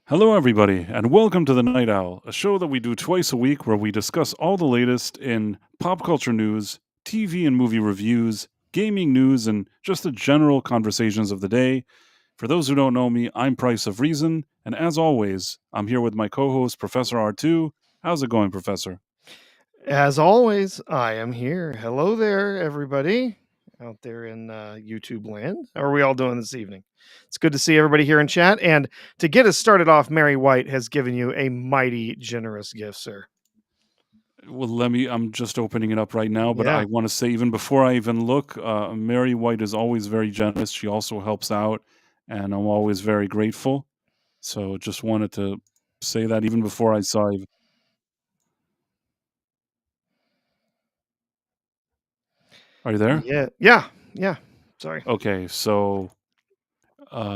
Hello, everybody, and welcome to The Night Owl, a show that we do twice a week where we discuss all the latest in pop culture news, TV and movie reviews, gaming news, and just the general conversations of the day. For those who don't know me, I'm Price of Reason, and as always, I'm here with my co host, Professor R2. How's it going, Professor? As always, I am here. Hello there, everybody out there in YouTube land. How are we all doing this evening? It's good to see everybody here in chat. And to get us started off, Mary White has given you a mighty generous gift, sir. Well, I'm just opening it up right now, but Yeah. I want to say, even before I even look, Mary White is always very generous. She also helps out, and I'm always very grateful. So just wanted to say that even before I saw you. Are you there? Yeah. Yeah. Yeah. Sorry. Okay, so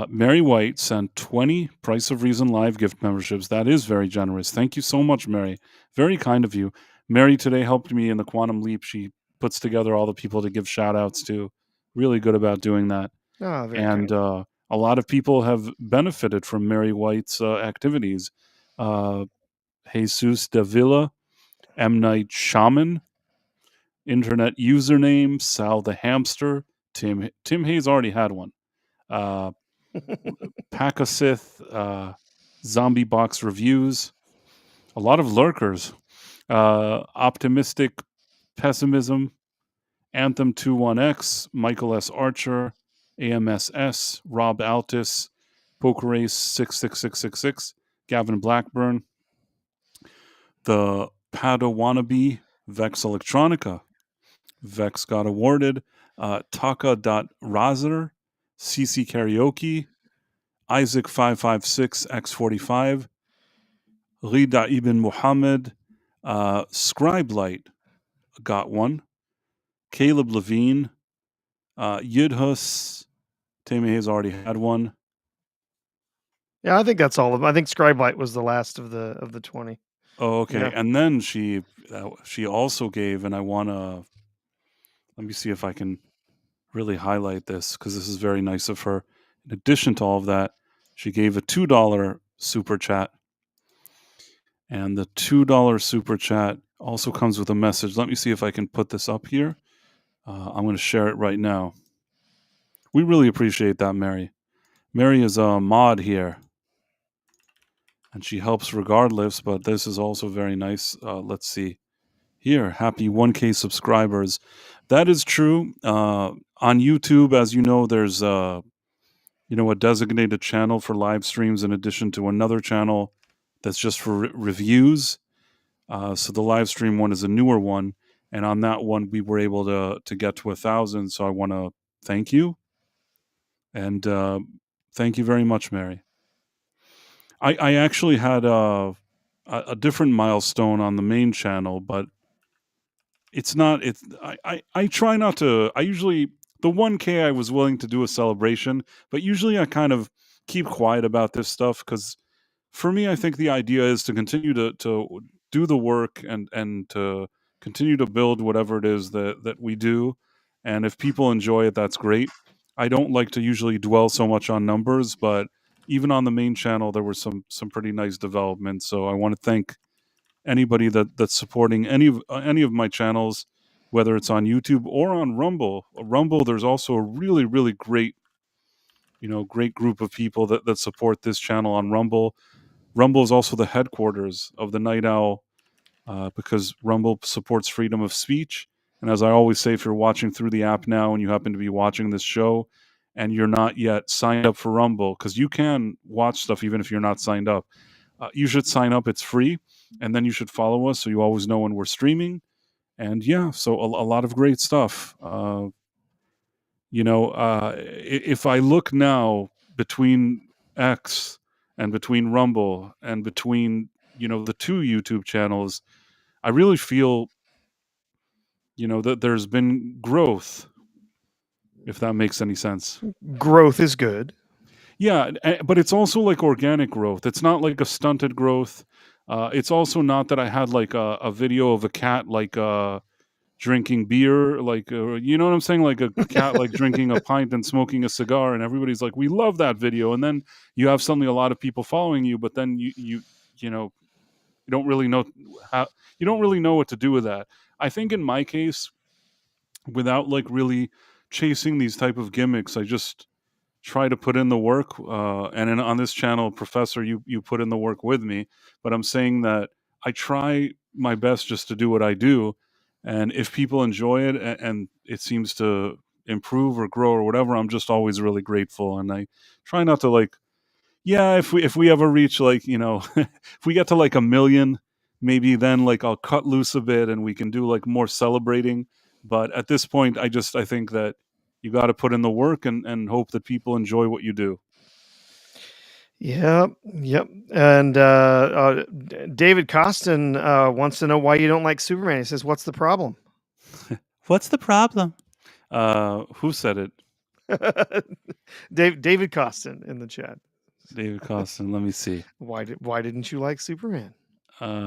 Mary White sent 20 Price of Reason live gift memberships. That is very generous. Thank you so much, Mary. Very kind of you. Mary today helped me in the Quantum Leap. She puts together all the people to give shout outs to. Really good about doing that. Ah, very And kind. a lot of people have benefited from Mary White's activities. Uh, Jesus Davila, M. Night Shaman, internet username Sal the Hamster. Tim Hayes already had one. Uh, Packasith, Zombie Box Reviews, a lot of lurkers. Optimistic Pessimism, Anthem 21X, Michael S. Archer, AMSS, Rob Altus, Poker Ace 66666, Gavin Blackburn, the Padawannabe, Vex Electronica, Vex got awarded, Taka.Razer, CC Karaoke, Isaac556X45, Rida Ibn Muhammad, Scribelight got one, Caleb Levine, Yidhus, Tammy Hayes already had one. Yeah, I think that's all of them. I think Scribelight was the last of the 20. Oh, okay. Yeah. And then she also gave, and I want to, let me see if I can really highlight this because this is very nice of her. In addition to all of that, she gave a $2 super chat. And the $2 super chat also comes with a message. Let me see if I can put this up here. I'm going to share it right now. We really appreciate that, Mary. Mary is a mod here, and she helps regardless, but this is also very nice. Let's see. Here, happy 1K subscribers. That is true. On YouTube, as you know, there's a designated channel for live streams in addition to another channel that's just for reviews. So the live stream one is a newer one, and on that one we were able to get to 1,000. So I want to thank you, and thank you very much, Mary. I actually had a different milestone on the main channel, but it's not. It's I try not to. I usually the 1K I was willing to do a celebration, but usually I kind of keep quiet about this stuff because for me, I think the idea is to continue to do the work and to continue to build whatever it is that we do. And if people enjoy it, that's great. I don't like to usually dwell so much on numbers, but even on the main channel, there were some pretty nice developments. So I want to thank anybody that's supporting any of my channels, whether it's on YouTube or on Rumble. Rumble, there's also a really really great great group of people that support this channel on Rumble. Rumble is also the headquarters of the Night Owl because Rumble supports freedom of speech. And as I always say, if you're watching through the app now and you happen to be watching this show and you're not yet signed up for Rumble, because you can watch stuff even if you're not signed up, you should sign up. It's free. And then you should follow us so you always know when we're streaming. And yeah, so a lot of great stuff. If I look now between X and between Rumble and between the two YouTube channels, I really feel that there's been growth, if that makes any sense. Growth is good. Yeah, but it's also like organic growth. It's not like a stunted growth. It's also not that I had like a video of a cat like drinking beer, like you know what I'm saying, like a cat like drinking a pint and smoking a cigar, and everybody's like, we love that video, and then you have suddenly a lot of people following you, but then you know you don't really know how you don't really know what to do with that. I think in my case, without like really chasing these type of gimmicks, I just try to put in the work. On this channel, Professor, you put in the work with me, but I'm saying that I try my best just to do what I do, and if people enjoy it and it seems to improve or grow or whatever, I'm just always really grateful, and I try not to like yeah, if we ever reach like, if we get to like a million, maybe then like I'll cut loose a bit and we can do like more celebrating. But at this point, I think that you got to put in the work and hope that people enjoy what you do. Yep, yep. And David Costin wants to know why you don't like Superman. He says, "What's the problem?" What's the problem? Who said it? David Costin in the chat. David Costin. Let me see. Why didn't you like Superman?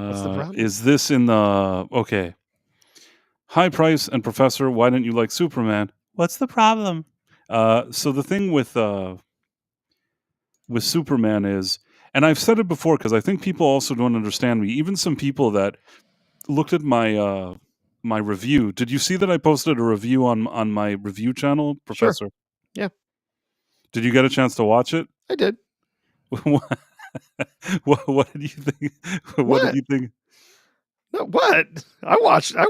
What's the problem? Is this in the okay? High price and Professor. Why didn't you like Superman? What's the problem? So the thing with Superman is, and I've said it before because I think people also don't understand me. Even some people that looked at my review. Did you see that I posted a review on my review channel, Sure. Professor? Yeah, Did you get a chance to watch it? I did. What did you think? What did What? you think? No, what? I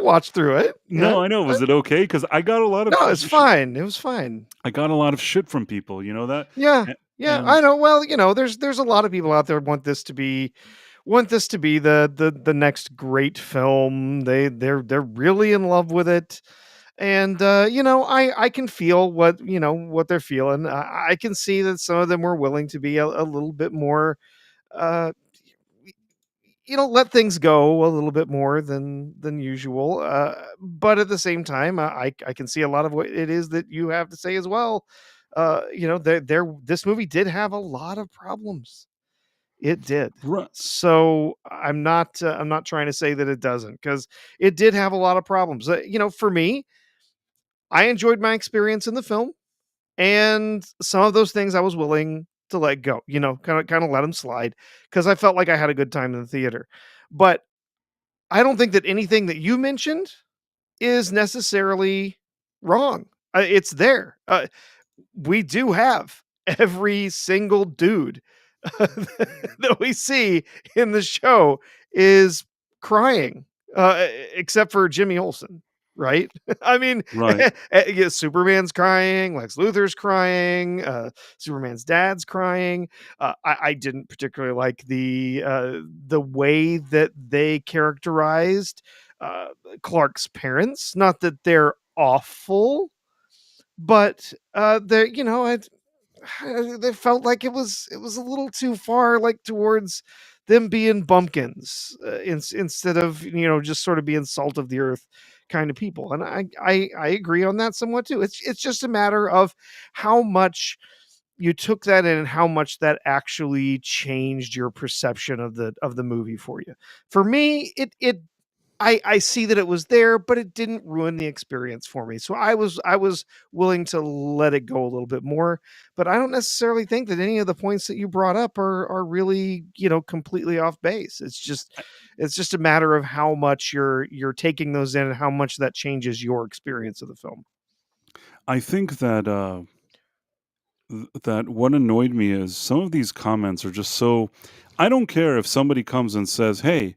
watched through it. Yeah. No, I know. Was it okay? Because I got a lot of No, it's fine. It was fine. I got a lot of shit from people. You know that? Yeah. A- Yeah, And I know. Well, there's a lot of people out there want this to be the next great film. They're really in love with it. And I can feel what they're feeling. I can see that some of them were willing to be a little bit more uh let things go a little bit more than usual. But at the same time, I can see a lot of what it is that you have to say as well. This movie did have a lot of problems. It did. ru- So I'm not trying to say that it doesn't, because it did have a lot of problems. For me, I enjoyed my experience in the film, and some of those things I was willing to let go. Kind of let them slide, because I felt like I had a good time in the theater. But I don't think that anything that you mentioned is necessarily wrong. It's there. We do have every single dude that we see in the show is crying, except for Jimmy Olsen, right? I mean, right, yeah, Superman's crying, Lex Luthor's crying, Superman's dad's crying. I didn't particularly like the way that they characterized uh, Clark's parents. Not that they're awful, but they felt like it was a little too far, like towards them being bumpkins, instead of just sort of being salt of the earth kind of people. And I agree on that somewhat too. It's just a matter of how much you took that in and how much that actually changed your perception of the movie for you. For me, I see that it was there, but it didn't ruin the experience for me. So I was willing to let it go a little bit more, but I don't necessarily think that any of the points that you brought up are really, completely off base. It's just a matter of how much you're taking those in and how much that changes your experience of the film. I think that that what annoyed me is some of these comments are just so I don't care if somebody comes and says, "Hey,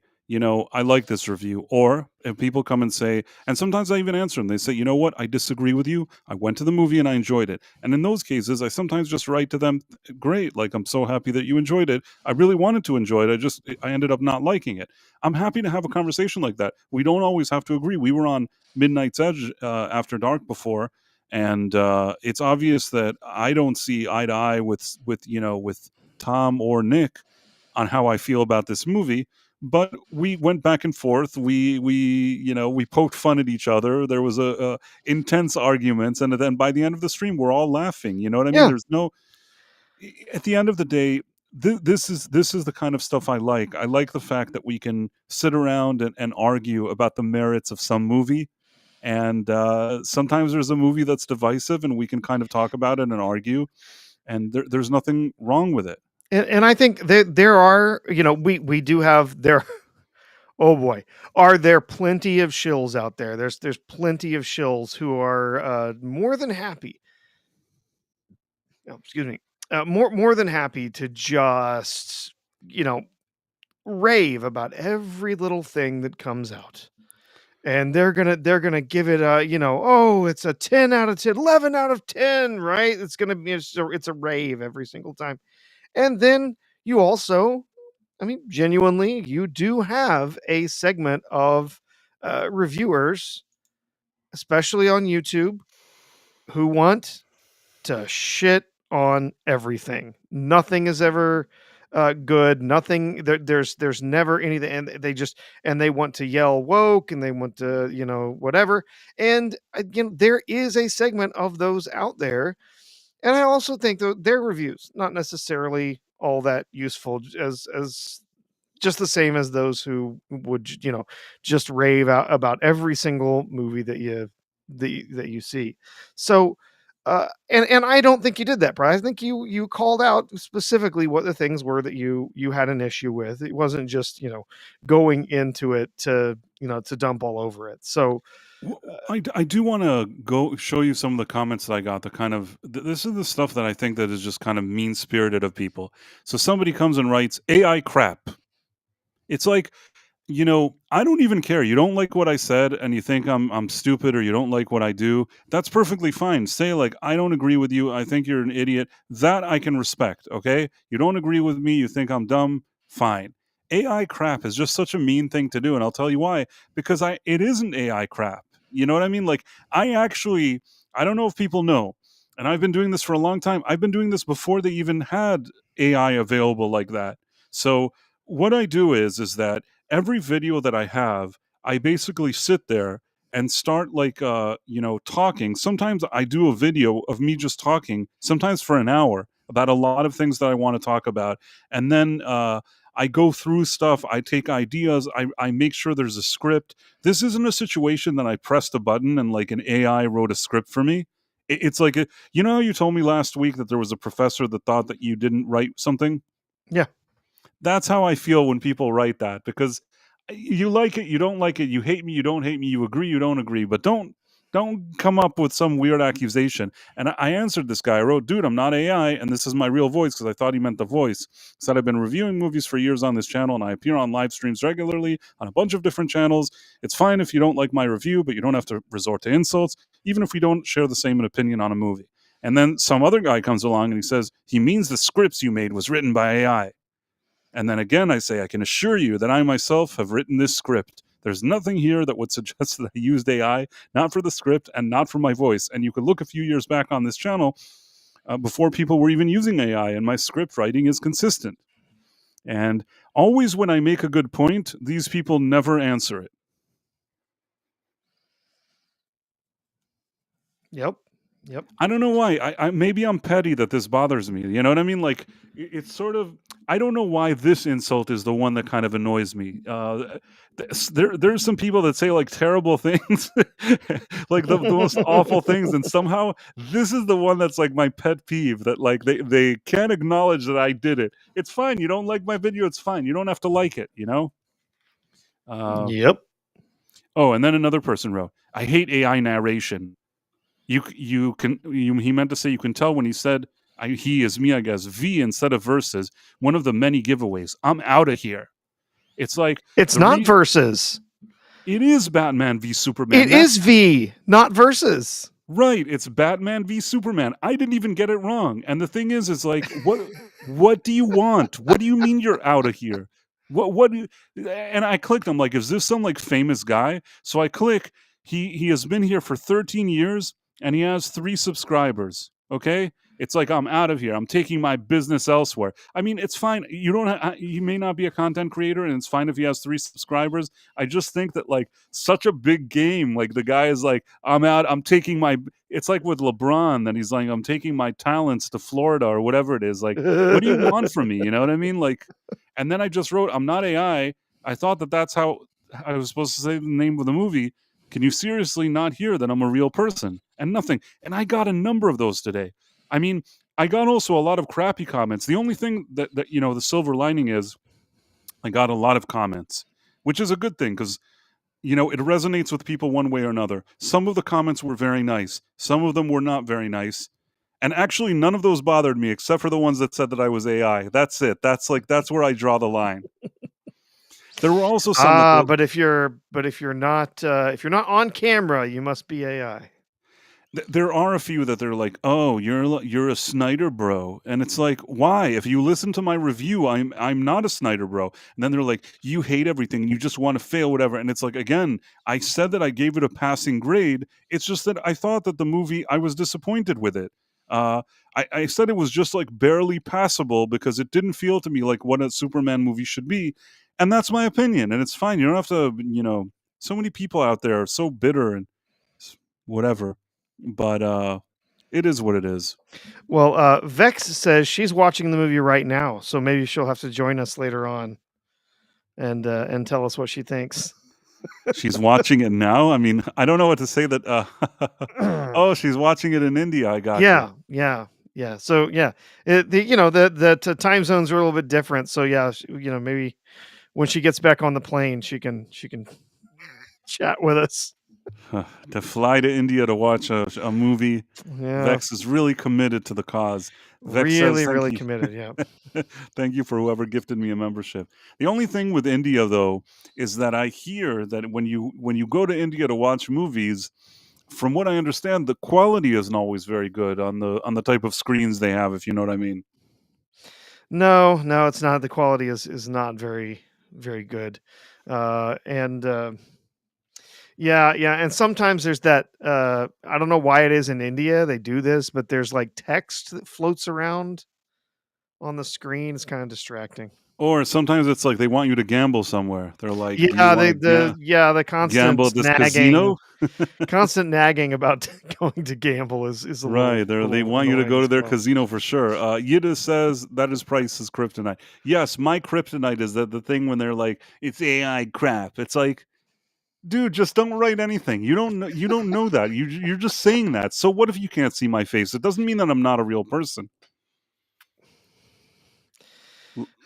I like this review," or if people come and say, and sometimes I even answer them. They say, "You know what? I disagree with you. I went to the movie and I enjoyed it." And in those cases, I sometimes just write to them, "Great, like I'm so happy that you enjoyed it. I really wanted to enjoy it. I ended up not liking it." I'm happy to have a conversation like that. We don't always have to agree. We were on Midnight's Edge after dark before, and it's obvious that I don't see eye to eye with Tom or Nick on how I feel about this movie. But we went back and forth. We poked fun at each other. There was a intense arguments, and then by the end of the stream, we're all laughing. You know what I mean? Yeah. There's no. At the end of the day, this is the kind of stuff I like. I like the fact that we can sit around and argue about the merits of some movie, And sometimes there's a movie that's divisive, and we can kind of talk about it and argue, and there's nothing wrong with it. And I think there are, we do have there. Oh boy, are there plenty of shills out there? There's plenty of shills who are more than happy. Oh, excuse me, more than happy to just you know rave about every little thing that comes out. And they're gonna give it a, oh, it's a 10 out of 10, 11 out of 10, right? It's gonna be it's a rave every single time. And then you also, I mean, genuinely, you do have a segment of reviewers, especially on YouTube, who want to shit on everything. Nothing is ever good. Nothing. There's never anything, and they want to yell woke, and they want to whatever. And again, there is a segment of those out there, and I also think that their reviews not necessarily all that useful as just the same as those who would just rave out about every single movie that you see. So and I don't think you did that, Brian. I think you called out specifically what the things were that you had an issue with. It wasn't just going into it to to dump all over it. So I do want to go show you some of the comments that I got. The kind of this is the stuff that I think that is just kind of mean spirited of people. So somebody comes and writes AI crap. It's like, I don't even care. You don't like what I said and you think I'm stupid, or you don't like what I do. That's perfectly fine. Say like, I don't agree with you. I think you're an idiot. That I can respect. Okay. You don't agree with me. You think I'm dumb. Fine. AI crap is just such a mean thing to do. And I'll tell you why, because it isn't AI crap. You know what I mean? Like I don't know if people know, and I've been doing this for a long time. I've been doing this before they even had AI available like that. So what I do is that every video that I have, I basically sit there and start like talking. Sometimes I do a video of me just talking, sometimes for an hour, about a lot of things that I want to talk about. And then I go through stuff, I take ideas, I make sure there's a script. This isn't a situation that I pressed a button and like an AI wrote a script for me. It's like how you told me last week that there was a professor that thought that you didn't write something? yeah. That's how I feel when people write that, because you like it, you don't like it, you hate me, you don't hate me, you agree, you don't agree, but don't come up with some weird accusation. And I answered this guy. I wrote, dude, I'm not AI, and this is my real voice, because I thought he meant the voice. Said I've been reviewing movies for years on this channel, and I appear on live streams regularly on a bunch of different channels. It's fine if you don't like my review, but you don't have to resort to insults, even if we don't share the same opinion on a movie. And then some other guy comes along and he says, he means the scripts you made was written by AI. And then again, I say, I can assure you that I myself have written this script. There's nothing here that would suggest that I used AI, not for the script and not for my voice. And you could look a few years back on this channel before people were even using AI, and my script writing is consistent. And always when I make a good point, these people never answer it. Yep. I don't know why. I maybe I'm petty that this bothers me. You know what I mean? Like it's sort of. I don't know why this insult is the one that kind of annoys me. There's some people that say like terrible things, like the most awful things, and somehow this is the one that's like my pet peeve. That like they can't acknowledge that I did it. It's fine. You don't like my video. It's fine. You don't have to like it. Yep. Oh, and then another person wrote, "I hate AI narration." He meant to say you can tell when he said he is me, I guess, V instead of versus, one of the many giveaways. I'm out of here. It's like It's not versus. It is Batman v Superman. It is V, not versus. Right, it's Batman v Superman. I didn't even get it wrong. And the thing is like, what do you want? What do you mean you're out of here? And I clicked, I'm like, is this some like famous guy? So I click, he has been here for 13 years and he has 3 subscribers. Okay? It's like, I'm out of here. I'm taking my business elsewhere. I mean, it's fine. You may not be a content creator, and it's fine if he has 3 subscribers. I just think that like such a big game, like the guy is like, I'm out. I'm taking my. It's like with LeBron, that he's like, I'm taking my talents to Florida or whatever it is. Like, what do you want from me? You know what I mean? Like, and then I just wrote, I'm not AI. I thought that that's how I was supposed to say the name of the movie. Can you seriously not hear that I'm a real person? And nothing. And I got a number of those today. I mean, I got also a lot of crappy comments. The only thing that the silver lining is I got a lot of comments, which is a good thing because it resonates with people one way or another. Some of the comments were very nice. Some of them were not very nice. And actually none of those bothered me except for the ones that said that I was AI. That's it. That's where I draw the line. There were also some that But if you're not on camera, you must be AI. there are a few that they're like, "Oh, you're a Snyder bro," and it's like, why? If you listen to my review, I'm not a Snyder bro. And then they're like, "You hate everything. You just want to fail, whatever." And it's like, again, I said that I gave it a passing grade. It's just that I thought that the movie, I was disappointed with it. Uh, I said it was just like barely passable because it didn't feel to me like what a Superman movie should be, and that's my opinion. And it's fine. You don't have to, so many people out there are so bitter and whatever. But it is what it is. Well, Vex says she's watching the movie right now, so maybe she'll have to join us later on and tell us what she thinks. She's watching it now. I mean, I don't know what to say that oh, she's watching it in India. I got you. Yeah. So yeah, the time zones are a little bit different. So yeah, maybe when she gets back on the plane, she can chat with us. To fly to India to watch a movie. Yeah, Vex is really committed to the cause. Vex says, really, "Thank really you." committed. Yeah. Thank you for whoever gifted me a membership. The only thing with India though is that I hear that when you go to India to watch movies, from what I understand, the quality isn't always very good on the type of screens they have, if you know what I mean. No, it's not. The quality is not very, very good. And yeah, and sometimes there's that I don't know why it is in India they do this, but there's like text that floats around on the screen. It's kind of distracting. Or sometimes it's like they want you to gamble somewhere. They're like, "Do you Yeah, wanna the gamble constant at this nagging casino?" about going to gamble is a Right, they little want you to annoying go to as their well. casino for sure. Yida says that his price is kryptonite. Yes, my kryptonite is that the thing when they're like, "It's AI crap." It's like, dude, just don't write anything. You don't know that. You're just saying that. So what if you can't see my face? It doesn't mean that I'm not a real person.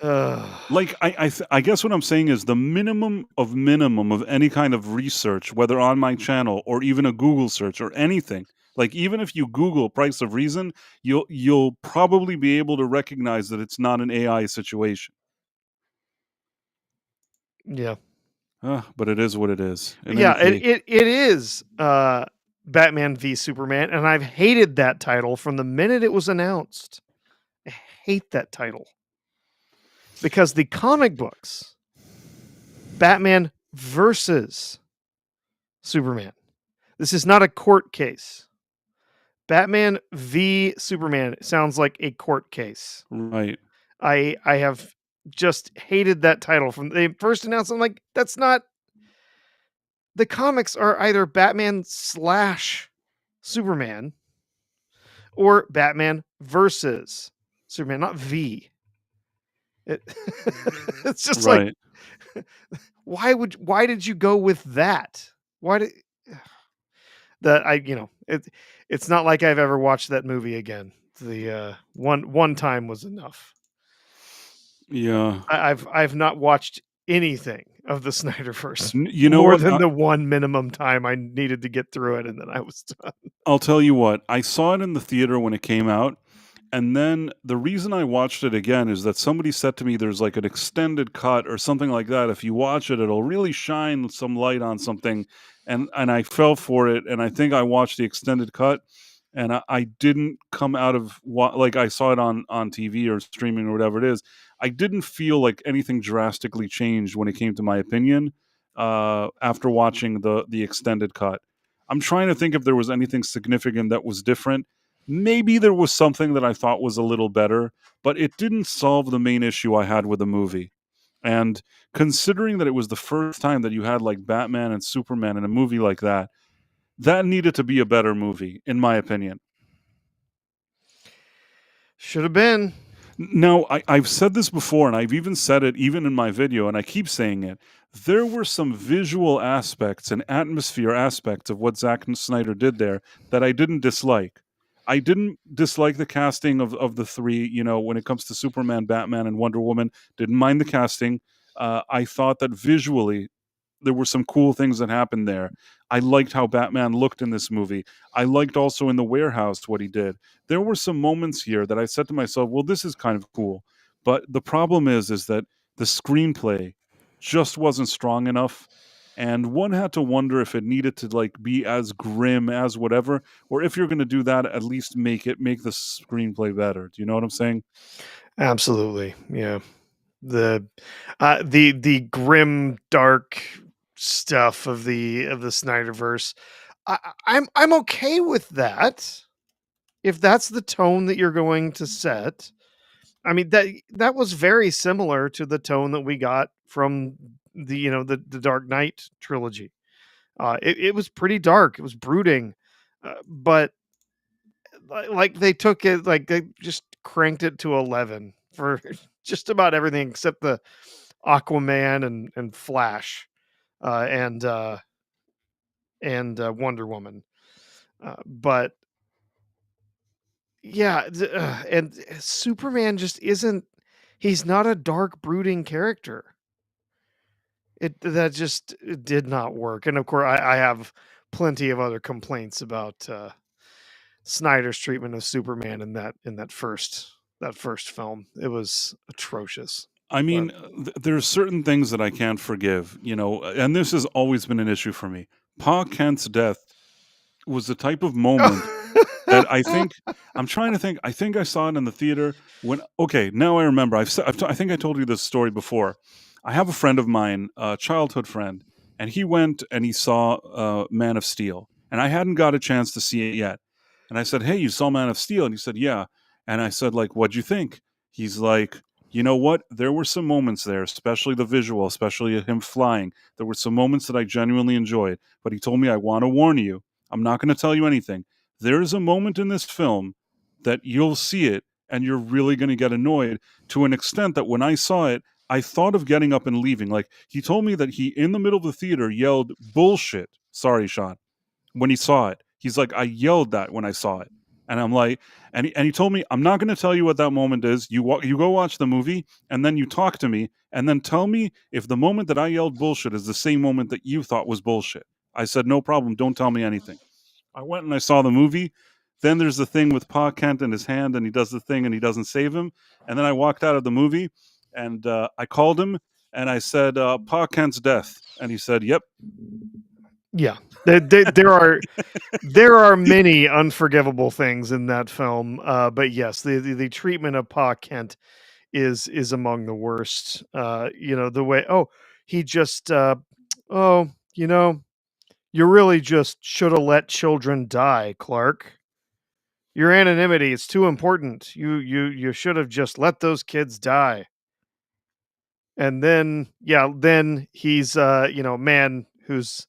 Ugh. Like I guess what I'm saying is the minimum of any kind of research, whether on my channel or even a Google search or anything. Like even if you Google price of reason, you'll probably be able to recognize that it's not an AI situation. Yeah. But it is what it is. In any Yeah, case, it is Batman v Superman, and I've hated that title from the minute it was announced. I hate that title because the comic books, Batman versus Superman. This is not a court case. Batman v Superman sounds like a court case. right. I have just hated that title from they first announced. I'm like, that's not the comics are either Batman slash Superman or Batman versus Superman, not V. It, it's just like Right. why did you go with that? Why did that it's not like I've ever watched that movie again. The one time was enough. Yeah. I've not watched anything of the Snyderverse You know more what? than the one minimum time I needed to get through it, and then I was done. I'll tell you what. I saw it in the theater when it came out. And then the reason I watched it again is that somebody said to me there's like an extended cut or something like that. If you watch it, it'll really shine some light on something. And I fell for it. And I think I watched the extended cut and I didn't come out of like I saw it on TV or streaming or whatever it is. I didn't feel like anything drastically changed when it came to my opinion after watching the extended cut. I'm trying to think if there was anything significant that was different. Maybe there was something that I thought was a little better, but it didn't solve the main issue I had with the movie. And considering that it was the first time that you had like Batman and Superman in a movie like that, that needed to be a better movie, in my opinion. Should have been. Now, I've said this before, and I've even said it even in my video, and I keep saying it. There were some visual aspects and atmosphere aspects of what Zack Snyder did there that I didn't dislike. I didn't dislike the casting of the three. You know, when it comes to Superman, Batman, and Wonder Woman, didn't mind the casting. I thought that visually there were some cool things that happened there. I liked how Batman looked in this movie. I liked also in the warehouse what he did. There were some moments here that I said to myself, "Well, this is kind of cool." But the problem is that the screenplay just wasn't strong enough, and one had to wonder if it needed to like be as grim as whatever, or if you're going to do that, at least make the screenplay better. Do you know what I'm saying? Absolutely, yeah. The the grim, dark stuff of the Snyderverse. I'm okay with that if that's the tone that you're going to set. I mean that was very similar to the tone that we got from the the Dark Knight trilogy. It was pretty dark. It was brooding, but like they took it like they just cranked it to 11 for just about everything except the Aquaman and Flash uh, and uh, and Wonder Woman. But yeah, and Superman just isn't. He's not a dark, brooding character. It that just it did not work. And of course, I have plenty of other complaints about Snyder's treatment of Superman in that first film. It was atrocious. I But mean, there's certain things that I can't forgive, you know, and this has always been an issue for me. Pa Kent's death was the type of moment that I think I'm trying to think. I think I saw it in the theater when. Okay, now I remember. I think I told you this story before. I have a friend of mine, a childhood friend, and he went and he saw Man of Steel, and I hadn't got a chance to see it yet. And I said, "Hey, you saw Man of Steel?" And he said, "Yeah." And I said, "Like, what'd you think?" He's like, "You know what? There were some moments there, especially the visual, especially him flying. There were some moments that I genuinely enjoyed." But he told me, "I want to warn you. I'm not going to tell you anything. There's a moment in this film that you'll see it and you're really going to get annoyed to an extent that when I saw it, I thought of getting up and leaving." Like he told me that he, in the middle of the theater, yelled bullshit. Sorry, Sean, when he saw it. He's like, I yelled that when I saw it. And I'm like, and he told me, I'm not going to tell you what that moment is. You go watch the movie and then you talk to me and then tell me if the moment that I yelled bullshit is the same moment that you thought was bullshit. I said, no problem. Don't tell me anything. I went and I saw the movie. Then there's the thing with Pa Kent in his hand, and he does the thing and he doesn't save him. And then I walked out of the movie, and I called him and I said, "Pa Kent's death," and he said, "Yep." yeah, there are many unforgivable things in that film. But yes, the treatment of Pa Kent is among the worst. The way he just oh you really just should have let children die, Clark. Your anonymity is too important. You should have just let those kids die. And then then he's a man who's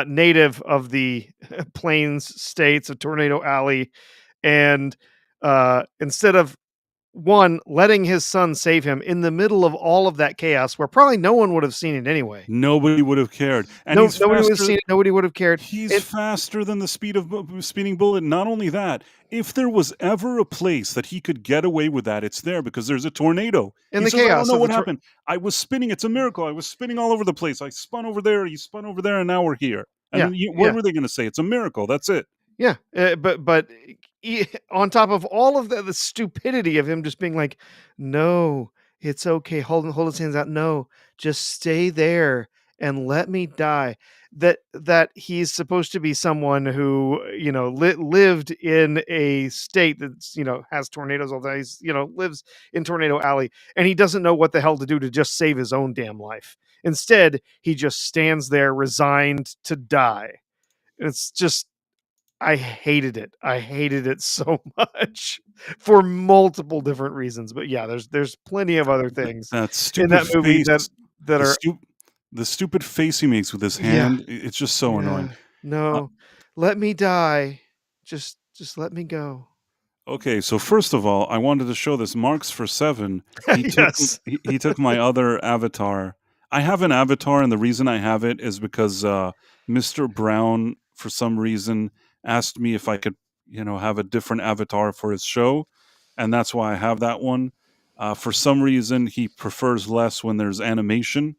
native of the Plains states of Tornado Alley, and instead of one letting his son save him in the middle of all of that chaos, where probably no one would have seen it anyway. Nobody would have cared, and No, nobody would have seen it. Nobody would have cared. He's It faster than the speeding bullet. Not only that, if there was ever a place that he could get away with that, it's there because there's a tornado. in He the says, "I don't chaos know of the what happened. I was spinning. It's a miracle. I was spinning all over the place. I spun over there. You spun over there, and now we're here." yeah, And what yeah. were they going to say? It's a miracle. That's it. Yeah, but on top of all of the stupidity of him just being like, "No, it's okay. Hold his hands out. No, just stay there and let me die." That he's supposed to be someone who lived in a state that's has tornadoes all the time. He's lives in Tornado Alley, and he doesn't know what the hell to do to just save his own damn life. Instead, he just stands there resigned to die. It's just I hated it. I hated it so much for multiple different reasons. But yeah, there's plenty of other things That in stupid that movie face. that The are stu- the stupid face he makes with his yeah, hand. It's just so annoying. yeah. Uh, No. Let me die. Just let me go. Okay, so first of all, I wanted to show this Marks for 7. Yes. He took my other avatar. I have an avatar, and the reason I have it is because Mr. Brown, for some reason, asked me if I could, have a different avatar for his show, and that's why I have that one. For some reason, he prefers less when there's animation.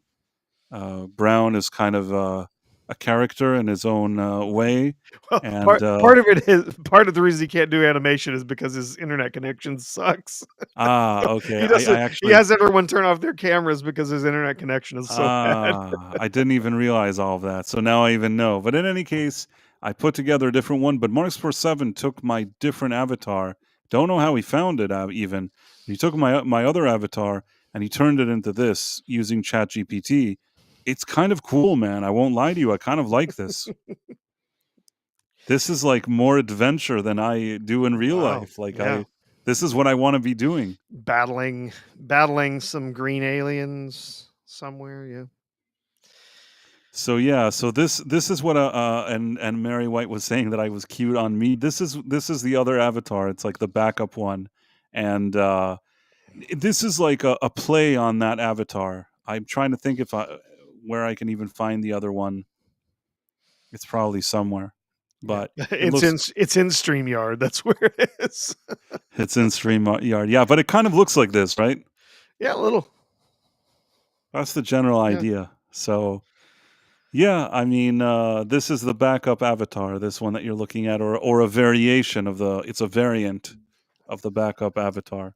Brown is kind of a character in his own way, Well, and part of the reason he can't do animation is because his internet connection sucks. okay. He I doesn't. He actually has everyone turn off their cameras because his internet connection is so bad. I didn't even realize all of that. So now I even know. But in any case, I put together a different one. But Marks for 7 took my different avatar. Don't know how he found it even. He took my other avatar and he turned it into this using ChatGPT. It's kind of cool, man. I won't lie to you. I kind of like this. This is like more adventure than I do in real Wow. life. Like Yeah. this is what I want to be doing. Battling some green aliens somewhere. Yeah. So yeah, so this is what and Mary White was saying that I was cute on me. This is the other avatar. It's like the backup one, and this is like a play on that avatar. I'm trying to think if where I can even find the other one. It's probably somewhere, Yeah. but it It's looks in StreamYard. That's where it is. it's in StreamYard. Yeah, but it kind of looks like this, right? Yeah, a little. That's the general Yeah. idea. So yeah, I mean, this is the backup avatar, this one that you're looking at, or a variation of it's a variant of the backup avatar.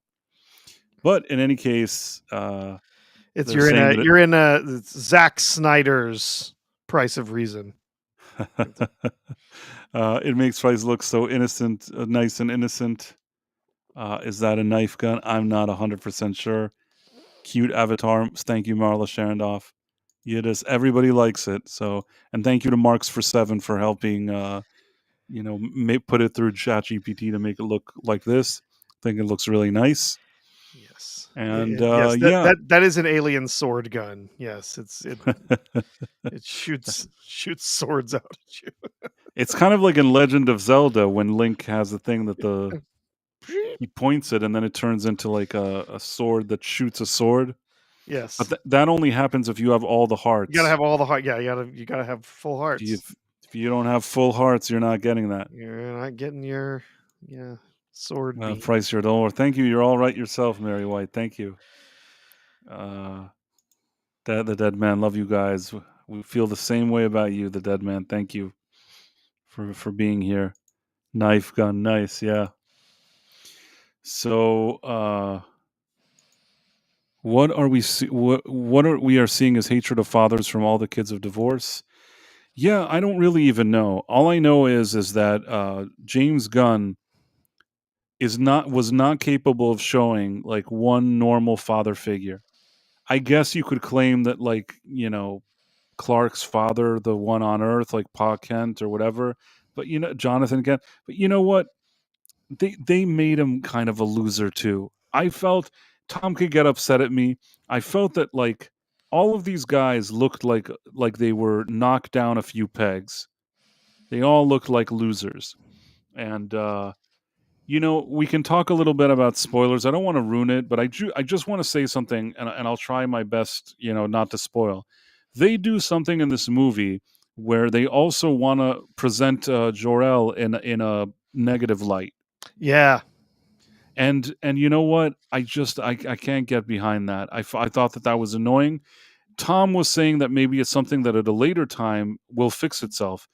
But in any case, It's they're saying that it's Zack Snyder's Price of Reason. it makes Price look so innocent, nice and innocent. Is that a knife gun? I'm not 100% sure. Cute avatar. Thank you, Marla Sharondoff. Yeah, everybody likes it. So, and thank you to Marks for 7 for helping put it through ChatGPT to make it look like this. I think it looks really nice. Yes. And Yes, yeah, that is an alien sword gun. Yes, it shoots swords out at you. it's kind of like in Legend of Zelda when Link has the thing that he points it and then it turns into like a sword that shoots a sword. But Yes. that only happens if you have all the You gotta hearts. have all the heart. Yeah, you gotta have full If you, hearts. if you don't have full hearts, you're not getting that. You're not getting your sword beam. Price your dollar. Thank you. You're all right yourself, Mary White. Thank you. The dead man. Love you guys. We feel the same way about you, the dead man. Thank you for being here. Knife gun, nice, yeah. So, what are we what are we are seeing as hatred of fathers from all the kids of divorce? Yeah, I don't really even know. All I know is that James Gunn was not capable of showing like one normal father figure. I guess you could claim that like Clark's father, the one on Earth, like Pa Kent or whatever, but Jonathan Kent. But you know what? They made him kind of a loser too. I felt Tom could get upset at me. I felt that like all of these guys looked like they were knocked down a few pegs. They all looked like losers. And we can talk a little bit about spoilers. I don't want to ruin it, but I just want to say something, and I'll try my best, not to spoil. They do something in this movie where they also want to present Jor-El in a negative light. Yeah. And you know what? I can't get behind that. I thought that was annoying. Tom was saying that maybe it's something that at a later time will fix itself.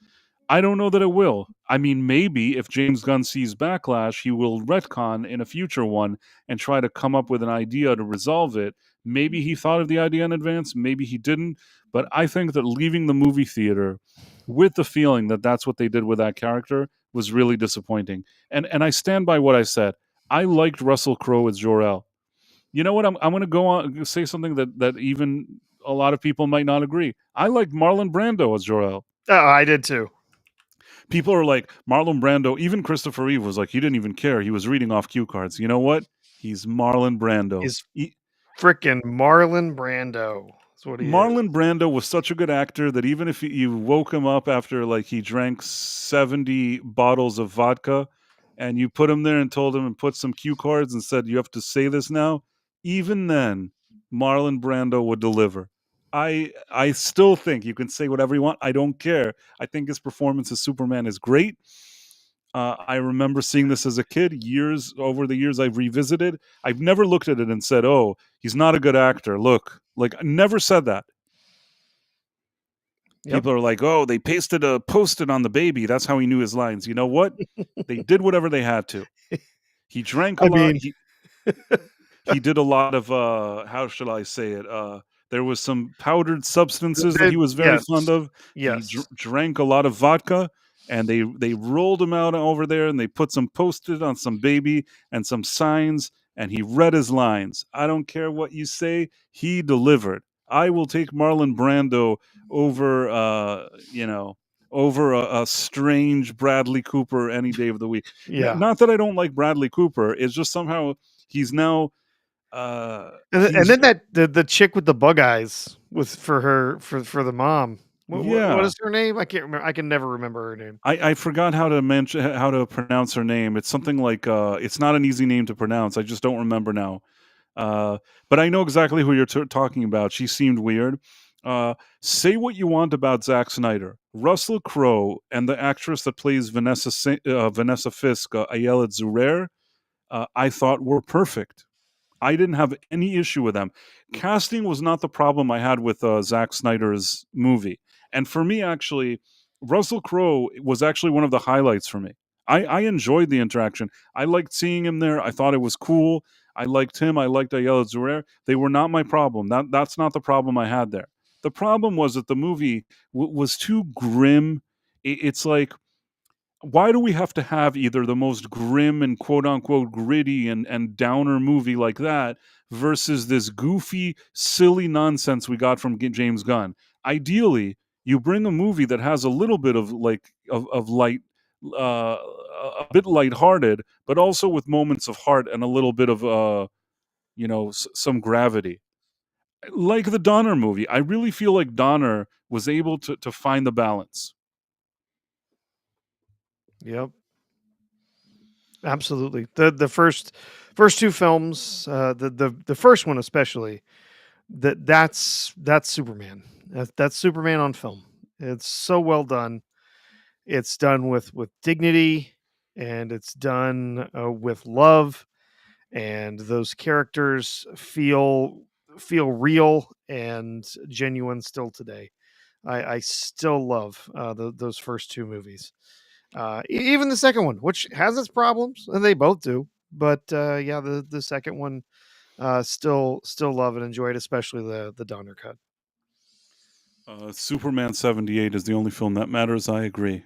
I don't know that it will. I mean, maybe if James Gunn sees Backlash, he will retcon in a future one and try to come up with an idea to resolve it. Maybe he thought of the idea in advance, maybe he didn't. But I think that leaving the movie theater with the feeling that that's what they did with that character was really disappointing. And I stand by what I said. I liked Russell Crowe as Jor-El. You know what? I'm going to go on say something that even a lot of people might not agree. I liked Marlon Brando as Jor-El. Oh, I did too. People are like, Marlon Brando, even Christopher Reeve was like, he didn't even care. He was reading off cue cards. You know what? He's Marlon Brando. He's freaking Marlon Brando. That's what he is. Marlon Brando was such a good actor that even if you woke him up after like he drank 70 bottles of vodka and you put him there and told him and put some cue cards and said, you have to say this now, even then, Marlon Brando would deliver. I still think you can say whatever you want. I don't care. I think his performance as Superman is great. I remember seeing this as a kid. Years over the years, I've revisited. I've never looked at it and said, "Oh, he's not a good actor." Look, like I never said that. Yep. People are like, "Oh, they pasted a post-it on the baby. That's how he knew his lines." You know what? They did whatever they had to. He drank a I lot. mean, He did a lot of how shall I say it? There was some powdered substances that he was very yes, fond of. He yes, drank a lot of vodka, and they rolled him out over there, and they put some post-it on some baby and some signs, and he read his lines. I don't care what you say, he delivered. I will take Marlon Brando over, over a strange Bradley Cooper any day of the week. yeah. Not that I don't like Bradley Cooper. It's just somehow he's now And he's then that the chick with the bug eyes with for the mom. What yeah. is her name? I can't remember. I can never remember her name. I forgot how to mention how to pronounce her name. It's something like it's not an easy name to pronounce. I just don't remember now. Uh, but I know exactly who you're talking about. She seemed weird. Say what you want about Zack Snyder, Russell Crowe, and the actress that plays Vanessa Fisk, Ayelet Zurer, I thought were perfect. I didn't have any issue with them. Casting was not the problem I had with Zack Snyder's movie. And for me, actually, Russell Crowe was actually one of the highlights for me. I enjoyed the interaction. I liked seeing him there. I thought it was cool. I liked him. I liked Ayala Zurer. They were not my problem. That's not the problem I had there. The problem was that the movie was too grim. It's like, why do we have to have either the most grim and quote unquote gritty and downer movie like that versus this goofy, silly nonsense we got from James Gunn? Ideally, you bring a movie that has a little bit of of light, a bit lighthearted, but also with moments of heart and a little bit of some gravity. Like the Donner movie, I really feel like Donner was able to find the balance. Yep, absolutely. The first two films, the first one especially, that's Superman. That's Superman on film. It's so well done. It's done with dignity, and it's done with love, and those characters feel real and genuine still today. I still love those first two movies. Even the second one, which has its problems, and they both do. But yeah, the second one, still love and enjoy it, especially the Donner cut. Superman 78 is the only film that matters. I agree.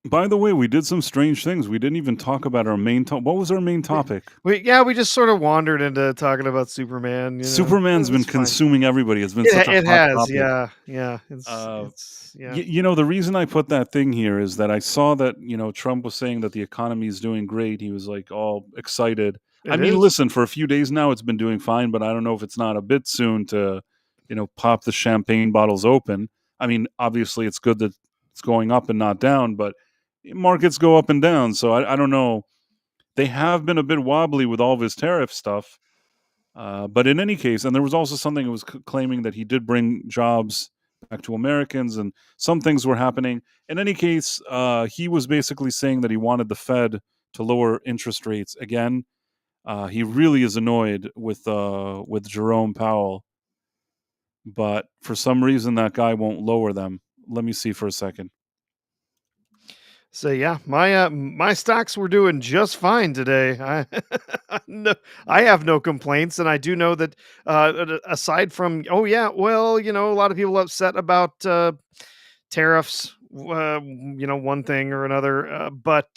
By the way, we did some strange things. We didn't even talk about our main topic. What was our main topic? We just sort of wandered into talking about Superman. Superman's been It's fine. consuming everybody. It's been such a It hot has, topic. yeah. Uh, It's yeah. The reason I put that thing here is that I saw that, Trump was saying that the economy is doing great. He was like all excited. I It mean, is. listen, for a few days now, it's been doing fine, but I don't know if it's not a bit soon to, pop the champagne bottles open. I mean, obviously, it's good that it's going up and not down, but markets go up and down. So I don't know. They have been a bit wobbly with all of his tariff stuff. But in any case, and there was also something that was claiming that he did bring jobs back to Americans, and some things were happening. In any case, he was basically saying that he wanted the Fed to lower interest rates again. He really is annoyed with Jerome Powell, but for some reason that guy won't lower them. Let me see for a second. So yeah, my stocks were doing just fine today. No, I have no complaints, and I do know that aside from a lot of people upset about tariffs, one thing or another, but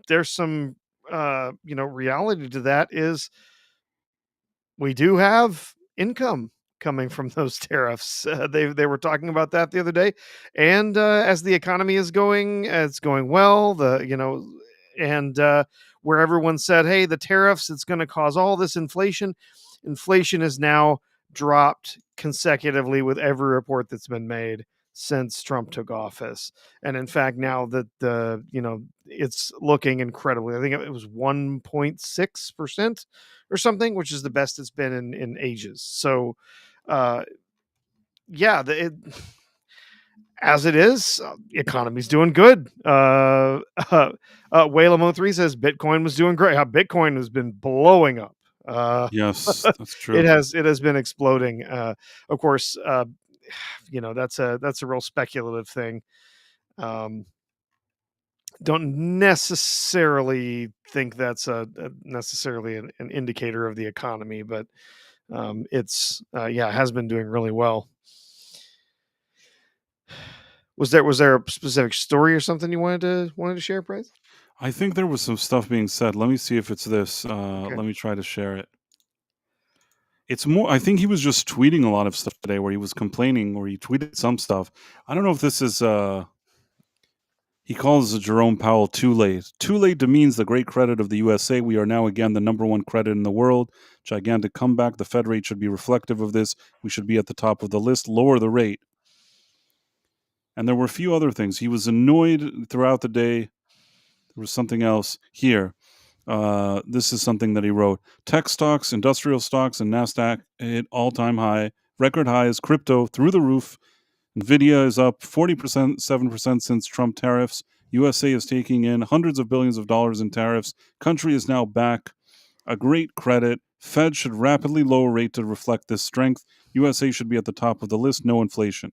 there's some reality to that is we do have income coming from those tariffs. They were talking about that the other day, and as the economy is going, it's going well. And where everyone said, "Hey, the tariffs, it's going to cause all this inflation." Inflation is now dropped consecutively with every report that's been made. since Trump took office. And in fact, now that it's looking incredibly, I think it was 1.6% or something, which is the best it's been in ages. So, uh, yeah, as it is, economy's doing good. Whalemo3 says Bitcoin was doing great. How Bitcoin has been blowing up. Yes, that's It true. has been exploding. Of course, that's a real speculative thing. Um, don't necessarily think that's necessarily an indicator of the economy, but it's yeah, it has been doing really well. Was there a specific story or something you wanted to share, Price? I think there was some stuff being said. Let me see if it's this. Okay. Let me try to share it. It's more. I think he was just tweeting a lot of stuff today, where he was complaining, or he tweeted some stuff. I don't know if this is. He calls Jerome Powell too late. Too late demeans the great credit of the USA. We are now again the number one credit in the world. Gigantic comeback. The Fed rate should be reflective of this. We should be at the top of the list. Lower the rate. And there were a few other things. He was annoyed throughout the day. There was something else here. This is something that he wrote. Tech stocks, industrial stocks, and NASDAQ hit all-time high. Record highs. Crypto through the roof. Nvidia is up 40%, 7% since Trump tariffs. USA is taking in hundreds of billions of dollars in tariffs. Country is now back. A great credit. Fed should rapidly lower rate to reflect this strength. USA should be at the top of the list. No inflation.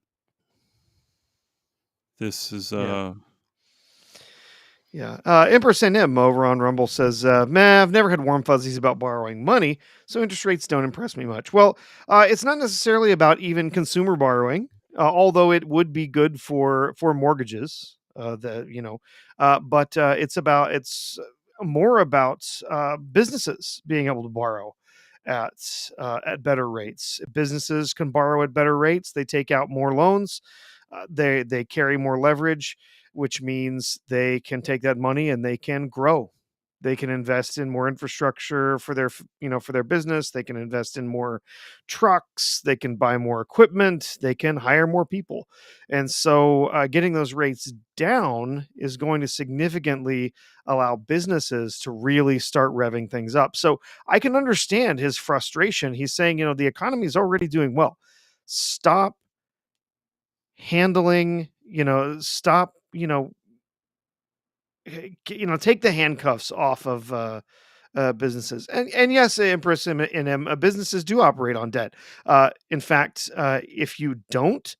This is Yeah. Yeah. Empress NM over on Rumble says, meh, I've never had warm fuzzies about borrowing money, so interest rates don't impress me much. Well, it's not necessarily about even consumer borrowing, although it would be good for mortgages. But it's more about businesses being able to borrow at better rates. Businesses can borrow at better rates. They take out more loans. They carry more leverage, which means they can take that money and they can grow. They can invest in more infrastructure for their business. They can invest in more trucks. They can buy more equipment. They can hire more people. And so getting those rates down is going to significantly allow businesses to really start revving things up. So I can understand his frustration. He's saying, the economy is already doing well. Stop handling, stop, take the handcuffs off of businesses. And yes, Empress and businesses do operate on debt. In fact, if you don't,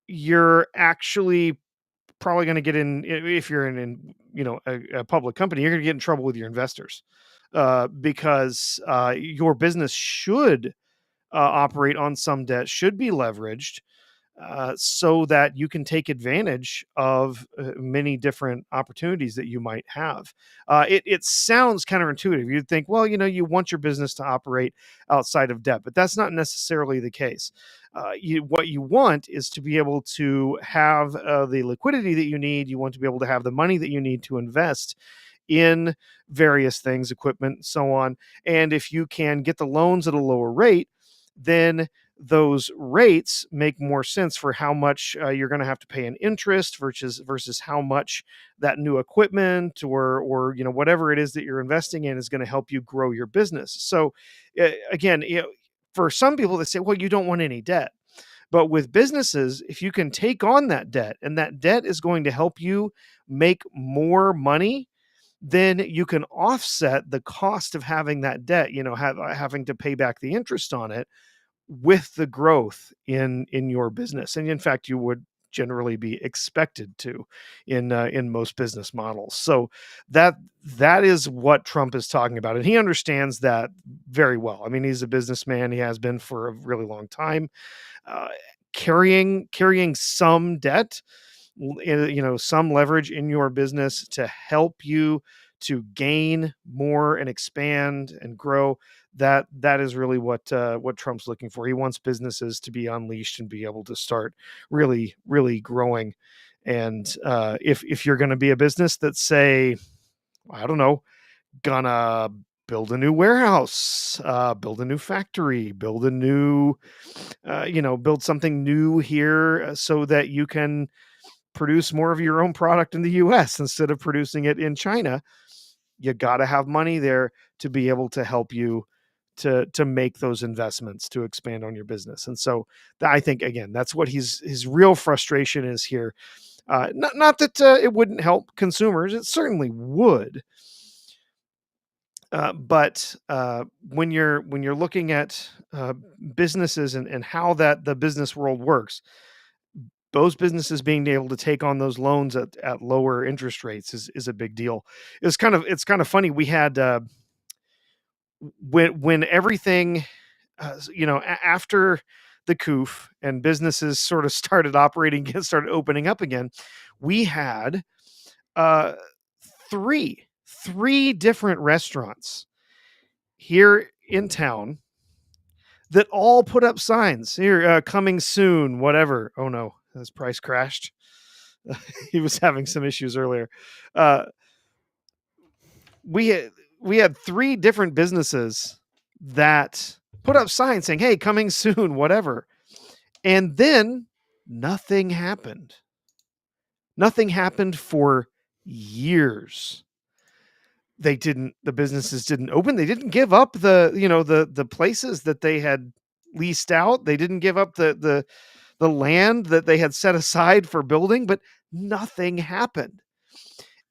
you're actually probably going to get in. If you're in a public company, you're going to get in trouble with your investors because your business should operate on some debt, should be leveraged, so that you can take advantage of many different opportunities that you might have. It sounds counterintuitive. You'd think, well, you want your business to operate outside of debt, but that's not necessarily the case. What you want is to be able to have the liquidity that you need. You want to be able to have the money that you need to invest in various things, equipment, so on. And if you can get the loans at a lower rate, then those rates make more sense for how much you're going to have to pay in interest versus how much that new equipment or whatever it is that you're investing in is going to help you grow your business. So again, for some people they say, well, you don't want any debt. But with businesses, if you can take on that debt and that debt is going to help you make more money, then you can offset the cost of having that debt, having to pay back the interest on it with the growth in your business. And in fact, you would generally be expected to in most business models. So that is what Trump is talking about, and he understands that very well. I mean, he's a businessman. He has been for a really long time. uh, carrying some debt, some leverage in your business to help you to gain more and expand and grow. That is really what Trump's looking for. He wants businesses to be unleashed and be able to start really, really growing. And if you're going to be a business that's, say, I don't know, gonna build a new warehouse, build a new factory, build a new, build something new here so that you can produce more of your own product in the US instead of producing it in China. You got to have money there to be able to help you to make those investments to expand on your business. And so I think again that's what his real frustration is here. Not that it wouldn't help consumers, it certainly would. But when you're looking at businesses and how that the business world works, those businesses being able to take on those loans at lower interest rates is a big deal. It's kind of funny. We had when everything, after the coup and businesses sort of started operating again, started opening up again, we had uh, three different restaurants here in town that all put up signs here, coming soon, whatever. Oh no, his price crashed. He was having some issues earlier. Uh, we had, we had three different businesses that put up signs saying, "Hey, coming soon, whatever," and then nothing happened. Nothing happened for years. The businesses didn't open. They didn't give up the places that they had leased out. They didn't give up the land that they had set aside for building, but nothing happened.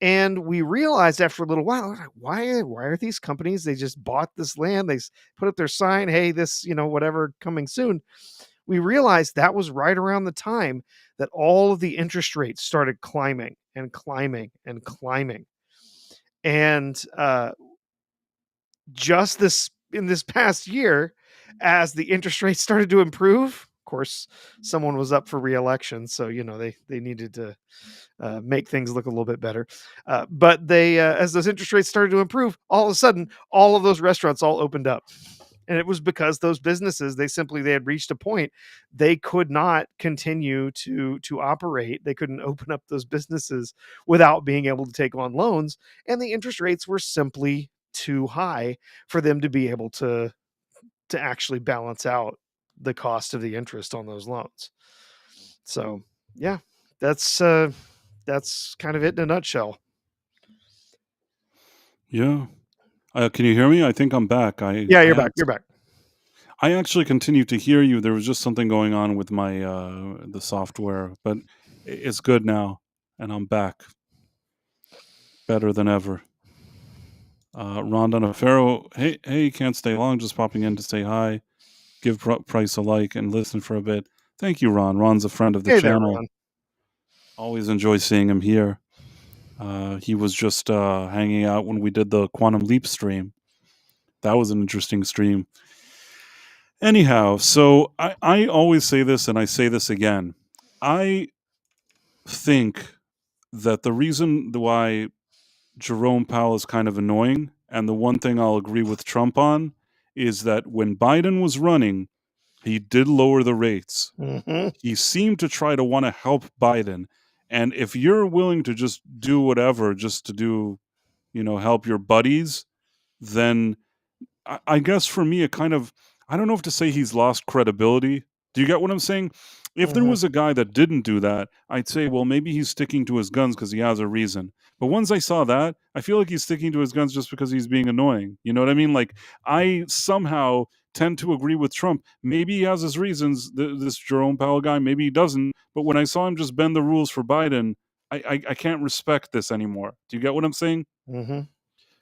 And we realized after a little while, why are these companies, they just bought this land, they put up their sign, hey, this, whatever, coming soon. We realized that was right around the time that all of the interest rates started climbing and climbing and climbing. And just this in this past year, as the interest rates started to improve, of course, someone was up for reelection, so they needed to make things look a little bit better. But they, as those interest rates started to improve, all of a sudden, all of those restaurants all opened up, and it was because those businesses, they had reached a point they could not continue to operate. They couldn't open up those businesses without being able to take on loans, and the interest rates were simply too high for them to be able to actually balance out the cost of the interest on those loans. So yeah, that's kind of it in a nutshell. Yeah. Can you hear me? I think I'm back. Yeah, you're back. You're back. I actually continue to hear you. There was just something going on with my the software, but it's good now, and I'm back, better than ever. Ron Donofero, hey, can't stay long. Just popping in to say hi, give Price a like, and listen for a bit. Thank you, Ron. Ron's a friend of the Hey there, channel. Ron. Always enjoy seeing him here. He was just hanging out when we did the Quantum Leap stream. That was an interesting stream. Anyhow, so I always say this, and I say this again. I think that the reason why Jerome Powell is kind of annoying, and the one thing I'll agree with Trump on, is that when Biden was running, he did lower the rates. Mm-hmm. He seemed to try to want to help Biden. And if you're willing to just do whatever just to do, help your buddies, then I guess for me, it kind of, I don't know if to say he's lost credibility. Do you get what I'm saying? If there Mm-hmm. was a guy that didn't do that, I'd say, well, maybe he's sticking to his guns because he has a reason. But once I saw that, I feel like he's sticking to his guns just because he's being annoying. You know what I mean? Like, I somehow tend to agree with Trump. Maybe he has his reasons, this Jerome Powell guy, maybe he doesn't. But when I saw him just bend the rules for Biden, I can't respect this anymore. Do you get what I'm saying? Mm-hmm.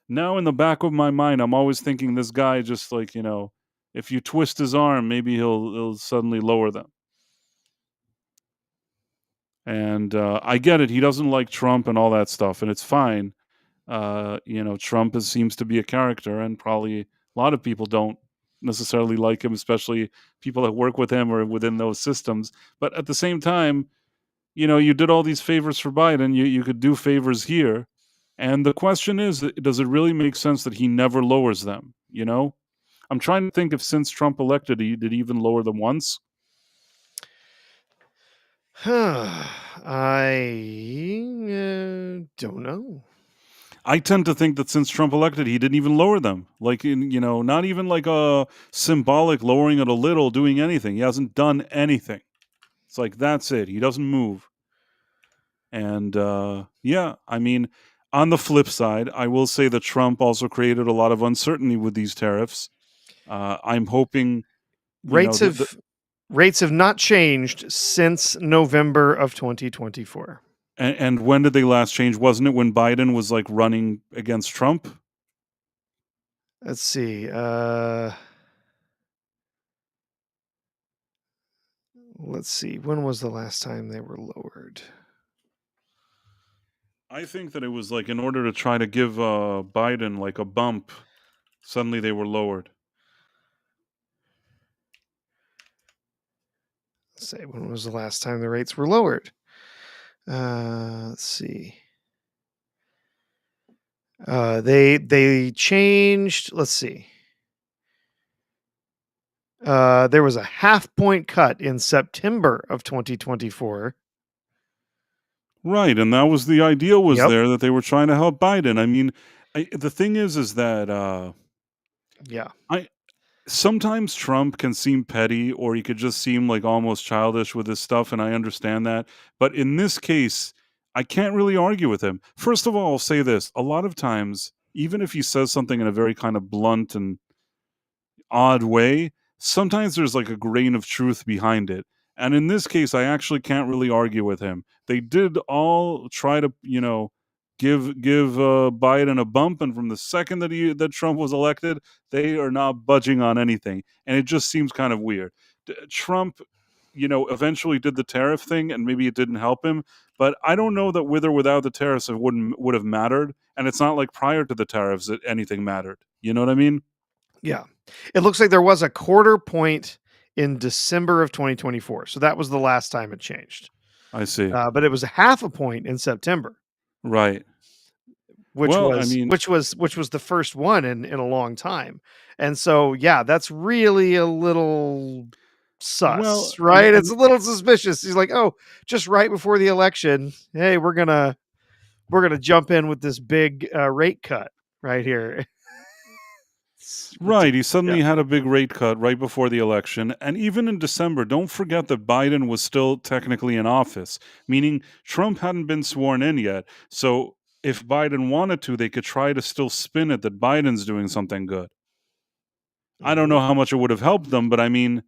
Now in the back of my mind, I'm always thinking this guy just like, if you twist his arm, maybe he'll suddenly lower them. And I get it. He doesn't like Trump and all that stuff, and it's fine. Trump seems to be a character, and probably a lot of people don't necessarily like him, especially people that work with him or within those systems. But at the same time, you did all these favors for Biden. You could do favors here. And the question is, does it really make sense that he never lowers them? I'm trying to think if since Trump elected, he did even lower them once. I don't know. I tend to think that since Trump elected, he didn't even lower them. Like, not even like a symbolic lowering it a little, doing anything. He hasn't done anything. It's like, that's it. He doesn't move. And yeah, I mean, on the flip side, I will say that Trump also created a lot of uncertainty with these tariffs. I'm hoping, Rates the have rates have not changed since November of 2024. and when did they last change? Wasn't it when Biden was like running against Trump? Let's see. Let's see. When was the last time they were lowered? I think that it was like in order to try to give Biden like a bump, suddenly they were lowered. Let's say, when was the last time the rates were lowered? Let's see. They changed. Let's see. There was a 0.5 point cut in September of 2024. Right, and that was the idea was Yep. there that they were trying to help Biden. I mean, the thing is that Yeah. I sometimes Trump can seem petty or he could just seem like almost childish with his stuff, and I understand that. But in this case, I can't really argue with him. First of all, I'll say this. A lot of times, even if he says something in a very kind of blunt and odd way, sometimes there's like a grain of truth behind it. And in this case, I actually can't really argue with him. They did all try to, give Biden a bump, and from the second that Trump was elected, they are not budging on anything, and it just seems kind of weird. Trump, eventually did the tariff thing, and maybe it didn't help him, but I don't know that with or without the tariffs it would have mattered. And it's not like prior to the tariffs that anything mattered. You know what I mean? Yeah. It looks like there was a 0.25 point in December of 2024. So that was the last time it changed. I see. But it was a 0.5 point in September, Right. which Well, I was mean, the first one in a long time. And so yeah, that's really a little well, sus, and right? It's and a little suspicious. He's like, "Oh, just right before the election, hey, we're gonna jump in with this big rate cut right here." It's right, he ridiculous. Yeah. suddenly had a big rate cut right before the election, and even in December, don't forget that Biden was still technically in office, meaning Trump hadn't been sworn in yet. So if Biden wanted to, they could try to still spin it that Biden's doing something good. I don't Mhm. know how much it would have helped them, but I mean,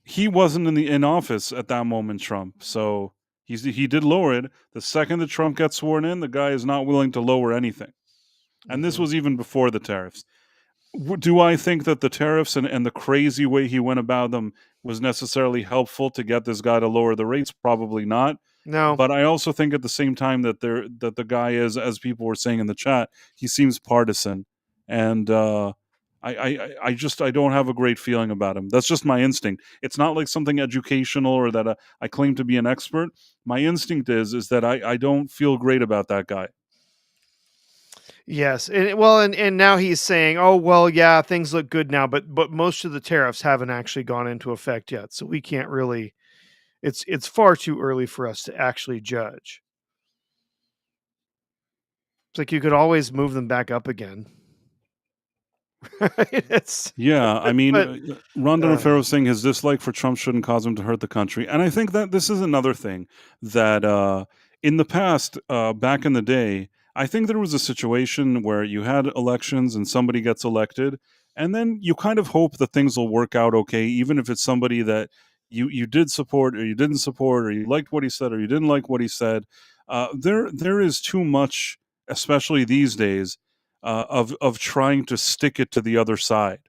he wasn't in office at that moment, Trump. So he did lower it. The second that Trump got sworn in, the guy is not willing to lower anything. And this Mhm. was even before the tariffs. Do I think that the tariffs and the crazy way he went about them was necessarily helpful to get this guy to lower the rates? Probably not. No. But I also think at the same time that the guy is, as people were saying in the chat, he seems partisan, and I don't have a great feeling about him. That's just my instinct. It's not like something educational or that I claim to be an expert. My instinct is that I don't feel great about that guy. Yes, and now he's saying, "Oh, well, yeah, things look good now, but most of the tariffs haven't actually gone into effect yet, so we can't really. It's far too early for us to actually judge." It's like you could always move them back up again, right? It's Yeah, I mean, but Rondon uh, Farrow saying his dislike for Trump shouldn't cause him to hurt the country, and I think that this is another thing that in the past, back in the day, I think there was a situation where you had elections and somebody gets elected, and then you kind of hope that things will work out okay, even if it's somebody that you did support or you didn't support or you liked what he said or you didn't like what he said. There is too much, especially these days, of trying to stick it to the other side.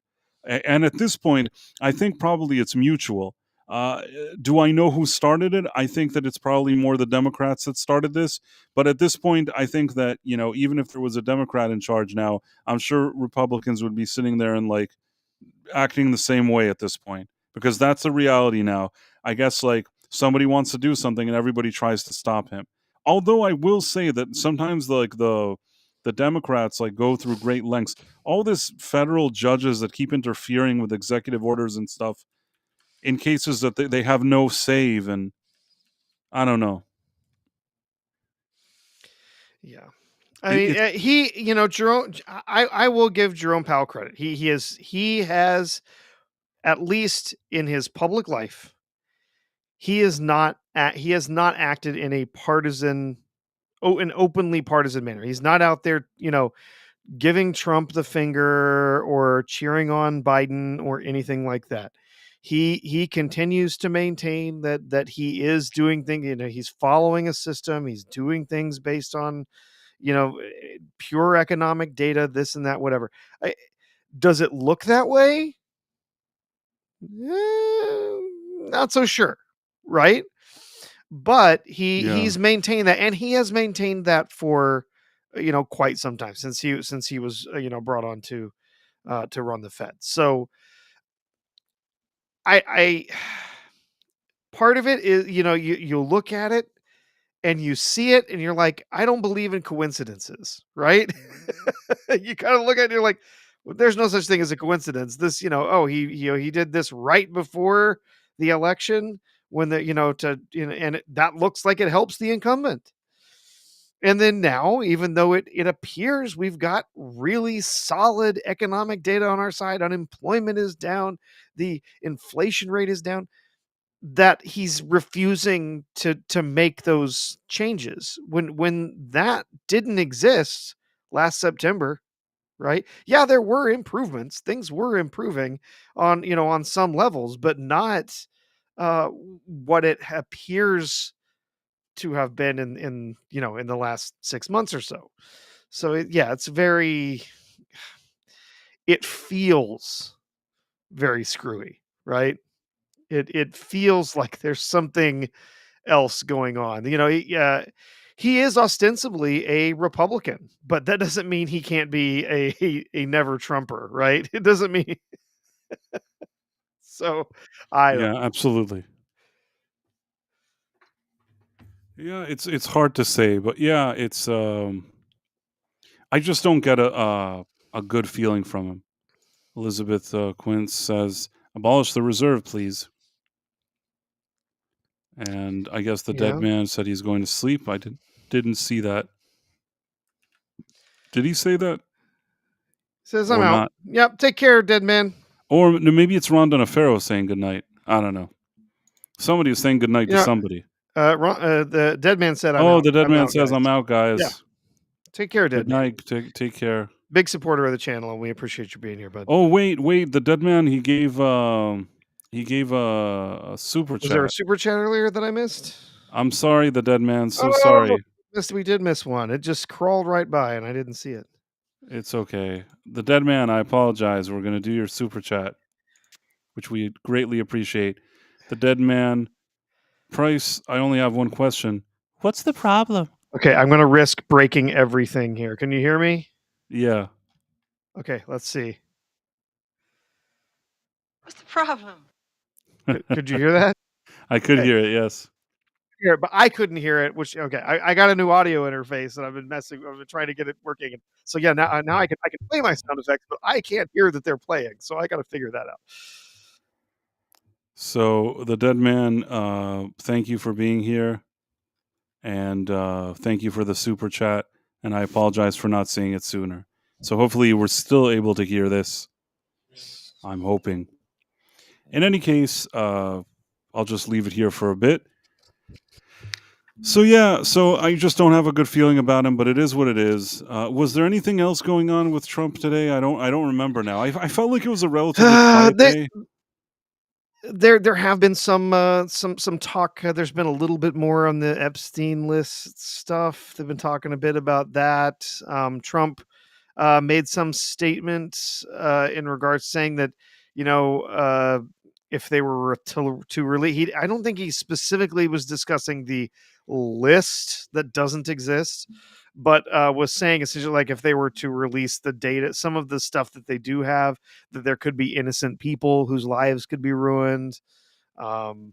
And at this point, I think probably it's mutual. Uh, do I know who started it? I think that it's probably more the Democrats that started this. But at this point, I think that, even if there was a Democrat in charge now, I'm sure Republicans would be sitting there and like acting the same way at this point because that's the reality now. I guess like somebody wants to do something and everybody tries to stop him. Although I will say that sometimes the Democrats like go through great lengths. All this federal judges that keep interfering with executive orders and stuff in cases that they have no save, and I don't know. yeah. I mean, Jerome. I will give Jerome Powell credit. He has at least in his public life, he has not acted in a partisan, an openly partisan manner. He's not out there, giving Trump the finger or cheering on Biden or anything like that. He continues to maintain that he is doing things. He's following a system. He's doing things based on pure economic data, this and that, whatever. Does it look that way? Not so sure, right? But Yeah. he's maintained that, and he has maintained that for quite some time since he was brought on to run the Fed. So I part of it is you look at it and you see it and you're like, I don't believe in coincidences, right? You kind of look at it and you're like, well, there's no such thing as a coincidence. This, he did this right before the election when and that looks like it helps the incumbent. And then now, even though it appears we've got really solid economic data on our side, unemployment is down, the inflation rate is down, that he's refusing to make those changes when that didn't exist last September, right? Yeah, there were improvements. Things were improving on some levels, but not uh what it appears to have been in the last 6 months or so. So it's very, it feels very screwy, right? It feels like there's something else going on. He is ostensibly a Republican, but that doesn't mean he can't be a never Trumper, right? It doesn't mean so. I don't Yeah, absolutely. Yeah, it's hard to say, but yeah, it's I just don't get a good feeling from him. Elizabeth Quince says, "Abolish the reserve, please." And I guess the dead Yeah. man said he's going to sleep. I didn't see that. Did he say that Says I'm or out. not? Yep. Take care, dead man. Or maybe it's Ron Donofrio saying goodnight. I don't know. Somebody was saying goodnight You to know, somebody. The dead man said I'm Oh, out. the dead I'm man out, says, guys. "I'm out, Yeah. guys. Take care, dead Good man. night. Take care." Big supporter of the channel, and we appreciate you being here, bud. Oh, wait. The dead man, he gave a super Was there a chat. super chat earlier that I missed? I'm sorry, the dead man. So Oh, sorry. we did miss one. It just crawled right by, and I didn't see it. It's okay. The dead man, I apologize. We're gonna do your super chat, which we greatly appreciate. The dead man, Price, I only have one question. What's the problem? Okay, I'm gonna risk breaking everything here. Can you hear me? Yeah. Okay, let's see. What's the problem? Could you hear that? I could Okay, hear it, yes. here, but I couldn't hear it. Which okay, I got a new audio interface, and I've been trying to get it working. And so yeah, now I can play my sound effects, but I can't hear that they're playing. So I got to figure that out. So the dead man, thank you for being here. And thank you for the super chat. And I apologize for not seeing it sooner. So hopefully we're still able to hear this. I'm hoping. In any case, I'll just leave it here for a bit. So yeah, so I just don't have a good feeling about him, but it is what it is. Was there anything else going on with Trump today? I don't remember now. I felt like it was a relatively quiet day. There have been some talk. There's been a little bit more on the Epstein list stuff. They've been talking a bit about that. Trump made some statement in regards saying that if they were to release, I don't think he specifically was discussing the list that doesn't exist, but was saying essentially like if they were to release the data, some of the stuff that they do have, that there could be innocent people whose lives could be ruined. Um,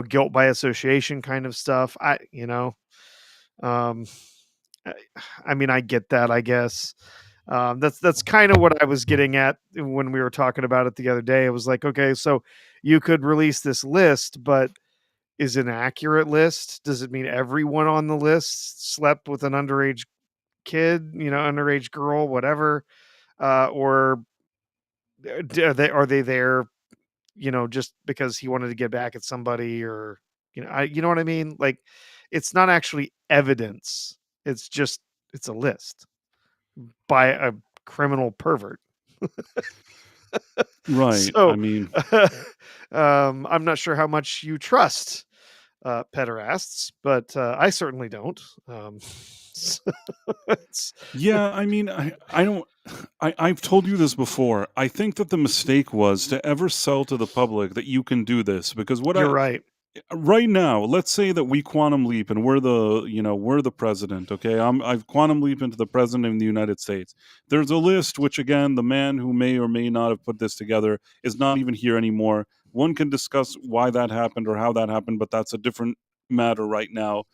guilt by association kind of stuff. Um, I I mean, I get that, I guess. That's kind of what I was getting at when we were talking about it the other day. It was like, okay, so you could release this list, but is it an accurate list? Does it mean everyone on the list slept with an underage kid, underage girl, whatever, or are they there, just because he wanted to get back at somebody, or you know what I mean? Like, it's not actually evidence. It's just it's a list by a criminal pervert. Right. I So, mean, I'm not sure how much you trust pederasts, but I certainly don't. So it's yeah, I mean, I don't I've told you this before. I think that the mistake was to ever sell to the public that you can do this, because what you're I right. right now, let's say that we quantum leap and we're the president, okay? I've quantum leap into the president of the United States. There's a list, which again, the man who may or may not have put this together is not even here anymore. One can discuss why that happened or how that happened, but that's a different matter right now.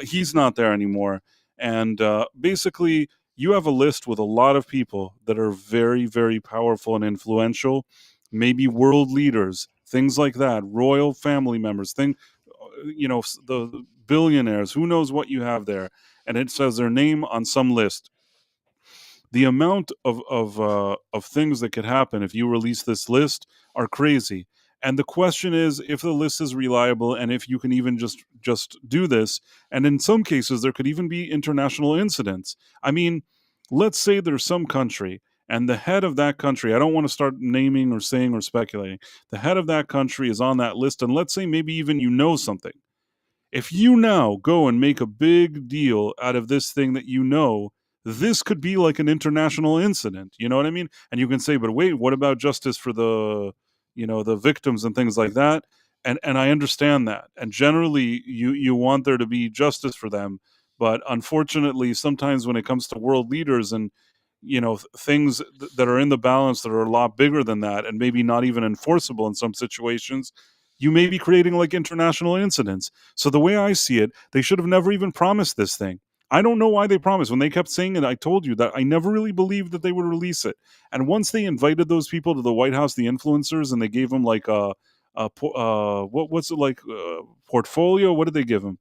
He's not there anymore. And basically, you have a list with a lot of people that are very, very powerful and influential, maybe world leaders, things like that, royal family members, the billionaires, who knows what you have there, and it says their name on some list. The amount of things that could happen if you release this list are crazy. And the question is if the list is reliable and if you can even just do this. And in some cases, there could even be international incidents. I mean, let's say there's some country and the head of that country, I don't want to start naming or saying or speculating, the head of that country is on that list. And let's say maybe even you know something. If you now go and make a big deal out of this thing that you know, this could be like an international incident. You know what I mean? And you can say, but wait, what about justice for the victims and things like that? And I understand that. And generally, you want there to be justice for them, but unfortunately, sometimes when it comes to world leaders and things that are in the balance that are a lot bigger than that and maybe not even enforceable in some situations, you may be creating like international incidents. So the way I see it, they should have never even promised this thing. I don't know why they promised. When they kept saying it, I told you that I never really believed that they would release it. And once they invited those people to the White House, the influencers, and they gave them like what's it like, portfolio? What did they give them?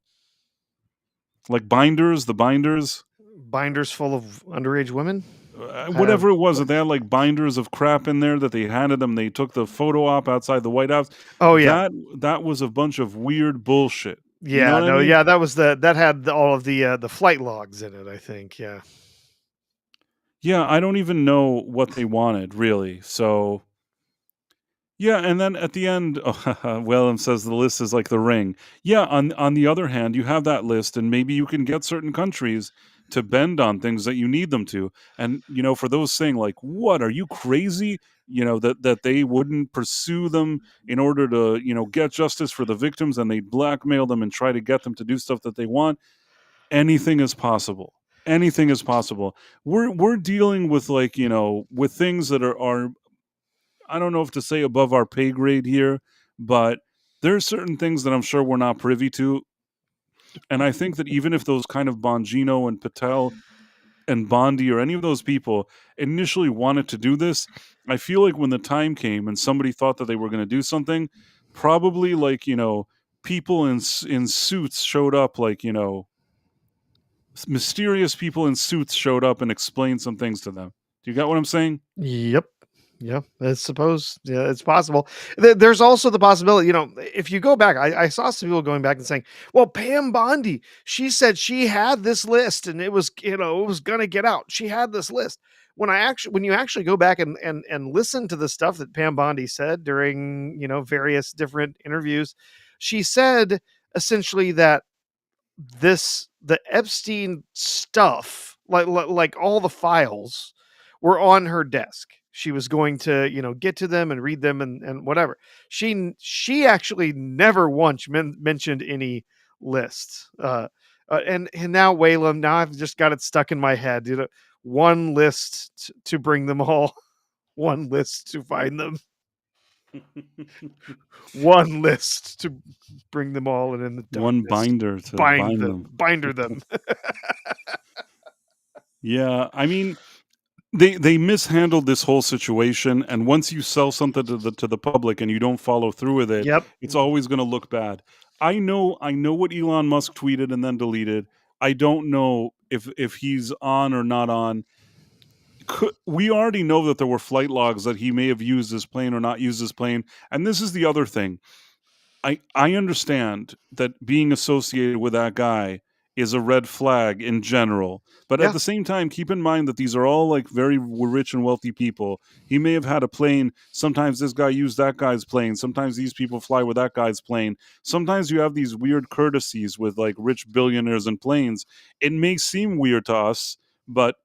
Like binders, the binders, Binders full of underage women have. whatever it was. That they had like binders of crap in there that they handed them. They took the photo op outside the White House. Oh yeah, That was a bunch of weird bullshit. You know yeah. what I No, mean? yeah. That had all of the flight logs in it. I think. Yeah. Yeah, I don't even know what they wanted, really. So, yeah, and then at the end, Willem says the list is like the ring. Yeah, on the other hand, you have that list, and maybe you can get certain countries to bend on things that you need them to. And for those saying like, "What are you crazy?" That they wouldn't pursue them in order to get justice for the victims, and they blackmail them and try to get them to do stuff that they want. Anything is possible. Anything is possible. We're dealing with like with things that are I don't know if to say above our pay grade here, but there's certain things that I'm sure we're not privy to. And I think that even if those kind of Bongino and Patel and Bondi or any of those people initially wanted to do this, I feel like when the time came and somebody thought that they were going to do something, probably like people in suits showed up, like mysterious people in suits showed up and explained some things to them. Do you get what I'm saying? Yep. Yeah, I suppose. Yeah, it's possible. There's also the possibility, if you go back, I saw some people going back and saying, "Well, Pam Bondi, she said she had this list, and it was gonna get out. She had this list." When you actually go back and listen to the stuff that Pam Bondi said during various different interviews, she said essentially that the Epstein stuff, like all the files, were on her desk. She was going to, get to them and read them and whatever. She actually never once mentioned any lists. And now Whalem, now I've just got it stuck in my head. One list to bring them all, one list to find them, one list to bring them all, and in the One darkness, binder to bind them. binder them. Yeah, I mean, they mishandled this whole situation, and once you sell something to the public and you don't follow through with it, Yep. it's always going to look bad. I know what Elon Musk tweeted and then deleted. I don't know if he's on or not on. We already know that there were flight logs that he may have used his plane or not used his plane. And this is the other thing. I understand that being associated with that guy is a red flag in general. But at Yeah. the same time, keep in mind that these are all like very rich and wealthy people. He may have had a plane. Sometimes this guy used that guy's plane. Sometimes these people fly with that guy's plane. Sometimes you have these weird courtesies with like rich billionaires and planes. It may seem weird to us, but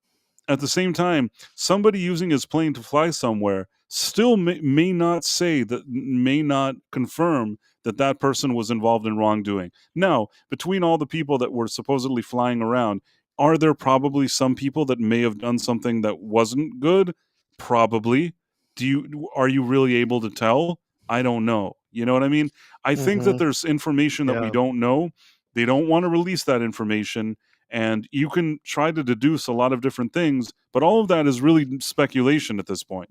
at the same time, somebody using his plane to fly somewhere still may not say that, may not confirm that that person was involved in wrongdoing. Now, between all the people that were supposedly flying around, are there probably some people that may have done something that wasn't good? Probably. Are you really able to tell? I don't know. You know what I mean? I think that Mm-hmm. there's information that we Yeah. don't know. They don't want to release that information, and you can try to deduce a lot of different things, but all of that is really speculation at this point.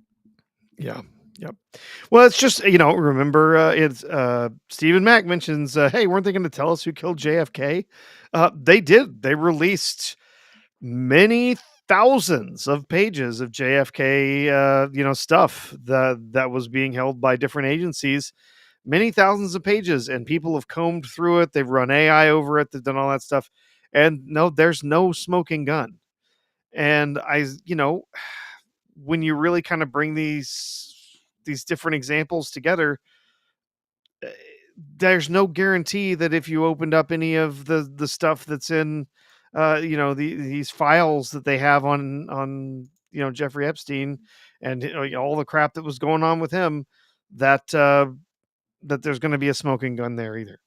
Yeah. Yep. Well, it's just, remember, it's Stephen Mack mentions, hey, weren't they going to tell us who killed JFK? They did. They released many thousands of pages of JFK, stuff that was being held by different agencies, many thousands of pages, and people have combed through it. They've run AI over it. They've done all that stuff, and no, there's no smoking gun. And when you really kind of bring these different examples together, uh, there's no guarantee that if you opened up any of the stuff that's in these files that they have on Jeffrey Epstein, and all the crap that was going on with him, that that there's going to be a smoking gun there either,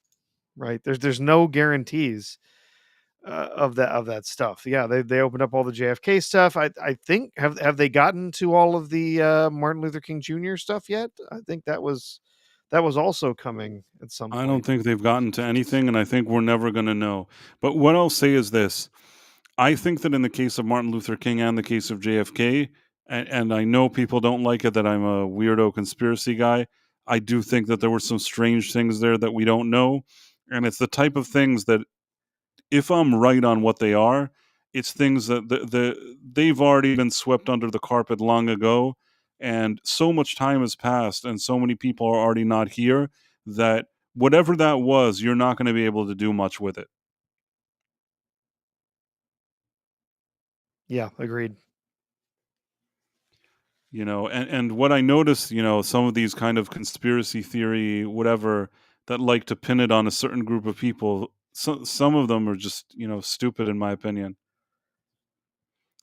right? There's no guarantees of that stuff. Yeah, they opened up all the JFK stuff. I think, have they gotten to all of the Martin Luther King Jr. stuff yet? I think that was also coming at some I don't point. think they've gotten to anything, and I think we're never going to know. But what I'll say is this: I think that in the case of Martin Luther King and the case of JFK, and I know people don't like it that I'm a weirdo conspiracy guy, I do think that there were some strange things there that we don't know. And it's the type of things that, if I'm right on what they are, it's things that they've already been swept under the carpet long ago, and so much time has passed, and so many people are already not here that whatever that was, you're not going to be able to do much with it. Yeah, agreed. And what I noticed, some of these kind of conspiracy theory, whatever, that like to pin it on a certain group of people. Some of them are just stupid in my opinion.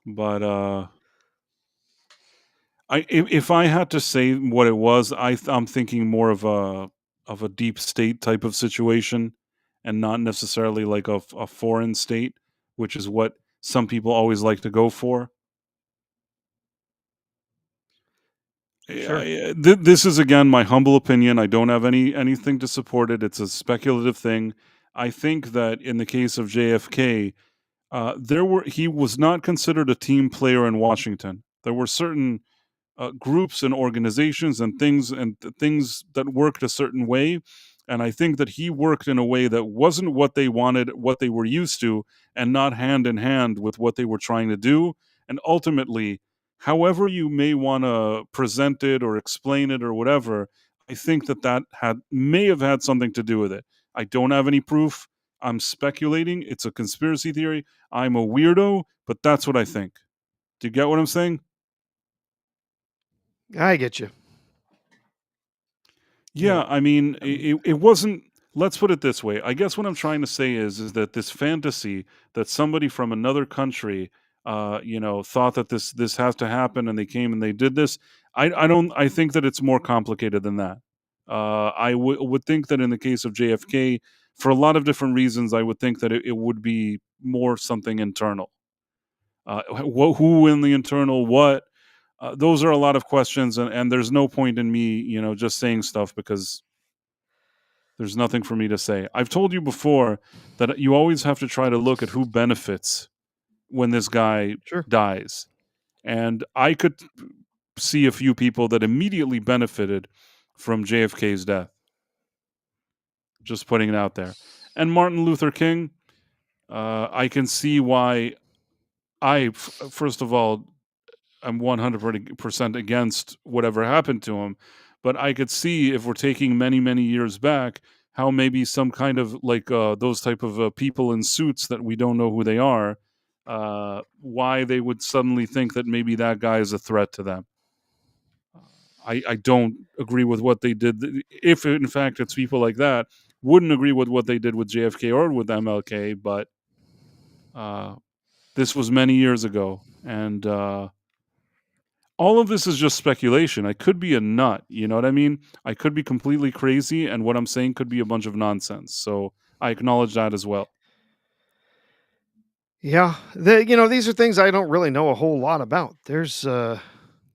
But if I had to say what it was, I'm thinking more of a deep state type of situation, and not necessarily like a foreign state, which is what some people always like to go for. Sure. This is again my humble opinion. I don't have anything to support it. It's a speculative thing. I think that in the case of JFK, he was not considered a team player in Washington. There were certain groups and organizations and things that worked a certain way, and I think that he worked in a way that wasn't what they wanted, what they were used to, and not hand in hand with what they were trying to do. And ultimately, however you may want to present it or explain it or whatever, I think that may have had something to do with it. I don't have any proof. I'm speculating. It's a conspiracy theory. I'm a weirdo, but that's what I think. Do you get what I'm saying? I get you. Yeah. Yeah, I mean, it wasn't. Let's put it this way. I guess what I'm trying to say is that this fantasy that somebody from another country, thought that this has to happen, and they came and they did this. I don't. I think that it's more complicated than that. I would think that in the case of JFK, for a lot of different reasons, I would think that it would be more something internal. Who in the internal? What? Those are a lot of questions, and there's no point in me, just saying stuff because there's nothing for me to say. I've told you before that you always have to try to look at who benefits when this guy Sure. dies. And I could see a few people that immediately benefited from JFK's death, just putting it out there. And Martin Luther King, I can see why first of all, I'm 100% against whatever happened to him, but I could see if we're taking many, many years back, how maybe some kind of like those type of people in suits that we don't know who they are, why they would suddenly think that maybe that guy is a threat to them. I don't agree with what they did. If in fact it's people like that, wouldn't agree with what they did with JFK or with MLK, but uh, this was many years ago, and all of this is just speculation. I could be a nut, you know what I mean? I could be completely crazy, and what I'm saying could be a bunch of nonsense. So I acknowledge that as well. Yeah, these are things I don't really know a whole lot about. There's a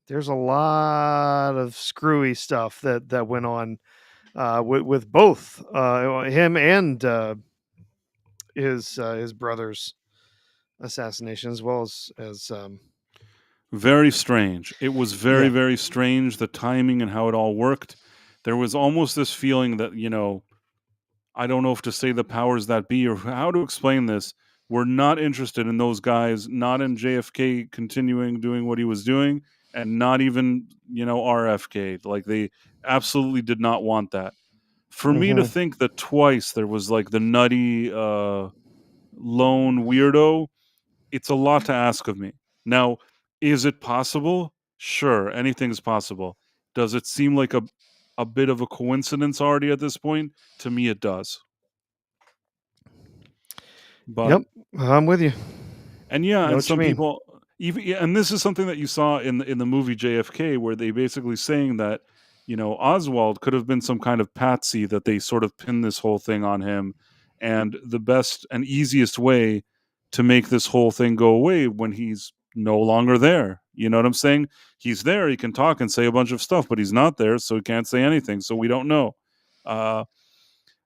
lot of screwy stuff that went on with both him and his brother's assassination, as well as. Very strange. It was very, Yeah. very strange, the timing and how it all worked. There was almost this feeling that, I don't know if to say the powers that be or how to explain this. We're not interested in those guys, not in JFK continuing doing what he was doing, and not even, RFK. Like they absolutely did not want that. For me to Hmm. think that twice there was like the nutty lone weirdo, it's a lot to ask of me. Now, is it possible? Sure, anything's possible. Does it seem like a bit of a coincidence already at this point? To me, it does. But Yep, I'm with you. and yeah, Know and what you some mean? people even yeah, and this is something that you saw in the movie JFK, where they basically saying that Oswald could have been some kind of patsy, that they sort of pinned this whole thing on him, and the best and easiest way to make this whole thing go away when he's no longer there. You know what I'm saying? He's there, he can talk and say a bunch of stuff, but he's not there, so he can't say anything. So we don't know. Uh,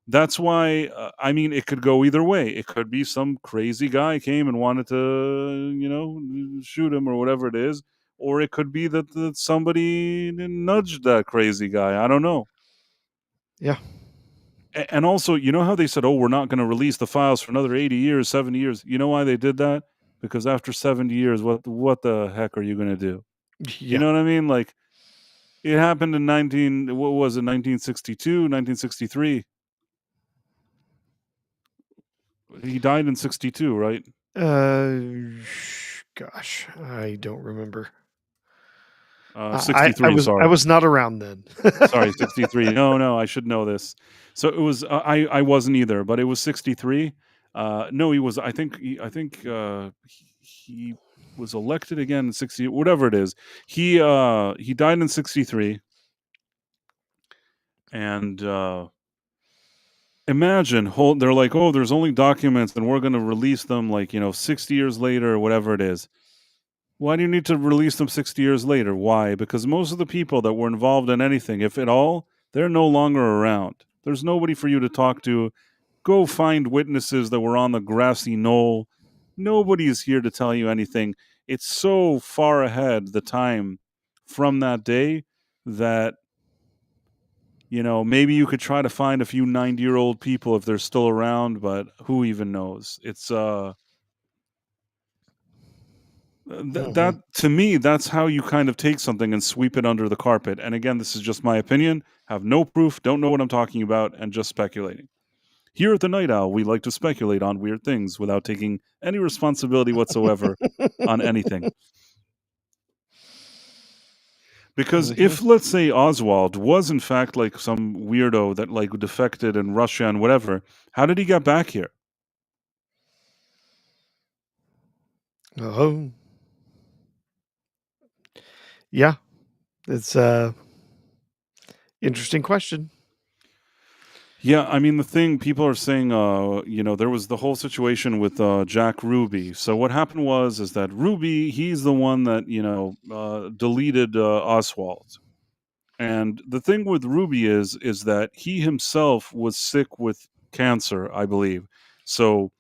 that's why, I mean, it could go either way. It could be some crazy guy came and wanted to, shoot him or whatever it is, or it could be that somebody nudged that crazy guy. I don't know. Yeah. And also, you know how they said, "Oh, we're not going to release the files for another 80 years, 70 years." You know why they did that? Because after 70 years, what the heck are you going to do? You Yeah. know what I mean? Like it happened in 19 what was it? 1962, 1963. He died in 62, right? Gosh, I don't remember. I 63, was I sorry. was not around then. Sorry, 63. No, no, I should know this. So it was I wasn't either, but it was 63. No, he was I think he was elected again in 60, whatever it is. He died in 63, and imagine they're like, "Oh, there's only documents and we're going to release them like, 60 years later or whatever it is." Why do you need to release them 60 years later? Why? Because most of the people that were involved in anything, if at all, they're no longer around. There's nobody for you to talk to. Go find witnesses that were on the grassy knoll. Nobody is here to tell you anything. It's so far ahead the time from that day that, maybe you could try to find a few 90-year-old people if they're still around, but who even knows? It's that Mhm. to me, that's how you kind of take something and sweep it under the carpet. And again, this is just my opinion. Have no proof, don't know what I'm talking about, and just speculating. Here at the Night Owl, we like to speculate on weird things without taking any responsibility whatsoever on anything. Because Mhm. if, let's say, Oswald was in fact like some weirdo that like defected in Russia and whatever, how did he get back here? Oh, yeah. It's a interesting question. Yeah, I mean, the thing people are saying, there was the whole situation with Jack Ruby. So what happened is that Ruby, he's the one that deleted Oswald. And the thing with Ruby is that he himself was sick with cancer, I believe. So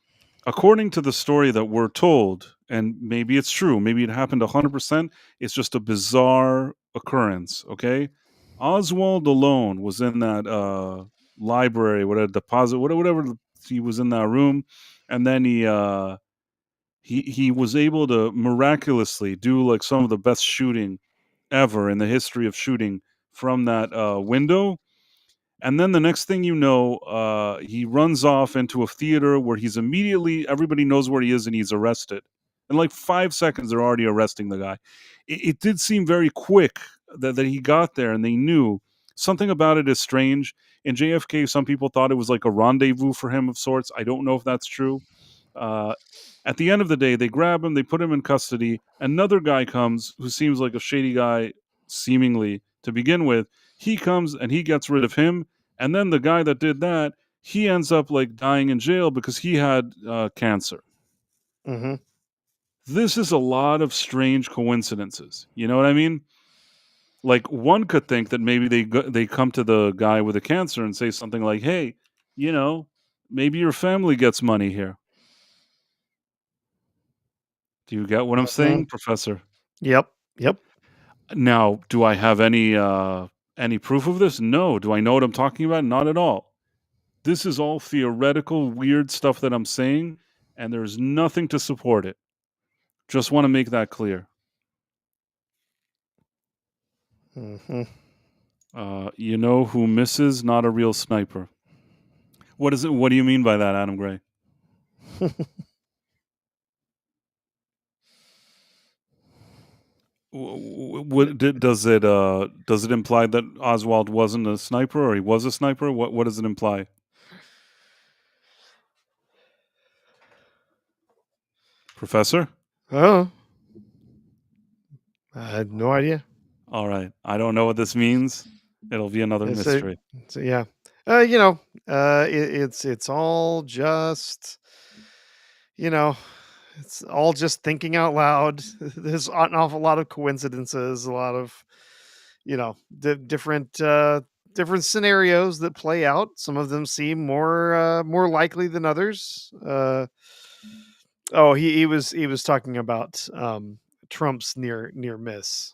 according to the story that we're told, and maybe it's true, maybe it happened 100%, it's just a bizarre occurrence, okay? Oswald alone was in that library, whatever deposit, whatever he was in that room, and then he was able to miraculously do like some of the best shooting ever in the history of shooting from that window. And then the next thing you know, he runs off into a theater where he's immediately, everybody knows where he is and he's arrested. In like 5 seconds, they're already arresting the guy. It did seem very quick that he got there and they knew. Something about it is strange. In JFK, some people thought it was like a rendezvous for him of sorts. I don't know if that's true. Uh, at the end of the day, they grab him, they put him in custody. Another guy comes who seems like a shady guy, seemingly to begin with. He comes and he gets rid of him. And then the guy that did that, he ends up like dying in jail because he had cancer. Mm-hmm. This is a lot of strange coincidences. You know what I mean? Like one could think that maybe they come to the guy with the cancer and say something like, "Hey, you know, maybe your family gets money here." Do you get what I'm Mm-hmm. saying, Professor? Yep. Yep. Now, do I have any proof of this? No. Do I know what I'm talking about? Not at all. This is all theoretical, weird stuff that I'm saying, and there's nothing to support it. Just want to make that clear. Mm-hmm. You know who misses? Not a real sniper. What is it? What do you mean by that, Adam Gray? Does it imply that Oswald wasn't a sniper or he was a sniper? What does it imply? Professor? Oh, I had no idea. All right. I don't know what this means. It'll be another It's a, mystery. yeah. It's all just, you know, it's all just thinking out loud. There's an awful lot of coincidences, a lot of, different scenarios that play out. Some of them seem more likely than others. He was talking about Trump's near miss.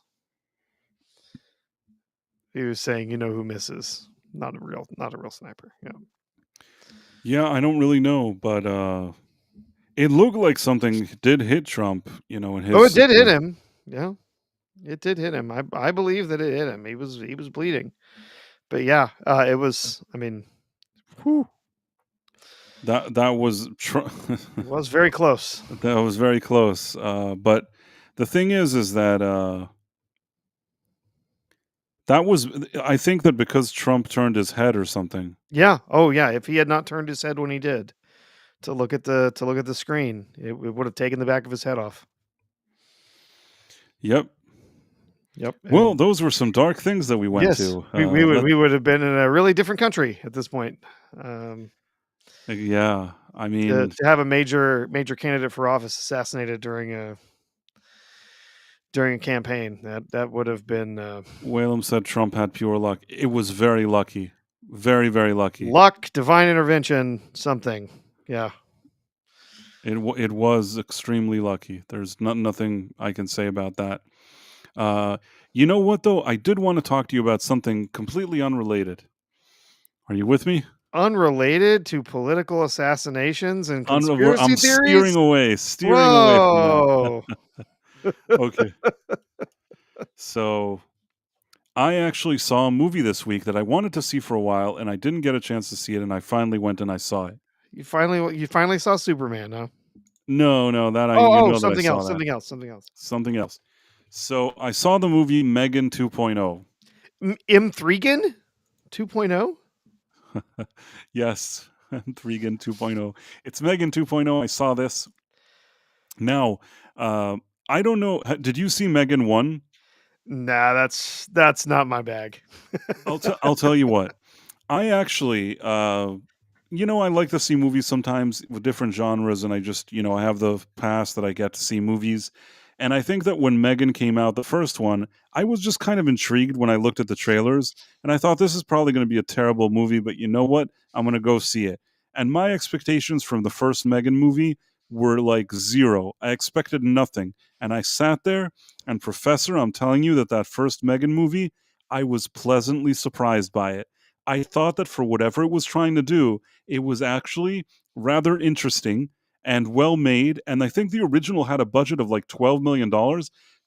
He was saying, who misses? Not a real sniper. Yeah. Yeah, I don't really know, but it looked like something did hit Trump, in Oh, his it did hit situation. him. Yeah, it did hit him. I believe that it hit him. He was bleeding. But yeah, it was. I mean, whew, That was it was very close. that was very close. But the thing is that that was I think that because Trump turned his head or something. Yeah. Oh yeah. If he had not turned his head when he did to look at the screen, it would have taken the back of his head off. Yep. Yep. Well, And those were some dark things that we went yes, to. we would we would have been in a really different country at this point. Um, Yeah, I to mean, to have a major candidate for office assassinated during a campaign, that would have been Whalem said Trump had pure luck. It was very lucky, very very lucky. luck, divine intervention, something. Yeah. It was extremely lucky. There's nothing I can say about that. Uh, you know what though? I did want to talk to you about something completely unrelated. Are you with me? Unrelated to political assassinations and I'm conspiracy steering theories? away, from that. Whoa. Okay. So I actually saw a movie this week that I wanted to see for a while, and I didn't get a chance to see it, and I finally went and I saw it. You finally saw Superman, huh? No, that Oh, that I something saw else, that. something else, something else. Something else. So I saw the movie Megan 2.0. M3gan 2.0? Yes, Threegan 2.0. It's Megan 2.0. I saw this. Now, I don't know. Did you see Megan 1? Nah, that's not my bag. I'll tell you what. I actually, I like to see movies sometimes with different genres, and I just, I have the pass that I get to see movies. And I think that when Megan came out, the first one, I was just kind of intrigued when I looked at the trailers, and I thought this is probably going to be a terrible movie, but you know what? I'm going to go see it. And my expectations from the first Megan movie were like zero. I expected nothing. And I sat there, and Professor, I'm telling you that first Megan movie, I was pleasantly surprised by it. I thought that for whatever it was trying to do, it was actually rather interesting. and well made. And I think the original had a budget of like $12 million.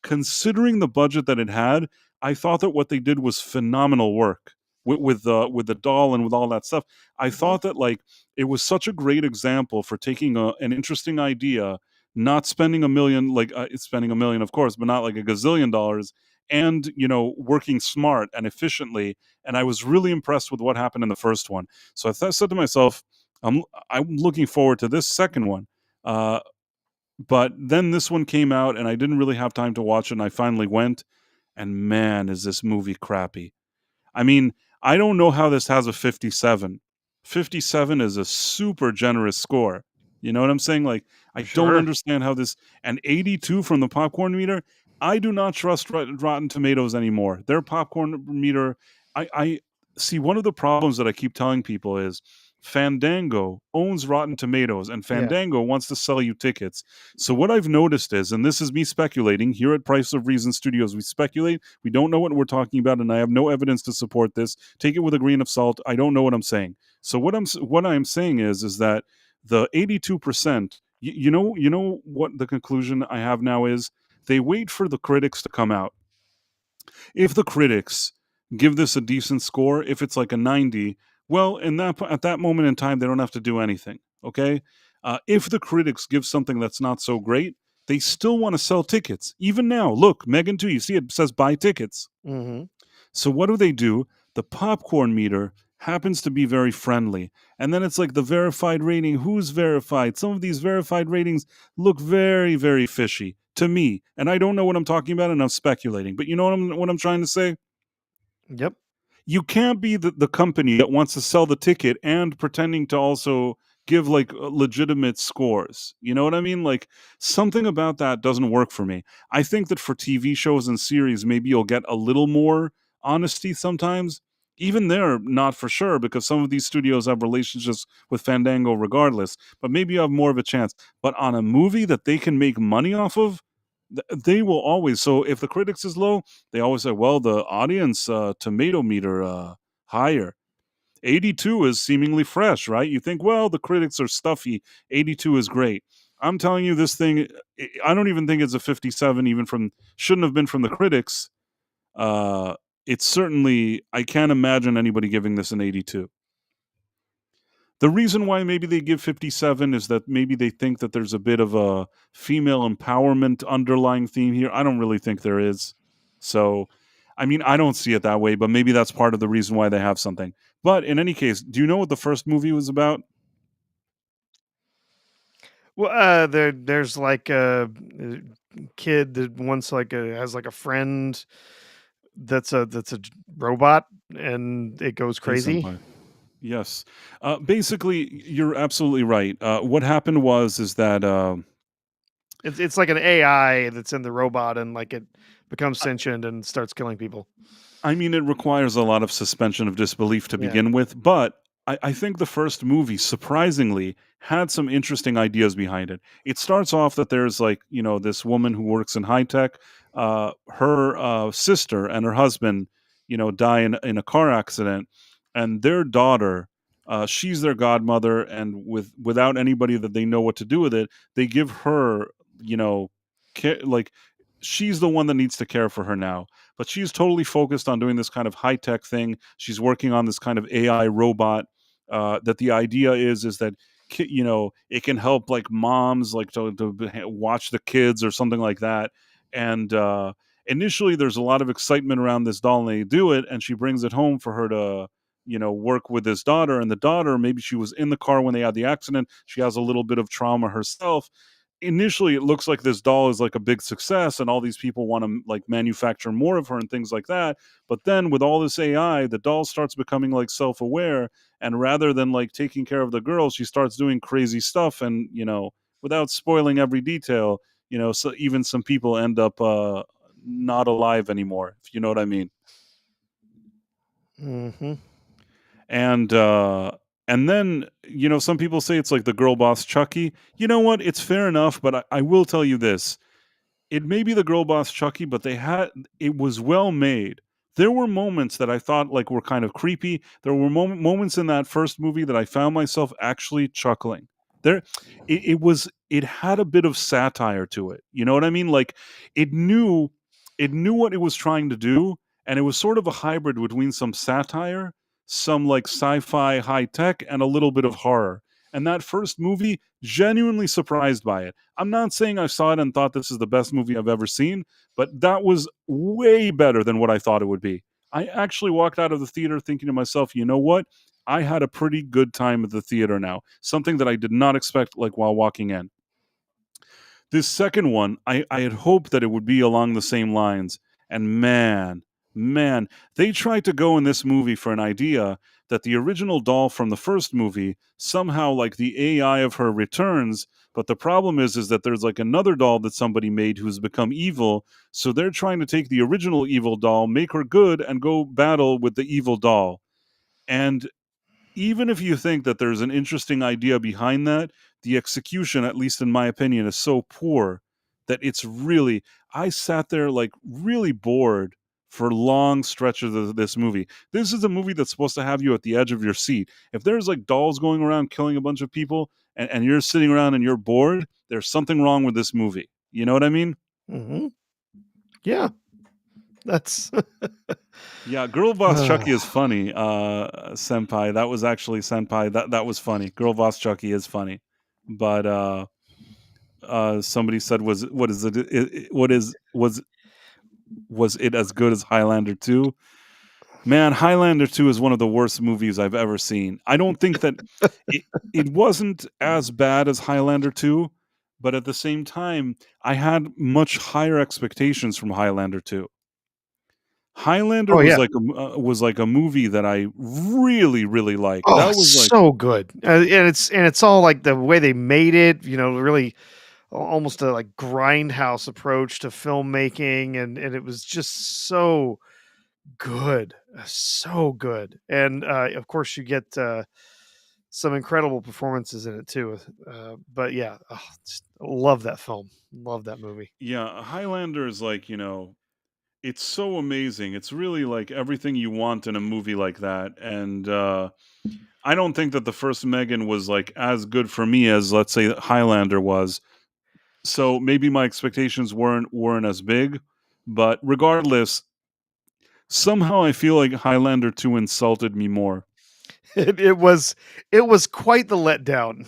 Considering the budget that it had, I thought that what they did was phenomenal work with the doll and with all that stuff. I Mhm. thought that like it was such a great example for taking an interesting idea, not spending a million, like it's spending a million, of course, but not like a gazillion dollars, and working smart and efficiently. And I was really impressed with what happened in the first one. So said to myself, I'm looking forward to this second one. Uh, but then this one came out, and I didn't really have time to watch it. And I finally went, and man, is this movie crappy. I mean, I don't know how this has a 57. 57 is a super generous score. You know what I'm saying? Like, I don't Sure. understand how this, and 82 from the popcorn meter. I do not trust Rotten Tomatoes anymore. Their popcorn meter, I see. One of the problems that I keep telling people is Fandango owns Rotten Tomatoes, and Yeah. Fandango wants to sell you tickets. So what I've noticed is, and this is me speculating here at Price of Reason Studios, we speculate. We don't know what we're talking about, and I have no evidence to support this. Take it with a grain of salt. I don't know what I'm saying. So what I'm saying is that the 82%. You know what the conclusion I have now is. They wait for the critics to come out. If the critics give this a decent score, if it's like a 90, well, at that moment in time, they don't have to do anything. Okay. If the critics give something that's not so great, they still want to sell tickets. Even now, look, Megan 2, you see it says buy tickets. Hmm. So what do? The popcorn meter happens to be very friendly. And then it's like the verified rating. Who's verified? Some of these verified ratings look very, very fishy to me. And I don't know what I'm talking about, and I'm speculating. But you know what I'm trying to say? Yep. You can't be the company that wants to sell the ticket and pretending to also give like legitimate scores. You know what I mean? Like, something about that doesn't work for me. I think that for TV shows and series, maybe you'll get a little more honesty sometimes. Even there, not for sure, because some of these studios have relationships with Fandango regardless, but maybe you have more of a chance. But on a movie that they can make money off of, they will always. So if the critics is low, they always say, well, the audience tomato meter higher. 82 is seemingly fresh, right? You think, well, the critics are stuffy. 82 is great. I'm telling you, this thing, I don't even think it's a 57, even from, shouldn't have been from the critics. Uh, it's certainly, I can't imagine anybody giving this an 82. The reason why maybe they give 57 is that maybe they think that there's a bit of a female empowerment underlying theme here. I don't really think there is. So, I mean, I don't see it that way, but maybe that's part of the reason why they have something. But in any case, do you know what the first movie was about? Well, there's like a kid that wants like has like a friend that's a robot, and it goes Hey, crazy. senpai. Yes. Basically, you're absolutely right. What happened is that It's like an AI that's in the robot, and like it becomes sentient and starts killing people. I mean, it requires a lot of suspension of disbelief to Yeah. begin with, but I think the first movie, surprisingly, had some interesting ideas behind it. It starts off that there's like, this woman who works in high tech. Her sister and her husband, die in a car accident, and their daughter, she's their godmother, and without anybody that they know what to do with it, they give her, like, she's the one that needs to care for her now, but she's totally focused on doing this kind of high tech thing. She's working on this kind of AI robot. That the idea is that it can help like moms like to watch the kids or something like that. And initially, there's a lot of excitement around this doll, and they do it, and she brings it home for her to work with his daughter. And the daughter, maybe she was in the car when they had the accident. She has a little bit of trauma herself. Initially it looks like this doll is like a big success, and all these people want to like manufacture more of her and things like that. But then with all this AI, the doll starts becoming like self-aware, and rather than like taking care of the girl, she starts doing crazy stuff. And without spoiling every detail, so even some people end up not alive anymore, if you know what I mean. Hmm. And then some people say it's like the girl boss Chucky. You know what, it's fair enough, but I will tell you this. It may be the girl boss Chucky, but it was well made. There were moments that I thought like were kind of creepy. There were moments in that first movie that I found myself actually chuckling. There, it had a bit of satire to it. You know what I mean? Like it knew it knew what it was trying to do, and it was sort of a hybrid between some satire, some like sci-fi high tech, and a little bit of horror. And that first movie, genuinely surprised by it. I'm not saying I saw it and thought this is the best movie I've ever seen, but that was way better than what I thought it would be. I actually walked out of the theater thinking to myself, you know what? I had a pretty good time at the theater now, something that I did not expect like while walking in. This second one, I had hoped that it would be along the same lines. And man, they tried to go in this movie for an idea that the original doll from the first movie somehow like the AI of her returns, but the problem is that there's like another doll that somebody made who's become evil, so they're trying to take the original evil doll, make her good and go battle with the evil doll. And even if you think that there's an interesting idea behind that, the execution, at least in my opinion, is so poor that it's really, I sat there like really bored for long stretches of this movie. This is a movie that's supposed to have you at the edge of your seat. If there's like dolls going around killing a bunch of people and you're sitting around and you're bored, there's something wrong with this movie. You know what I mean? Hmm. Yeah, that's Yeah, Girl Boss Chucky is funny, senpai. That was actually senpai. That was funny. Girl Boss Chucky is funny, but somebody said, "Was what is it? What is was it as good as Highlander 2?" Man, Highlander 2 is one of the worst movies I've ever seen. I don't think that it it wasn't as bad as Highlander 2, but at the same time, I had much higher expectations from Highlander 2. Highlander oh was yeah. was like a movie that I really, really liked. Oh, That was it's like so good, and it's all like the way they made it. You know, really almost a like grindhouse approach to filmmaking, and it was just so good, so good. And of course, you get some incredible performances in it too. But yeah, oh, just love that film. Love that movie. yeah, Highlander is like, it's so amazing. It's really like everything you want in a movie like that. And I don't think that the first Megan was like as good for me as let's say Highlander was. So maybe my expectations weren't as big, but regardless, somehow I feel like Highlander 2 insulted me more. It was it was quite the letdown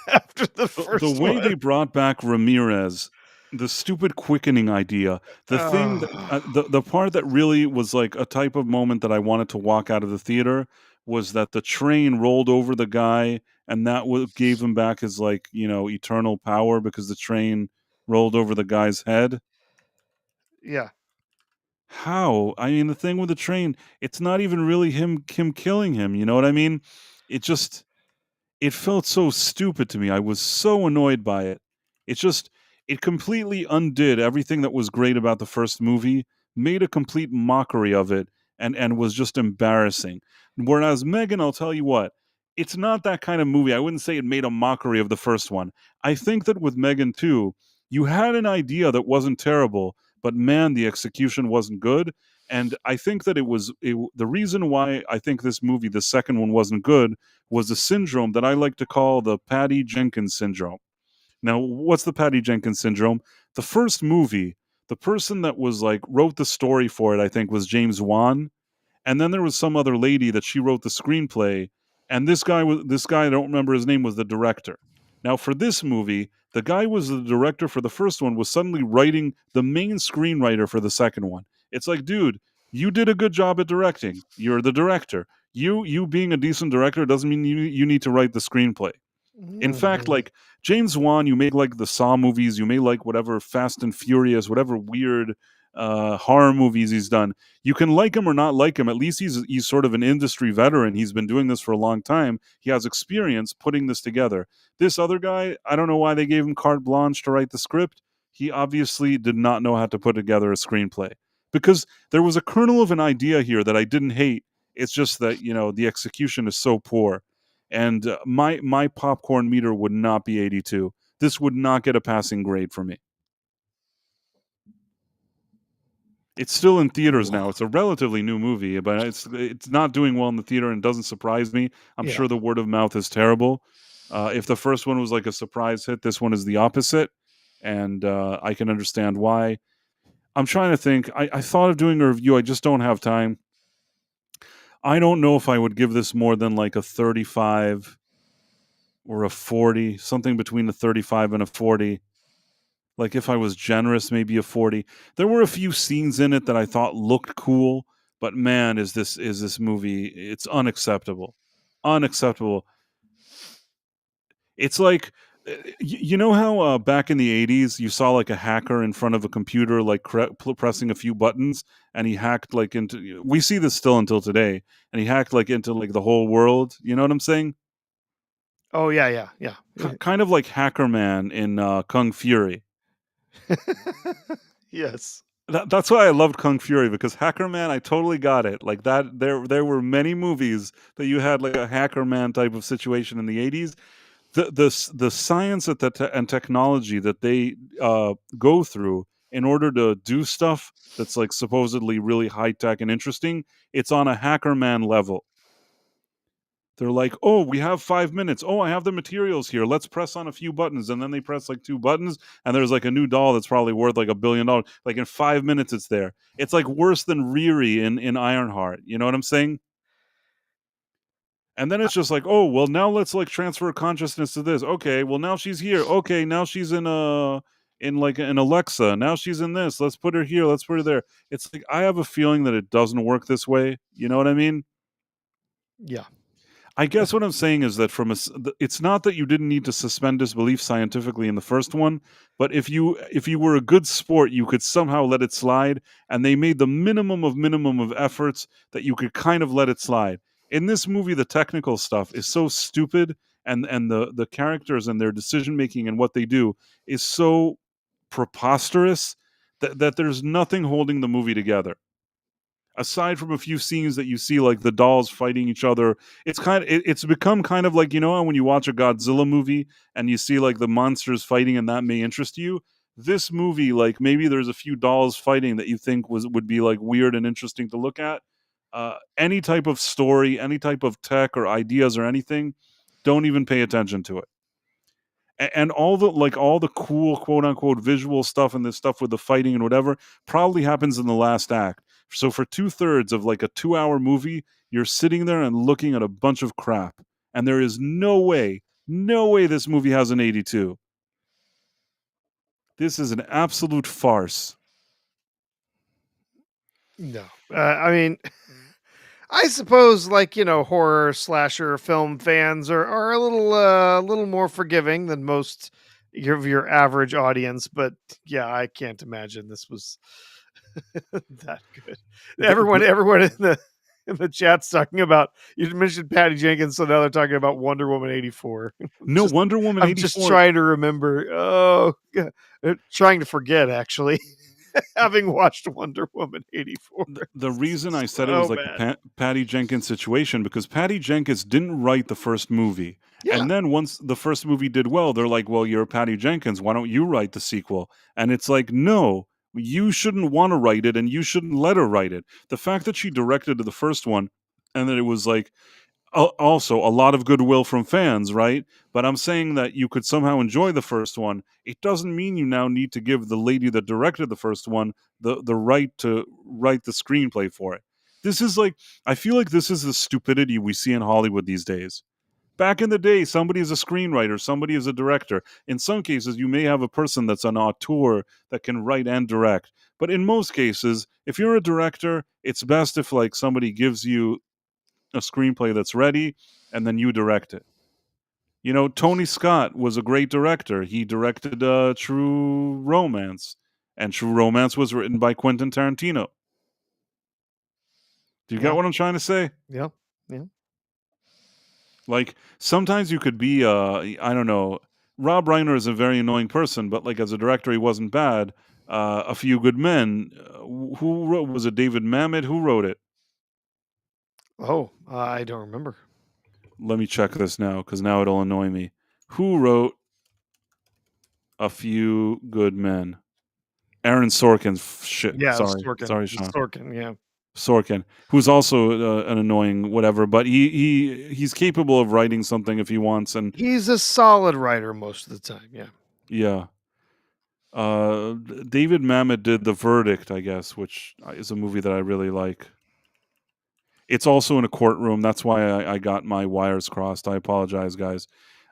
after the The first way one. they brought back Ramirez, the stupid quickening idea, the thing that Oh, the part that really was like a type of moment that I wanted to walk out of the theater was that the train rolled over the guy, and that gave him back his like eternal power because the train rolled over the guy's head. yeah. How? I mean, the thing with the train, it's not even really him killing him. You know what I mean? It just it felt so stupid to me. I was so annoyed by it. It just it completely undid everything that was great about the first movie, made a complete mockery of it, and was just embarrassing. Whereas Megan, I'll tell you what, it's not that kind of movie. I wouldn't say it made a mockery of the first one. I think that with Megan too, you had an idea that wasn't terrible, but man, the execution wasn't good. And I think that the reason why I think this movie, the second one, wasn't good was a syndrome that I like to call the Patty Jenkins syndrome. Now, what's the Patty Jenkins syndrome? The first movie, the person that was like wrote the story for it, I think, was James Wan, and then there was some other lady that she wrote the screenplay, and this guy I don't remember his name was the director. Now for this movie, the guy was the director for the first one was suddenly writing the main screenwriter for the second one. It's like, dude, you did a good job at directing. You're the director. You being a decent director doesn't mean you need to write the screenplay. In fact, Mhm. like James Wan, you make like the Saw movies, you may like whatever Fast and Furious, whatever weird horror movies he's done. You can like him or not like him. At least he's sort of an industry veteran. He's been doing this for a long time. He has experience putting this together. This other guy, I don't know why they gave him carte blanche to write the script. He obviously did not know how to put together a screenplay because there was a kernel of an idea here that I didn't hate. It's just that the execution is so poor and my popcorn meter would not be 82. This would not get a passing grade for me. It's still in theaters Ooh, now. It's a relatively new movie, but it's not doing well in the theater and doesn't surprise me. I'm yeah. sure the word of mouth is terrible. If the first one was like a surprise hit, this one is the opposite, and I can understand why. I'm trying to think. I thought of doing a review. I just don't have time. I don't know if I would give this more than like a 35 or a 40, something between a 35 and a 40. Like if I was generous, maybe a 40. There were a few scenes in it that I thought looked cool, but man, is this movie, it's unacceptable. Unacceptable. It's like you know how back in the 80s you saw like a hacker in front of a computer like pressing a few buttons, and he hacked like into, we see this still until today, and he hacked like into like the whole world, you know what I'm saying? Oh yeah. Kind of like Hacker Man in Kung Fury. Yes. That's why I loved Kung Fury, because Hacker Man, I totally got it. Like that, there were many movies that you had like a Hacker Man type of situation in the 80s. The science and technology that they go through in order to do stuff that's like supposedly really high tech and interesting, it's on a Hacker Man level. They're like, oh, we have 5 minutes. Oh, I have the materials here. Let's press on a few buttons. And then they press like two buttons, and there's like a new doll that's probably worth like $1 billion. Like in 5 minutes, it's there. It's like worse than Riri in Ironheart. You know what I'm saying? And then it's just like, oh, well, now let's like transfer consciousness to this. Okay, well, now she's here. Okay, now she's in like an Alexa. Now she's in this. Let's put her here. Let's put her there. It's like, I have a feeling that it doesn't work this way. You know what I mean? Yeah. I guess what I'm saying is that it's not that you didn't need to suspend disbelief scientifically in the first one, but if you were a good sport, you could somehow let it slide, and they made the minimum of efforts that you could kind of let it slide. In this movie, the technical stuff is so stupid, and the characters and their decision making and what they do is so preposterous that there's nothing holding the movie together aside from a few scenes that you see like the dolls fighting each other. It's become kind of like, you know, when you watch a Godzilla movie and you see like the monsters fighting, and that may interest you. This movie, like, maybe there's a few dolls fighting that you think would be like weird and interesting to look at. Any type of story, any type of tech or ideas or anything, don't even pay attention to it. And all the cool quote unquote visual stuff and this stuff with the fighting and whatever probably happens in the last act. So for 2/3 of like a 2-hour movie, you're sitting there and looking at a bunch of crap, and there is no way this movie has an 82. This is an absolute farce. No. I mean, I suppose, like, horror slasher film fans are a little more forgiving than most of your average audience, but yeah, I can't imagine this was that good. The, the, Everyone in the chat's talking about, you mentioned Patty Jenkins, so now they're talking about Wonder Woman 84. no, Wonder Woman I'm just 84. trying to remember. Oh, God. Trying to forget, actually. Having watched Wonder Woman 84. The reason I said it So was like bad. a Patty Jenkins situation, because Patty Jenkins didn't write the first movie. Yeah. And then once the first movie did well, they're like, well, you're Patty Jenkins. Why don't you write the sequel? And it's like, no, you shouldn't want to write it, and you shouldn't let her write it. The fact that she directed the first one, and that it was like, also a lot of goodwill from fans, right? But I'm saying that you could somehow enjoy the first one. It doesn't mean you now need to give the lady that directed the first one the right to write the screenplay for it. This is like, I feel like this is the stupidity we see in Hollywood these days. Back in the day, somebody is a screenwriter, somebody is a director. In some cases, you may have a person that's an auteur that can write and direct. But in most cases, if you're a director, it's best if like somebody gives you a screenplay that's ready, and then you direct it. You know, Tony Scott was a great director. He directed True Romance, and True Romance was written by Quentin Tarantino. Do you get Yeah. what I'm trying to say? Yeah. Yeah. Like, sometimes you could be, I don't know, Rob Reiner is a very annoying person, but like as a director, he wasn't bad. A Few Good Men. Who wrote? Was it David Mamet? Who wrote it? Oh, I don't remember. Let me check this now, because now it'll annoy me. Who wrote A Few Good Men? Aaron Sorkin. Shit. Yeah, it was Sorry. Sorkin. Sorry, It was Sean. Sorkin, yeah. Sorkin, who's also an annoying whatever, but he's capable of writing something if he wants, and He's a solid writer most of the time. Yeah. yeah. David Mamet did The Verdict, I guess, which is a movie that I really like. It's also in a courtroom. That's why I got my wires crossed. I apologize, guys.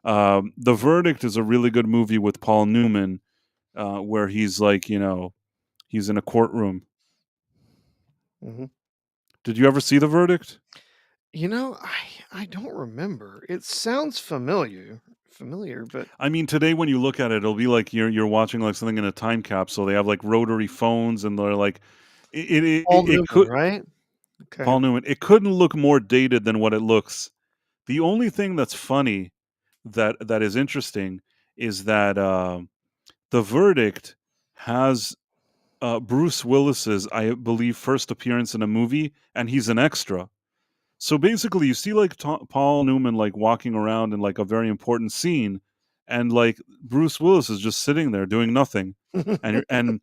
The Verdict is a really good movie with Paul Newman, where he's like, he's in a courtroom. Hmm. Did you ever see The Verdict? I don't remember. It sounds familiar, but I mean, today when you look at it, it'll be like you're watching like something in a time capsule. They have like rotary phones, and they're like, Paul it Newman, could right? Okay. Paul Newman. It couldn't look more dated than what it looks. The only thing that's funny that is interesting is that The Verdict has Bruce Willis's, I believe, first appearance in a movie, and he's an extra. So basically, you see like Paul Newman like walking around in like a very important scene, and like Bruce Willis is just sitting there doing nothing. And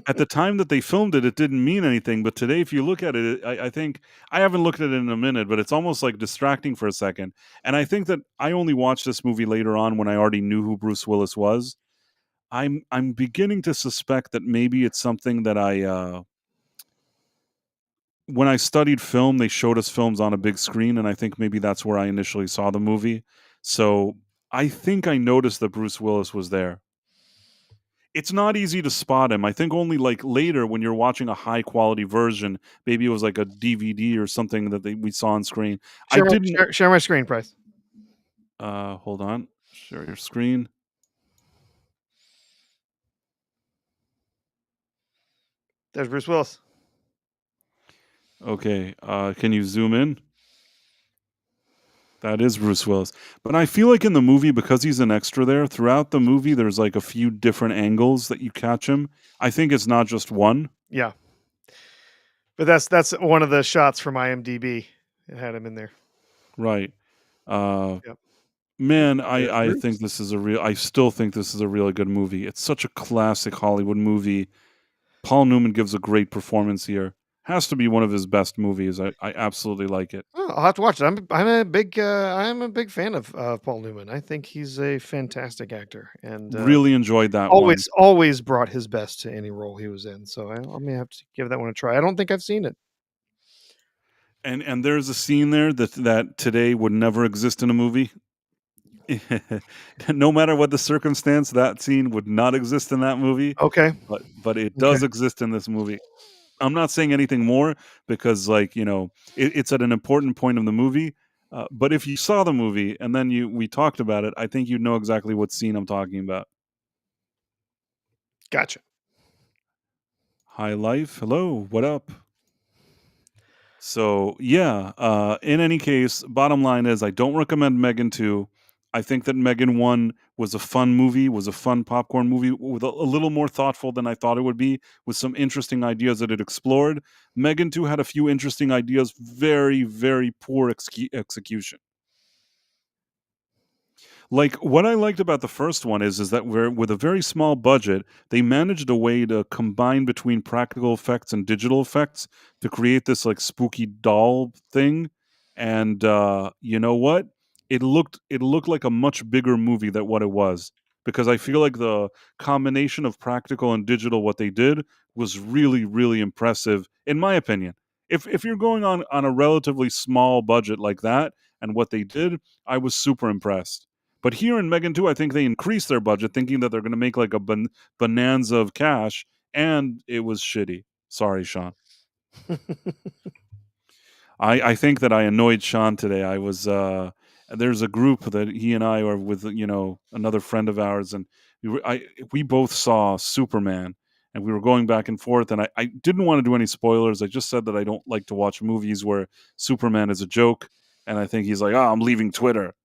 at the time that they filmed it, it didn't mean anything. But today, if you look at it, I think I haven't looked at it in a minute, but it's almost like distracting for a second. And I think that I only watched this movie later on when I already knew who Bruce Willis was. I'm beginning to suspect that maybe it's something that I when I studied film, they showed us films on a big screen, and I think maybe that's where I initially saw the movie. So I think I noticed that Bruce Willis was there. It's not easy to spot him. I think only like later when you're watching a high quality version, maybe it was like a DVD or something that we saw on screen. I didn't. Share my screen, Price. Hold on. Share your screen. There's Bruce Willis. Okay. Can you zoom in? That is Bruce Willis. But I feel like in the movie, because he's an extra there, throughout the movie, there's like a few different angles that you catch him. I think it's not just one. Yeah. But that's one of the shots from IMDb. It had him in there. Right. Uh, Yep. man, There's I think Bruce. this is I still think this is a really good movie. It's such a classic Hollywood movie. Paul Newman gives a great performance here. Has to be one of his best movies. I absolutely like it. Oh, I'll have to watch it. I'm a big fan of Paul Newman. I think he's a fantastic actor, and Really enjoyed that one. always brought his best to any role he was in. So I may have to give that one a try. I don't think I've seen it. And there's a scene there that today would never exist in a movie. No matter what the circumstance, that scene would not exist in that movie, Okay. but it Okay. does exist in this movie. I'm not saying anything more because, like, it's at an important point in the movie. But if you saw the movie and then we talked about it, I think you know exactly what scene I'm talking about. Gotcha. Hi, Life. Hello. What up? So yeah, in any case, bottom line is I don't recommend Megan 2. I think that Megan 1 was a fun movie, was a fun popcorn movie with a little more thoughtful than I thought it would be, with some interesting ideas that it explored. Megan 2 had a few interesting ideas, very, very poor execution. Like, what I liked about the first one is that we're with a very small budget, they managed a way to combine between practical effects and digital effects to create this like spooky doll thing. And you know what? It looked like a much bigger movie than what it was, because I feel like the combination of practical and digital what they did was really, really impressive in my opinion. If you're going on a relatively small budget like that and what they did, I was super impressed. But here in Megan 2, I think they increased their budget thinking that they're going to make like a bonanza of cash, and it was shitty. Sorry, Sean. I think that I annoyed Sean today. I was there's a group that he and I are with, another friend of ours, and we both saw Superman, and we were going back and forth, and I didn't want to do any spoilers. I just said that I don't like to watch movies where Superman is a joke, and I think he's like, "Oh, I'm leaving Twitter."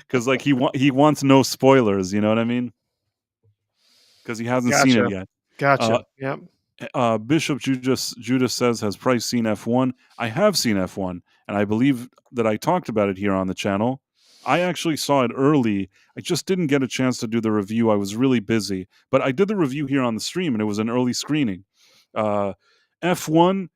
Because like he wants no spoilers, you know what I mean? Because he hasn't seen it Gotcha. yet. Gotcha. Uh, Yep. Bishop Judas says, "Has Price seen F1?" I have seen F1, and I believe that I talked about it here on the channel. I actually saw it early. I just didn't get a chance to do the review. I was really busy, but I did the review here on the stream, and it was an early screening. Uh, F1,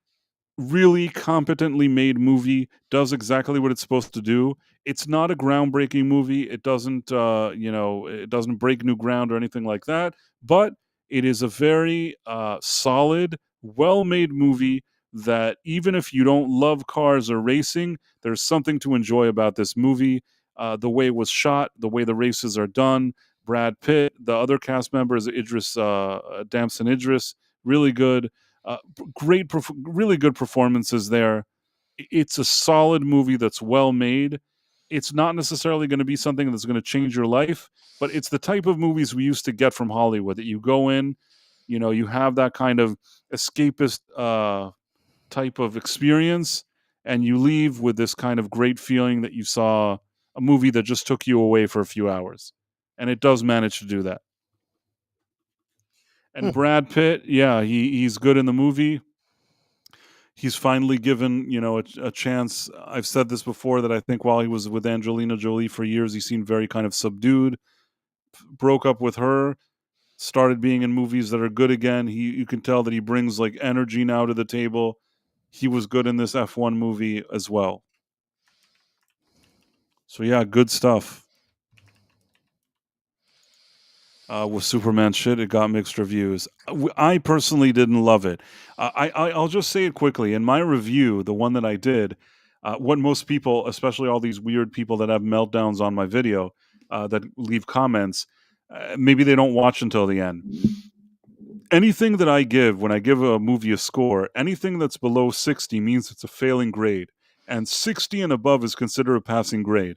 really competently made movie, does exactly what it's supposed to do. It's not a groundbreaking movie. It doesn't it doesn't break new ground or anything like that, but it is a very solid, well-made movie that even if you don't love cars or racing, there's something to enjoy about this movie. The way it was shot, the way the races are done, Brad Pitt, the other cast members, Idris Damson Idris, really good. Really good performances there. It's a solid movie that's well made. It's not necessarily going to be something that's going to change your life, but it's the type of movies we used to get from Hollywood that you go in, you have that kind of escapist type of experience, and you leave with this kind of great feeling that you saw a movie that just took you away for a few hours. And it does manage to do that. And Hmm. Brad Pitt, yeah, he's good in the movie. He's finally given a chance. I've said this before that I think while he was with Angelina Jolie for years, he seemed very kind of subdued. Broke up with her, started being in movies that are good again. You can tell that he brings like energy now to the table. He was good in this F1 movie as well. So yeah, good stuff. With Superman shit, it got mixed reviews. I personally didn't love it. I'll just say it quickly. In my review, the one that I did, what most people, especially all these weird people that have meltdowns on my video, that leave comments, maybe they don't watch until the end. Anything that I give, when I give a movie a score, anything that's below 60 means it's a failing grade, and 60 and above is considered a passing grade.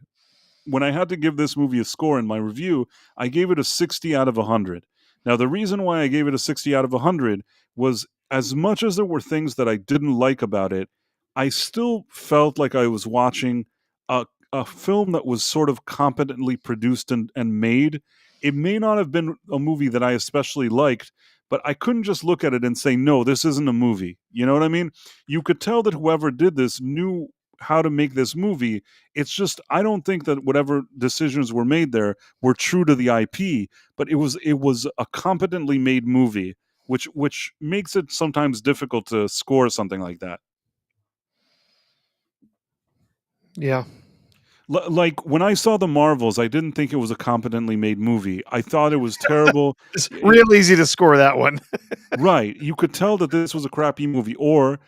When I had to give this movie a score in my review, I gave it a 60 out of 100. Now, the reason why I gave it a 60 out of 100 was, as much as there were things that I didn't like about it, I still felt like I was watching a film that was sort of competently produced and made. It may not have been a movie that I especially liked, but I couldn't just look at it and say, no, this isn't a movie. You know what I mean? You could tell that whoever did this knew how to make this movie. It's just, I don't think that whatever decisions were made there were true to the IP, but it was a competently made movie, which makes it sometimes difficult to score something like that. Yeah. Like when I saw the Marvels, I didn't think it was a competently made movie. I thought it was terrible. It's real easy to score that one. Right. You could tell that this was a crappy movie. Or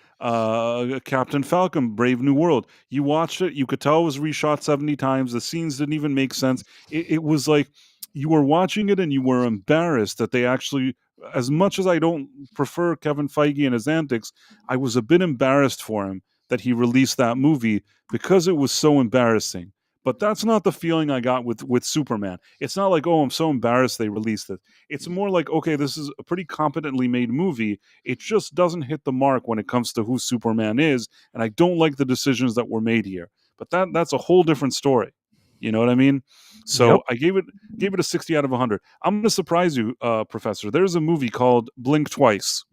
Captain Falcon, Brave New World. You watched it, you could tell it was reshot 70 times. The scenes didn't even make sense. It was like you were watching it and you were embarrassed that they actually, as much as I don't prefer Kevin Feige and his antics, I was a bit embarrassed for him that he released that movie because it was so embarrassing. But that's not the feeling I got with Superman. It's not like, oh, I'm so embarrassed they released it. It's more like, okay, this is a pretty competently made movie. It just doesn't hit the mark when it comes to who Superman is, and I don't like the decisions that were made here. But that's a whole different story. You know what I mean? Yep. So I gave it a 60 out of 100. I'm going to surprise you, Professor. There's a movie called Blink Twice.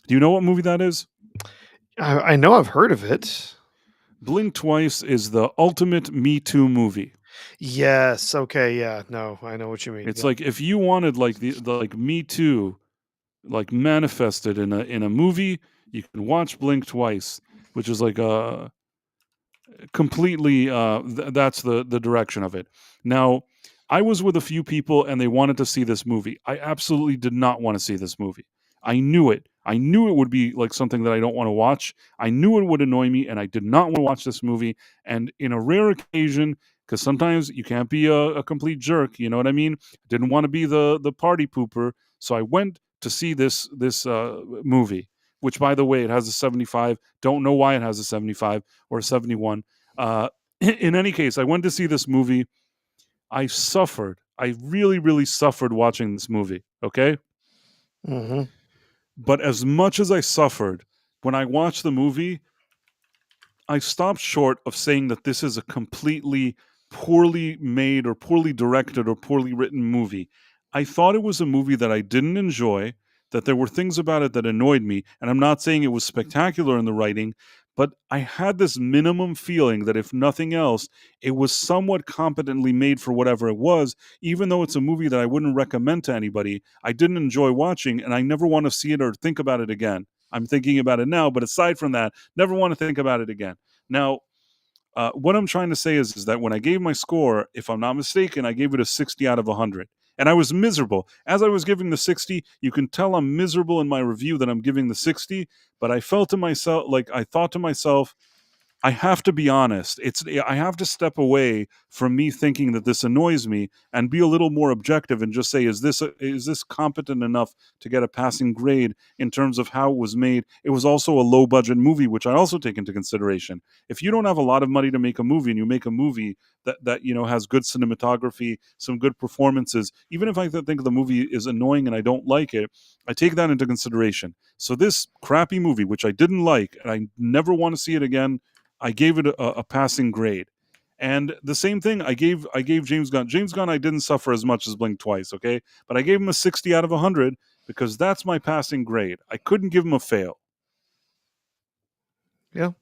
Do you know what movie that is? I know I've heard of it. Blink Twice is the ultimate Me Too movie. Yes. Okay. Yeah. No, I know what you mean. It's Yeah. like if you wanted like the like Me Too like manifested in a movie, you can watch Blink Twice, which is like a completely that's the direction of it. Now, I was with a few people and they wanted to see this movie. I absolutely did not want to see this movie. I knew it. I knew it would be like something that I don't want to watch. I knew it would annoy me, and I did not want to watch this movie. And in a rare occasion, because sometimes you can't be a complete jerk, you know what I mean? Didn't want to be the party pooper, so I went to see this movie. Which, by the way, it has a 75. Don't know why it has a 75 or a 71. Uh, in any case, I went to see this movie. I suffered. I really, really suffered watching this movie. Okay. Hmm. But as much as I suffered, when I watched the movie, I stopped short of saying that this is a completely poorly made or poorly directed or poorly written movie. I thought it was a movie that I didn't enjoy, that there were things about it that annoyed me, and I'm not saying it was spectacular in the writing, but I had this minimum feeling that if nothing else, it was somewhat competently made for whatever it was, even though it's a movie that I wouldn't recommend to anybody. I didn't enjoy watching, and I never want to see it or think about it again. I'm thinking about it now, but aside from that, never want to think about it again. Now, what I'm trying to say is that when I gave my score, if I'm not mistaken, I gave it a 60 out of 100. And I was miserable. As I was giving the 60, you can tell I'm miserable in my review that I'm giving the 60, but I felt to myself, like I thought to myself, I have to be honest. I have to step away from me thinking that this annoys me and be a little more objective and just say, is this competent enough to get a passing grade in terms of how it was made? It was also a low budget movie, which I also take into consideration. If you don't have a lot of money to make a movie and you make a movie that has good cinematography, some good performances, even if I think the movie is annoying and I don't like it, I take that into consideration. So this crappy movie, which I didn't like, and I never want to see it again, I gave it a passing grade. And the same thing I gave James Gunn. James Gunn I didn't suffer as much as Blink Twice, okay? But I gave him a 60 out of 100 because that's my passing grade. I couldn't give him a fail. Yeah.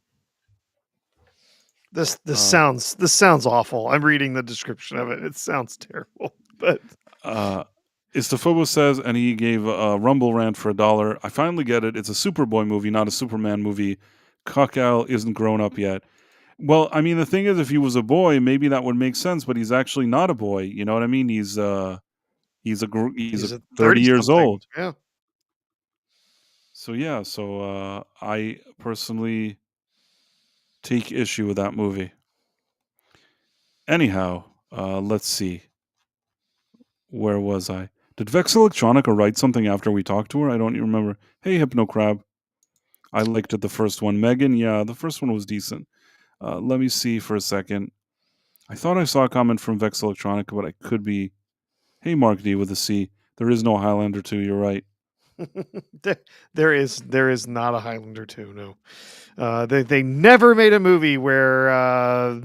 This sounds awful. I'm reading the description of it. It sounds terrible. But Istophobos says, and he gave a Rumble rant for $1. I finally get it. It's a Superboy movie, not a Superman movie. Cuckow isn't grown up yet. Well, I mean, the thing is, if he was a boy, maybe that would make sense. But he's actually not a boy. You know what I mean? He's a 30 years 30-something. old. Yeah. So yeah, I personally take issue with that movie. Anyhow, let's see. Where was I? Did Vex Electronica write something after we talked to her? I don't even remember. Hey, Hypno Crab. I liked it, the first one. Megan, yeah, the first one was decent. Let me see for a second. I thought I saw a comment from Vex Electronica, but I could be. Hey, Mark D with a C. There is no Highlander 2, you're right. there is not a Highlander 2, no. They never made a movie where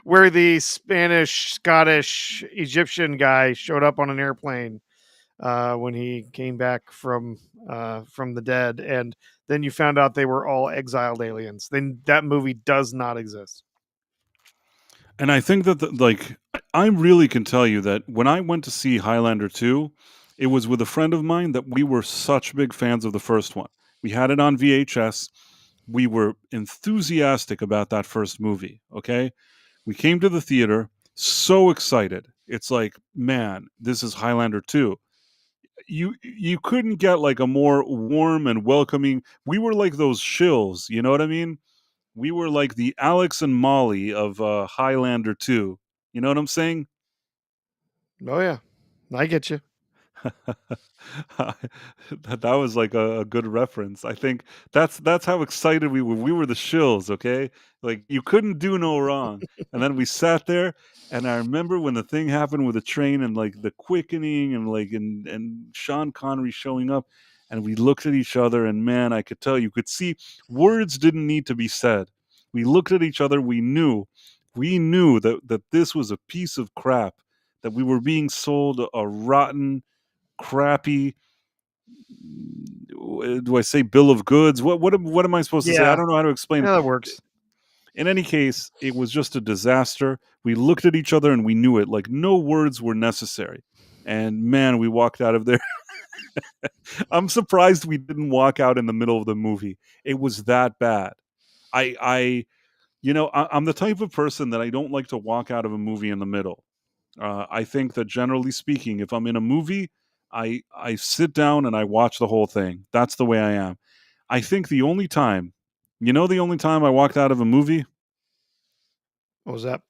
where the Spanish, Scottish, Egyptian guy showed up on an airplane when he came back from the dead, and then you found out they were all exiled aliens. Then that movie does not exist. And I think that, I really can tell you that when I went to see Highlander 2, it was with a friend of mine that we were such big fans of the first one. We had it on VHS. We were enthusiastic about that first movie, okay? We came to the theater, so excited. It's like, man, this is Highlander 2. You couldn't get like a more warm and welcoming. We were like those shills, you know what I mean? We were like the Alex and Molly of Highlander 2. You know what I'm saying? Oh yeah, I get you. That was like a good reference. I think that's how excited we were. We were the shills, okay? Like you couldn't do no wrong. And then we sat there, and I remember when the thing happened with the train and like the quickening and and Sean Connery showing up, and we looked at each other, and man, I could tell, you could see words didn't need to be said. We looked at each other. We knew that this was a piece of crap. That we were being sold a rotten, crappy, do I say bill of goods? What am I supposed to say? I Yeah, don't know how to explain yeah, it. that works. In any case, it was just a disaster. We looked at each other and we knew it. Like no words were necessary. And man, we walked out of there. I'm surprised we didn't walk out in the middle of the movie. It was that bad. I I'm the type of person that I don't like to walk out of a movie in the middle. I think that generally speaking, if I'm in a movie, I sit down and I watch the whole thing. That's the way I am. I think the only time, the only time I walked out of a movie, What was that?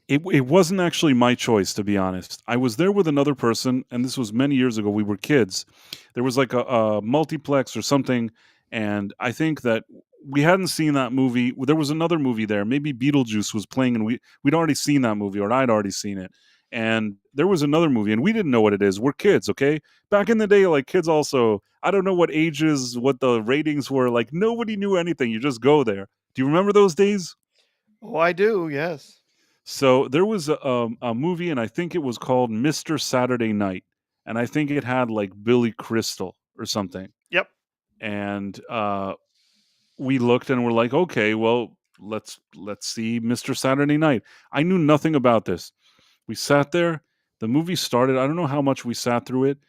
it wasn't actually my choice, to be honest. I was there with another person, and this was many years ago. We were kids. There was like a multiplex or something, and I think that we hadn't seen that movie. There was another movie there. Maybe Beetlejuice was playing, and we'd already seen that movie, or I'd already seen it. And there was another movie, and we didn't know what it is. We're kids, okay? Back in the day, like kids also, I don't know what ages, what the ratings were. Like nobody knew anything. You just go there. Do you remember those days? Oh, I do. Yes. So there was a movie, and I think it was called Mr. Saturday Night, and I think it had like Billy Crystal or something. Yep. And we looked and we're like, okay, well, let's see Mr. Saturday Night. I knew nothing about this. We sat there. The movie started. I don't know how much we sat through it.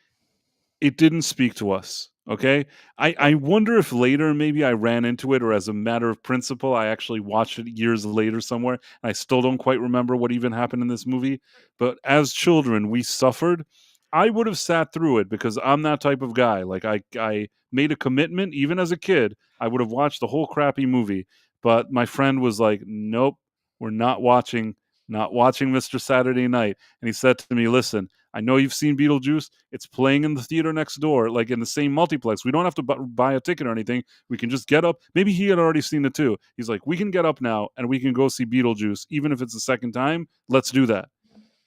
it didn't speak to us. Okay. I wonder if later maybe I ran into it, or as a matter of principle, I actually watched it years later somewhere. And I still don't quite remember what even happened in this movie. But as children, we suffered. I would have sat through it because I'm that type of guy. Like I made a commitment, even as a kid, I would have watched the whole crappy movie. But my friend was like, nope, we're not watching Mr. Saturday Night. And he said to me, listen, I know you've seen Beetlejuice. It's playing in the theater next door, like in the same multiplex. We don't have to buy a ticket or anything. We can just get up. Maybe he had already seen it too. He's like, we can get up now and we can go see Beetlejuice, even if it's the second time. Let's do that.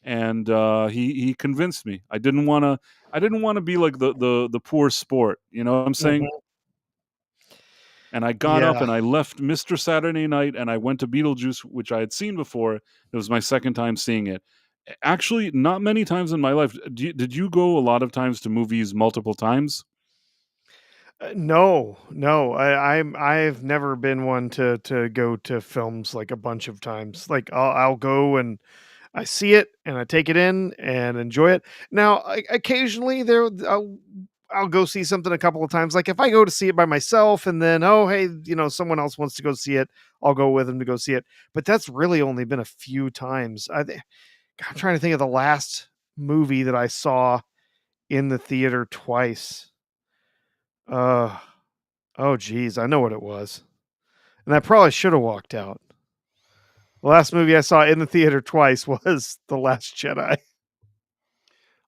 And he convinced me. I didn't want to be like the poor sport. You know what I'm saying? Mhm. And I got up Yeah. and I left Mr. Saturday Night and I went to Beetlejuice, which I had seen before. It was my second time seeing it. Actually, not many times in my life. Did you go a lot of times to movies multiple times? No, no, I've never been one to go to films like a bunch of times. Like I'll go and I see it and I take it in and enjoy it. Now, occasionally I'll go see something a couple of times. Like if I go to see it by myself and then oh hey, someone else wants to go see it, I'll go with them to go see it. But that's really only been a few times. I'm trying to think of the last movie that I saw in the theater twice. Uh oh geez, I know what it was. And I probably should have walked out. The last movie I saw in the theater twice was The Last Jedi.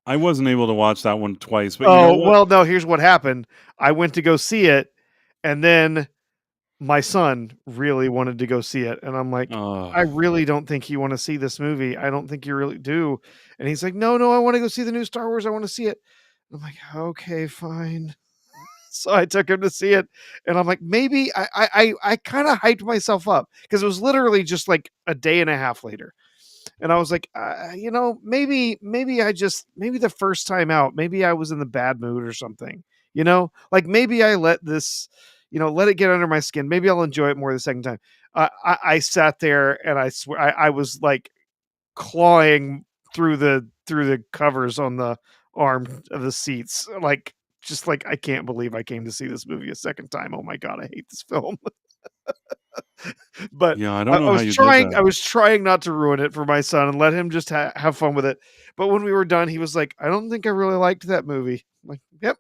I wasn't able to watch that one twice, but you know Oh, what? well, no, here's what happened. I went to go see it, and then my son really wanted to go see it, and I'm like, Uh, "I really don't think you wanna see this movie. I don't think you really do." And he's like, "No, no, I wanna go see the new Star Wars. I wanna see it." I'm like, "Okay, fine." So I took him to see it, and I'm like, maybe I kinda hyped myself up because it was literally just, like, a day and a half later. And I was like, maybe the first time out, maybe I was in the bad mood or something, like maybe I let this, let it get under my skin. Maybe I'll enjoy it more the second time. I sat there and I swear I was like clawing through the covers on the arm of the seats, like just like I can't believe I came to see this movie a second time. Oh my god, I hate this film. But yeah, I don't I, know I how was you did trying that. I was trying not to ruin it for my son and let him just have fun with it. But when we were done, he was like, "I don't think I really liked that movie." I'm like, "Yep,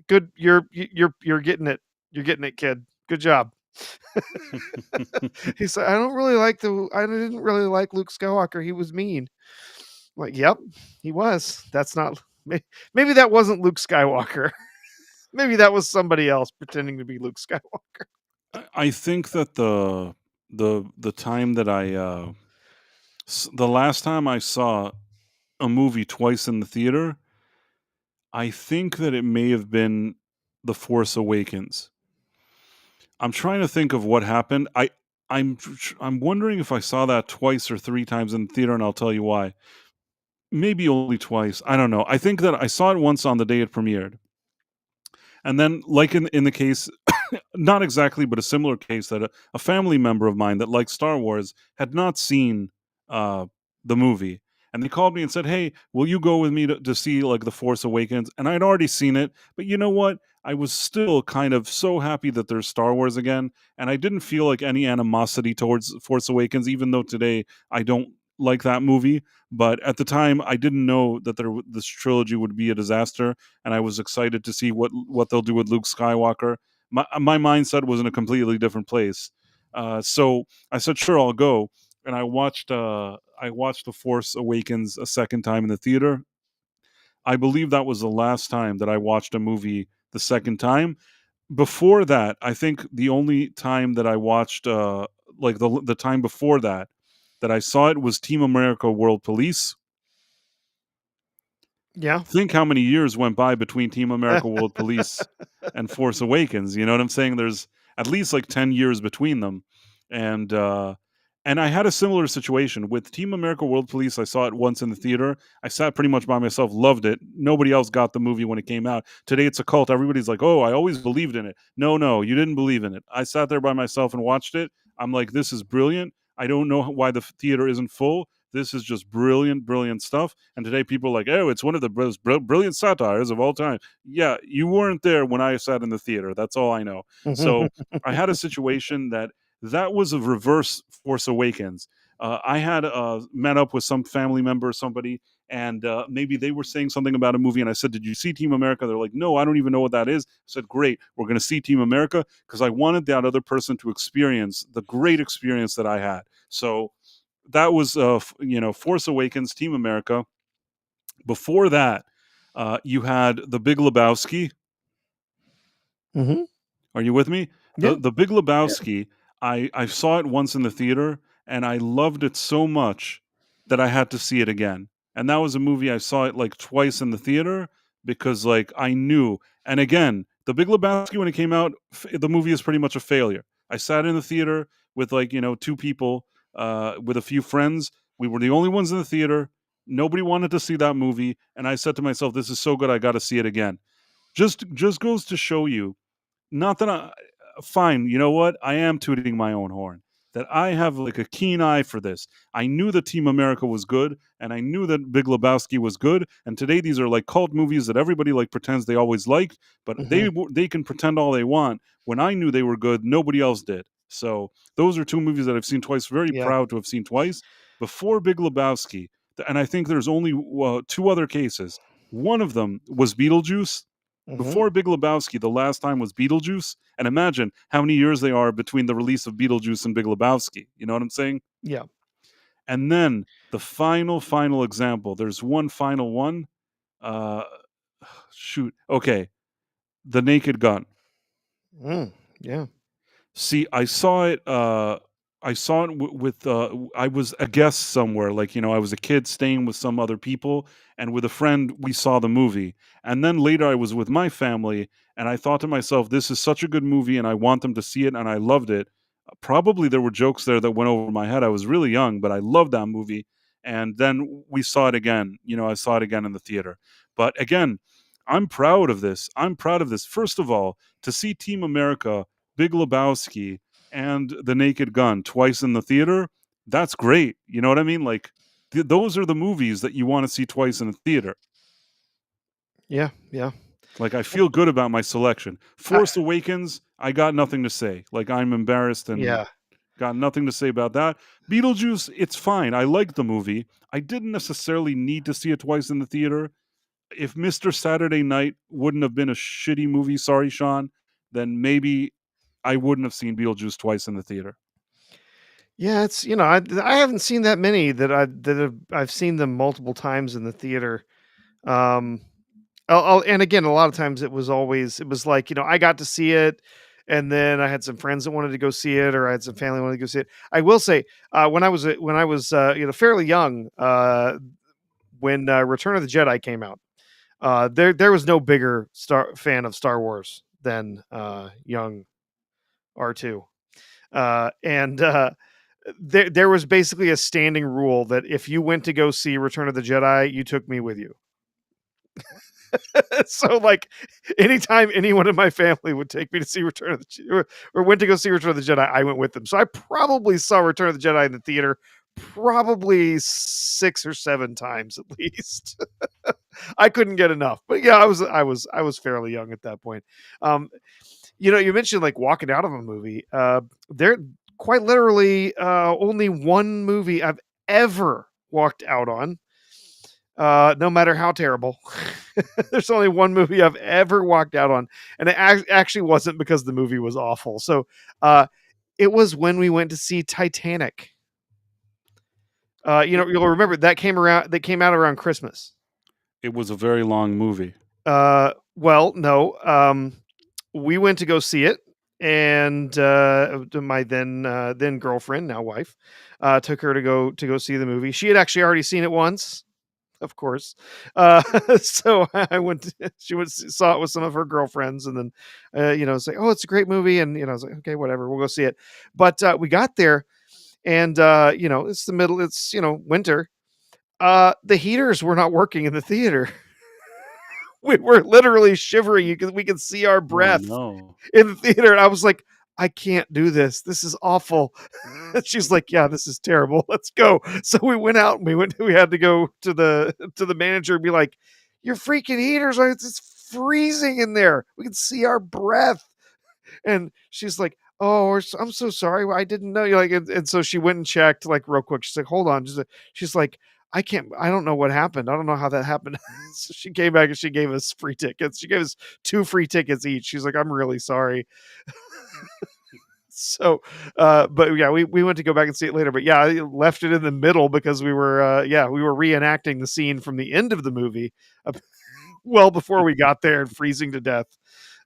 good. You're getting it. You're getting it, kid. Good job." He said, I didn't really like Luke Skywalker. He was mean." I'm like, "Yep, he was. That's not maybe that wasn't Luke Skywalker. Maybe that was somebody else pretending to be Luke Skywalker." I think that the time that the last time I saw a movie twice in the theater, I think that it may have been The Force Awakens. I'm trying to think of what happened. I'm wondering if I saw that twice or three times in the theater, and I'll tell you why. Maybe only twice. I don't know. I think that I saw it once on the day it premiered, and then, like in the case, not exactly, but a similar case, that a family member of mine that liked Star Wars had not seen uh, the movie, and they called me and said, "Hey, will you go with me to see like The Force Awakens?" And I'd already seen it, but you know what? I was still kind of so happy that there's Star Wars again, and I didn't feel like any animosity towards Force Awakens, even though today I don't like that movie. But at the time, I didn't know that this trilogy would be a disaster, and I was excited to see what they'll do with Luke Skywalker. My mindset was in a completely different place. So I said, "Sure, I'll go." And I watched The Force Awakens a second time in the theater. I believe that was the last time that I watched a movie the second time. Before that, I think the only time that I watched, like the time before that, that I saw it was Team America: World Police. Yeah. Think how many years went by between Team America: World Police and Force Awakens. You know what I'm saying? There's at least like 10 years between them. And I had a similar situation with Team America: World Police. I saw it once in the theater. I sat pretty much by myself, loved it. Nobody else got the movie when it came out. Today it's a cult. Everybody's like, "Oh, I always believed in it." No, no, you didn't believe in it. I sat there by myself and watched it. I'm like, "This is brilliant." I don't know why the theater isn't full. This is just brilliant, brilliant stuff. And today people are like, oh, it's one of the most brilliant satires of all time. Yeah, you weren't there when I sat in the theater. That's all I know. So I had a situation that was a reverse Force Awakens. I had met up with some family member or somebody, and maybe they were saying something about a movie, and I said, "Did you see Team America?" They're like, "No, I don't even know what that is." I said, "Great, we're going to see Team America," because I wanted that other person to experience the great experience that I had. So that was, Force Awakens, Team America. Before that, you had The Big Lebowski. Mm-hmm. Are you with me? Yeah. The Big Yeah. Lebowski, I saw it once in the theater, and I loved it so much that I had to see it again. And that was a movie I saw it, like, twice in the theater because, like, I knew. And again, The Big Lebowski, when it came out, the movie is pretty much a failure. I sat in the theater with, like, 2 people, with a few friends. We were the only ones in the theater. Nobody wanted to see that movie, and I said to myself, "This is so good, I gotta see it again." Just goes to show you, not that I fine, you know what? I am tooting my own horn. That I have, like, a keen eye for this. I knew that Team America was good, and I knew that Big Lebowski was good. And today, these are like cult movies that everybody, like, pretends they always like, but Mm-hmm. they can pretend all they want. When I knew they were good, nobody else did. So those are two movies that I've seen twice. Very Yeah. proud to have seen twice. Before Big Lebowski, and I think there's only two other cases. One of them was Beetlejuice. Mm-hmm. Before Big Lebowski, the last time was Beetlejuice, and imagine how many years they are between the release of Beetlejuice and Big Lebowski. You know what I'm saying? Yeah. And then the final example. There's one final one. Uh, shoot. Okay, The Naked Gun. Yeah. See, I saw it. I saw it with. I was a guest somewhere. Like, I was a kid staying with some other people, and with a friend, we saw the movie. And then later, I was with my family, and I thought to myself, "This is such a good movie, and I want them to see it." And I loved it. Probably there were jokes there that went over my head. I was really young, but I loved that movie. And then we saw it again. I saw it again in the theater. But again, I'm proud of this. I'm proud of this. First of all, to see Team America, Big Lebowski, and The Naked Gun twice in the theater, that's great. You know what I mean? Like, those are the movies that you want to see twice in the theater. Yeah. Yeah. Like, I feel good about my selection. I, Force Awakens, I got nothing to say. Like, I'm embarrassed and yeah. got nothing to say about that. Beetlejuice, it's fine. I liked the movie. I didn't necessarily need to see it twice in the theater. If Mr. Saturday Night wouldn't have been a shitty movie, sorry, Sean, then maybe I wouldn't have seen Beetlejuice twice in the theater. Yeah. It's I haven't seen that many I've seen them multiple times in the theater. Um, and again, a lot of times it was like, I got to see it, and then I had some friends that wanted to go see it, or I had some family that wanted to go see it. I will say, when I was fairly young, when Return of the Jedi came out, there was no bigger fan of Star Wars than young R2, and there was basically a standing rule that if you went to go see Return of the Jedi, you took me with you. So, like, anytime anyone in my family would take me to see Return of the or went to go see Return of the Jedi, I went with them. So I probably saw Return of the Jedi in the theater probably 6 or 7 times at least. I couldn't get enough. But yeah, I was fairly young at that point. Um, you mentioned like walking out of a movie. There quite literally only one movie I've ever walked out on, no matter how terrible. There's only one movie I've ever walked out on, and it actually wasn't because the movie was awful. So it was when we went to see Titanic. You'll remember that came out around Christmas. It was a very long movie. Well, no, we went to go see it, and my then girlfriend, now wife, took her to go see the movie. She had actually already seen it once, of course. So I went. Saw it with some of her girlfriends, and then it's like, oh, it's a great movie, and I was like, okay, whatever, we'll go see it. But we got there, and it's the middle. It's winter. The heaters were not working in the theater. We were literally shivering. We could see our Oh, breath no. in the theater. And I was like, I can't do this. This is awful. She's like, yeah, this is terrible. Let's go. So we went out and we had to go to the manager and be like, your freaking heaters are, it's freezing in there. We can see our breath. And she's like, oh, I'm so sorry. I didn't know you, like, and so she went and checked like real quick. She's like, hold on. She's like, I don't know what happened. I don't know how that happened. So she came back and she gave us free tickets. She gave us 2 free tickets each. She's like, I'm really sorry. So but yeah, we went to go back and see it later, but yeah, I left it in the middle because we were reenacting the scene from the end of the movie uh, well before we got there and freezing to death.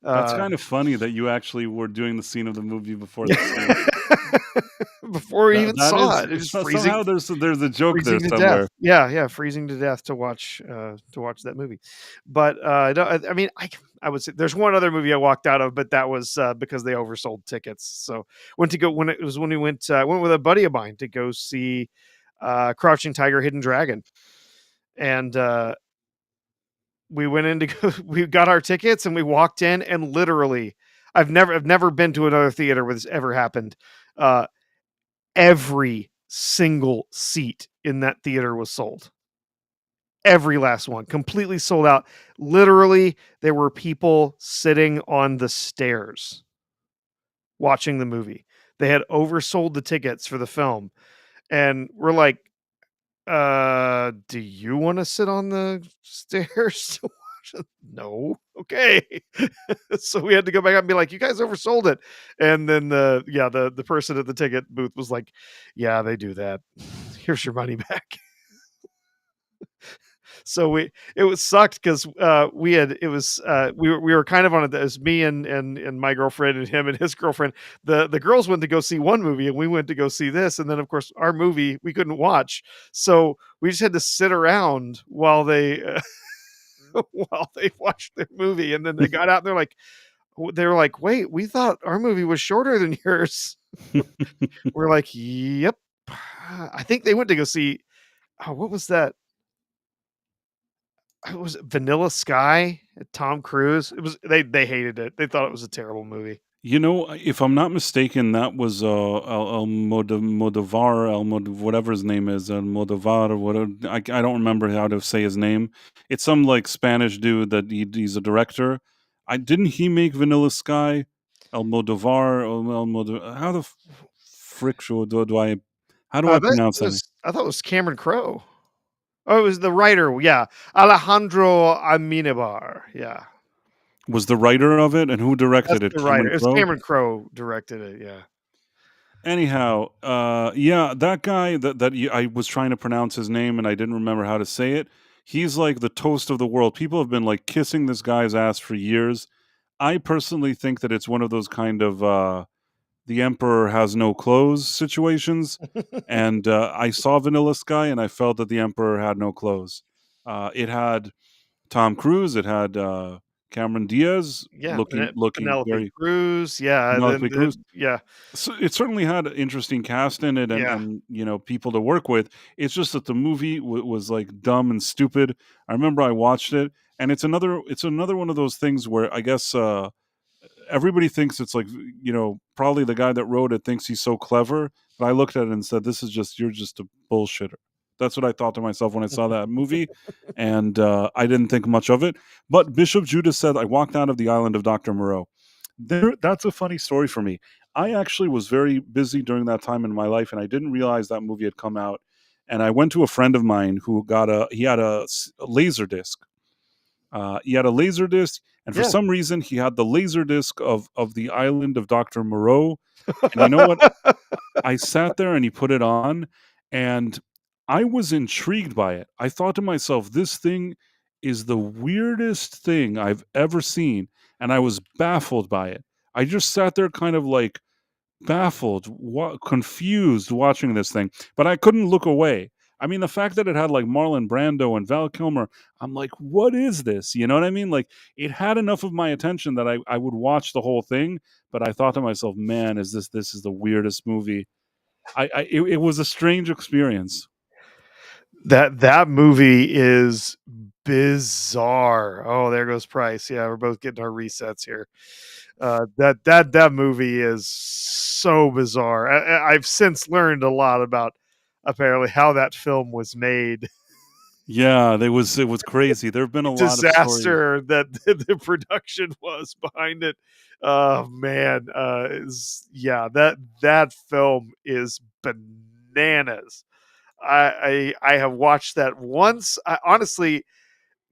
That's uh kind of funny that you actually were doing the scene of the movie before the scene. before we That even that saw is it, it was somehow there's a joke there freezing to death. somewhere. Yeah, freezing to death to watch that movie. But I mean, I would say there's one other movie I walked out of, but that was because they oversold tickets. So when we went with a buddy of mine to go see Crouching Tiger, Hidden Dragon, and we went in to go. We got our tickets and we walked in, and literally, I've never been to another theater where this ever happened. Uh, every single seat in that theater was sold. Every last one, completely sold out. Literally, there were people sitting on the stairs watching the movie. They had oversold the tickets for the film, and we're like, do you want to sit on the stairs to watch it? No. Okay. So we had to go back up and be like, you guys oversold it. And then the person at the ticket booth was like, yeah, they do that. Here's your money back. So it was sucked because we were kind of on it as me and my girlfriend and him and his girlfriend. The girls went to go see one movie and we went to go see this, and then of course our movie we couldn't watch, so we just had to sit around while they while they watched their movie, and then they got out and they were like, wait, we thought our movie was shorter than yours. We're like, yep. I think they went to go see, oh, what was that? It was Vanilla Sky, Tom Cruise. It was they hated it. They thought it was a terrible movie. You know, if I'm not mistaken, that was Modovar, whatever his name is, Modovar, whatever. I don't remember how to say his name. It's some like Spanish dude that he's a director. I didn't he make Vanilla Sky, Almodovar, how the frick do I how do I pronounce that name? I thought it was Cameron Crowe. Oh, it was the writer. Yeah, Alejandro Amenabar. Yeah, Was the writer of it and who that's directed it? the writer. Cameron It was Crowe. Cameron Crowe directed it. Yeah. Anyhow, yeah, that guy I was trying to pronounce his name and I didn't remember how to say it. He's like the toast of the world. People have been like kissing this guy's ass for years. I personally think that it's one of those kind of the emperor has no clothes situations. And I saw Vanilla Sky and I felt that the emperor had no clothes. It had Tom Cruise. It had Cameron Diaz Yeah, looking Penelope very Cruz. Yeah, Penelope Cruz. yeah, So it certainly had an interesting cast in it yeah. and you know people to work with. It's just that the movie was like dumb and stupid. I remember I watched it, and it's another one of those things where I guess everybody thinks it's like probably the guy that wrote it thinks he's so clever, but I looked at it and said this is just you're just a bullshitter. That's what I thought to myself when I saw that movie, and I didn't think much of it. But Bishop Judas said I walked out of the island of Dr. Moreau. That's a funny story for me. I actually was very busy during that time in my life, and I didn't realize that movie had come out. And I went to a friend of mine who he had a laser disc. He had a laser disc, and for Yeah. some reason, he had the laser disc of the island of Doctor Moreau. And you know what? I sat there and he put it on, and I was intrigued by it. I thought to myself, this thing is the weirdest thing I've ever seen, and I was baffled by it. I just sat there kind of like baffled, confused watching this thing, but I couldn't look away. I mean, the fact that it had like Marlon Brando and Val Kilmer, I'm like, what is this? You know what I mean? Like, it had enough of my attention that I would watch the whole thing, but I thought to myself, man, this is the weirdest movie. It was a strange experience. That movie is bizarre. Oh, there goes Price. Yeah, we're both getting our resets here. That movie is so bizarre. I've since learned a lot about apparently how that film was made. Yeah, it was crazy. There have been a lot of stories. Disaster that the production was behind it. Oh man, that film is bananas. I have watched that once. Honestly,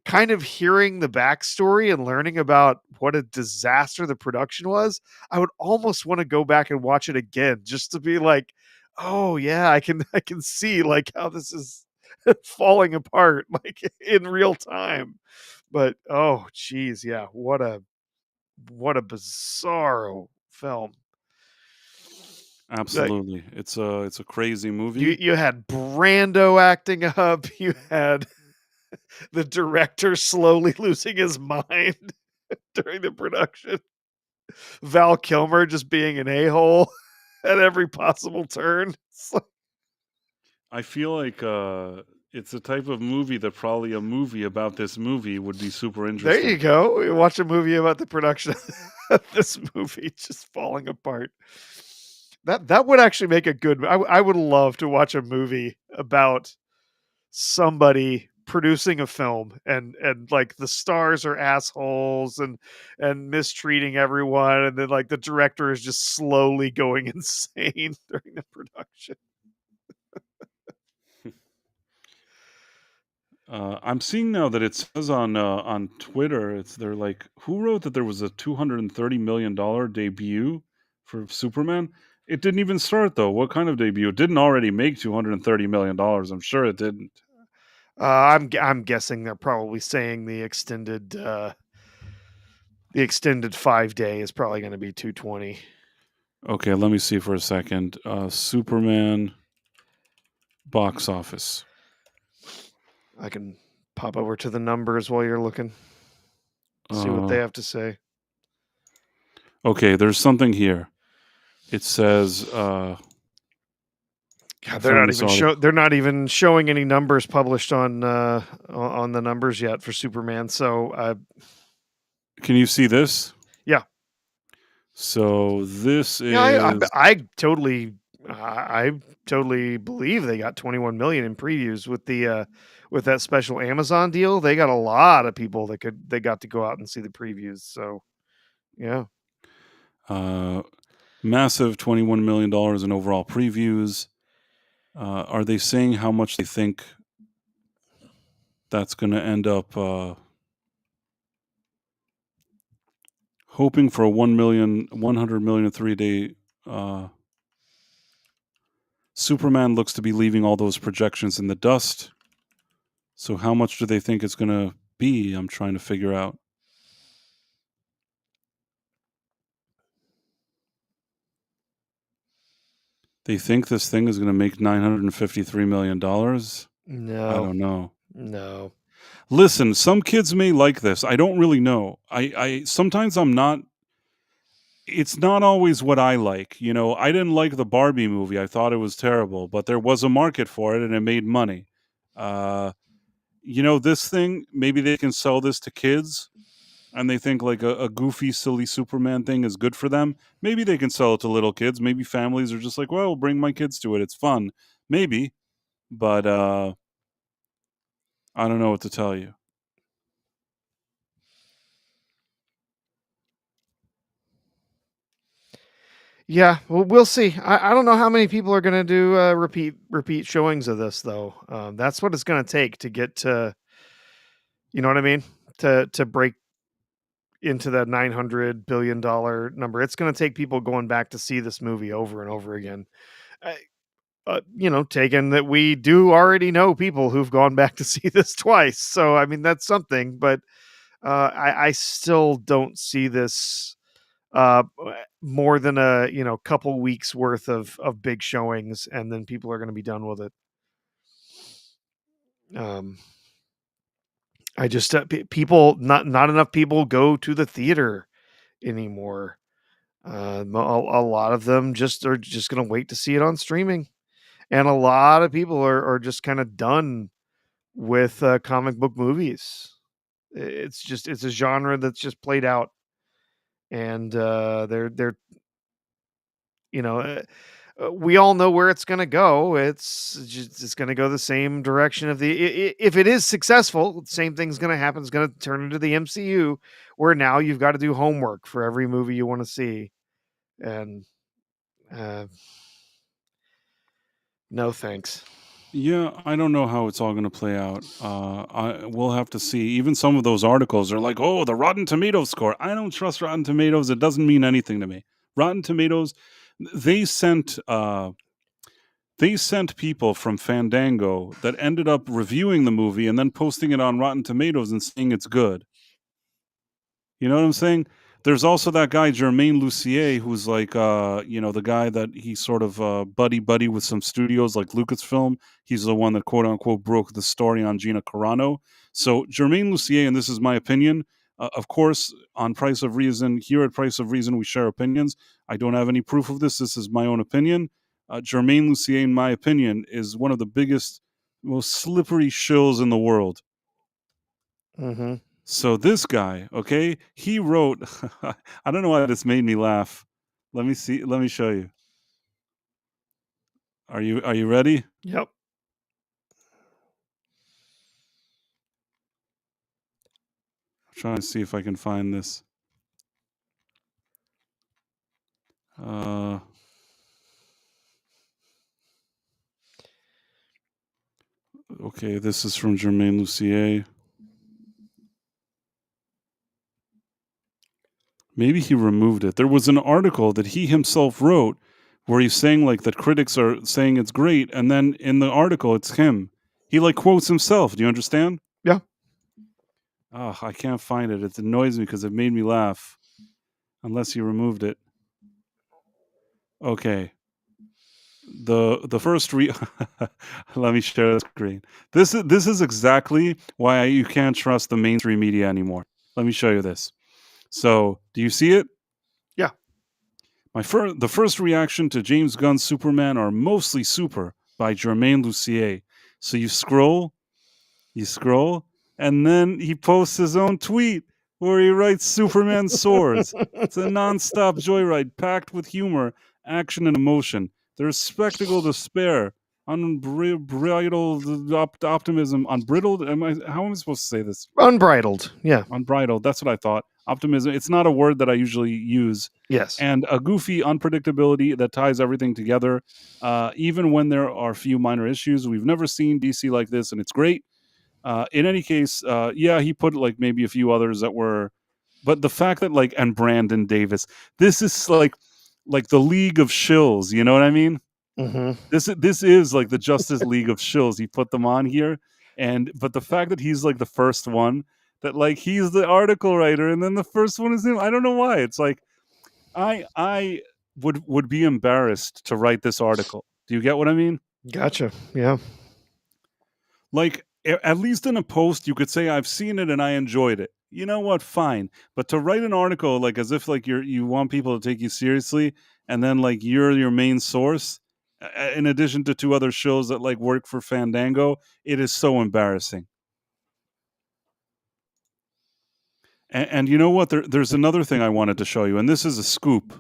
kind of hearing the backstory and learning about what a disaster the production was, I would almost want to go back and watch it again just to be like, oh yeah, I can see like how this is falling apart like in real time. But oh geez, yeah, what a bizarre film. Like Absolutely. It's a crazy you movie. you had Brando acting up, you had the director slowly losing his mind during the production. Val Kilmer just being an a-hole at every possible turn. It's like, I feel like it's a type of movie that probably a movie about this movie would be super there you interesting. go. We watch a movie about the production of this movie just falling apart. That would actually make a good. I would love to watch a movie about somebody producing a film and like the stars are assholes and mistreating everyone, and then like the director is just slowly going insane during the production. I'm seeing now that it says on Twitter, they're like, who wrote that there was a $230 million debut for Superman? It didn't even start though. What kind of debut? It didn't already make $230 million. I'm sure it didn't. I'm guessing they're probably saying the extended 5 day is probably going to be 220. Okay, let me see for a second. Superman box office. I can pop over to the numbers while you're looking, see what they Uh, have to say. okay, there's something here. It says God, from this article. they're not even showing any numbers published on the numbers yet for Superman. So Can you see this? yeah, So this yeah, is I totally believe they got 21 million in previews with that special Amazon deal. They got a lot of people they got to go out and see the previews. So yeah. uh, massive $21 million in overall previews. Are they saying how much they think that's going to end up hoping for a 100 million 3 day? Superman looks to be leaving all those projections in the dust. So how much do they think it's going to be? I'm trying to figure out. They think this thing is going to make $953 million. I No, don't know. no. Listen, some kids may like this. I don't really know. I sometimes I'm not. It's not always what I like. You know, I didn't like the Barbie movie. I thought it was terrible, but there was a market for it and it made money. Uh, this thing, maybe they can sell this to kids and they think like a goofy, silly Superman thing is good for them. Maybe they can sell it to little kids. Maybe families are just like, well, bring my kids to it. It's fun. Maybe, but I don't know what to tell you. Yeah, well, we'll see. I don't know how many people are going to do repeat showings of this though. That's what it's going to take to get to, you know what I mean, to break into that $900 billion number. It's going to take people going back to see this movie over and over again. I, taken that we do already know people who've gone back to see this twice. So I mean that's something, but I still don't see this uh more than a couple weeks worth of big showings, and then people are going to be done with it. um I just people, not enough people go to the theater anymore. A lot of them just are just going to wait to see it on streaming, and a lot of people are just kind of done with comic book movies. It's a genre that's just played out, and they're we all know where it's going to go. It's going to go the same direction of if it is successful, the same thing's going to happen. It's going to turn into the MCU, where now you've got to do homework for every movie you want to see, and no thanks. Yeah, I don't know how it's all going to play out. We'll have to see. Even some of those articles are like, "Oh, the Rotten Tomatoes score." I don't trust Rotten Tomatoes. It doesn't mean anything to me. Rotten Tomatoes, they sent people from Fandango that ended up reviewing the movie and then posting it on Rotten Tomatoes and saying it's good. You know what I'm saying? There's also that guy Jermaine Lucier, who's like, the guy that he sort of buddy with some studios like Lucasfilm. He's the one that quote unquote broke the story on Gina Carano. So Jermaine Lucier, and this is my opinion. Of course, on Price of Reason, here at Price of Reason, we share opinions. I don't have any proof of this. This is my own opinion. Jermaine Lucier, in my opinion, is one of the biggest, most slippery shills in the world. Mm-hmm. So this guy, okay, he wrote. I don't know why this made me laugh. Let me see. Let me show you. Are you ready? Yep. I'm trying to see if I can find this. Okay, this is from Jermaine Lucier. Maybe he removed it. There was an article that he himself wrote where he's saying like that critics are saying it's great, and then in the article it's him. He like quotes himself. Do you understand? Yeah. Oh, I can't find it. It annoys me because it made me laugh. Unless he removed it. Okay. The first let me share the screen. This is exactly why you can't trust the mainstream media anymore. Let me show you this. So, do you see it? Yeah. The first reaction to James Gunn's Superman are mostly super by Jermaine Lucier. So you scroll, and then he posts his own tweet where he writes Superman soars. It's a nonstop joyride packed with humor, action, and emotion. There's spectacle to spare, unbridled optimism, unbridled. How am I supposed to say this? Unbridled. Yeah. Unbridled. That's what I thought. Optimism. It's not a word that I usually use. Yes. And a goofy unpredictability that ties everything together, even when there are a few minor issues. We've never seen DC like this, and it's great. In any case, yeah, he put like maybe a few others that were, but the fact that like and Brandon Davis, this is like the League of Shills. You know what I mean? Mm-hmm. This is like the Justice League of Shills. He put them on here, but the fact that he's like the first one, that like he's the article writer, and then the first one is him. I don't know why. It's like I would be embarrassed to write this article. Do you get what I mean? Gotcha. Yeah. Like at least in a post you could say I've seen it and I enjoyed it. You know what? Fine. But to write an article like as if like you want people to take you seriously, and then like you're your main source, in addition to two other shows that like work for Fandango, it is so embarrassing. And you know what? There's another thing I wanted to show you, and this is a scoop.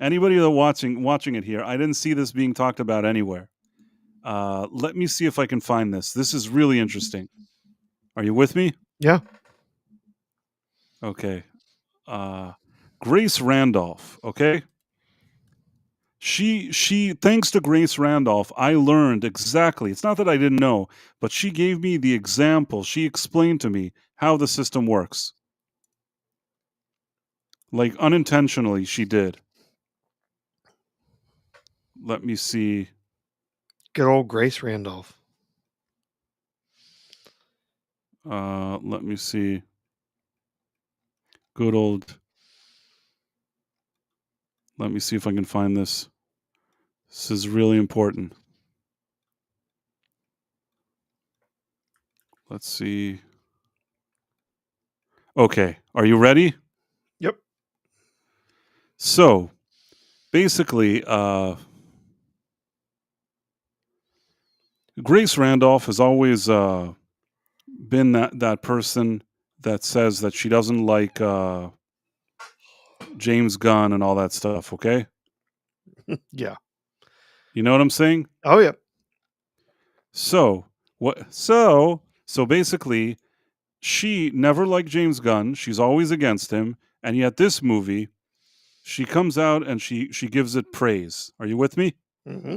Anybody that watching it here, I didn't see this being talked about anywhere. Let me see if I can find this. This is really interesting. Are you with me? Yeah. Okay. Grace Randolph, okay? She thanks to Grace Randolph, I learned exactly. It's not that I didn't know, but she gave me the example. She explained to me how the system works. Like unintentionally she did. Let me see. Good old Grace Randolph. Let me see. Good old. Let me see if I can find this. This is really important. Let's see. Okay, are you ready? Yep. So, basically, Grace Randolph has always been that person that says that she doesn't like James Gunn and all that stuff, okay? Yeah. You know what I'm saying? Oh yeah. So, so basically she never liked James Gunn. She's always against him, and yet this movie, she comes out and she gives it praise. Are you with me? Hmm.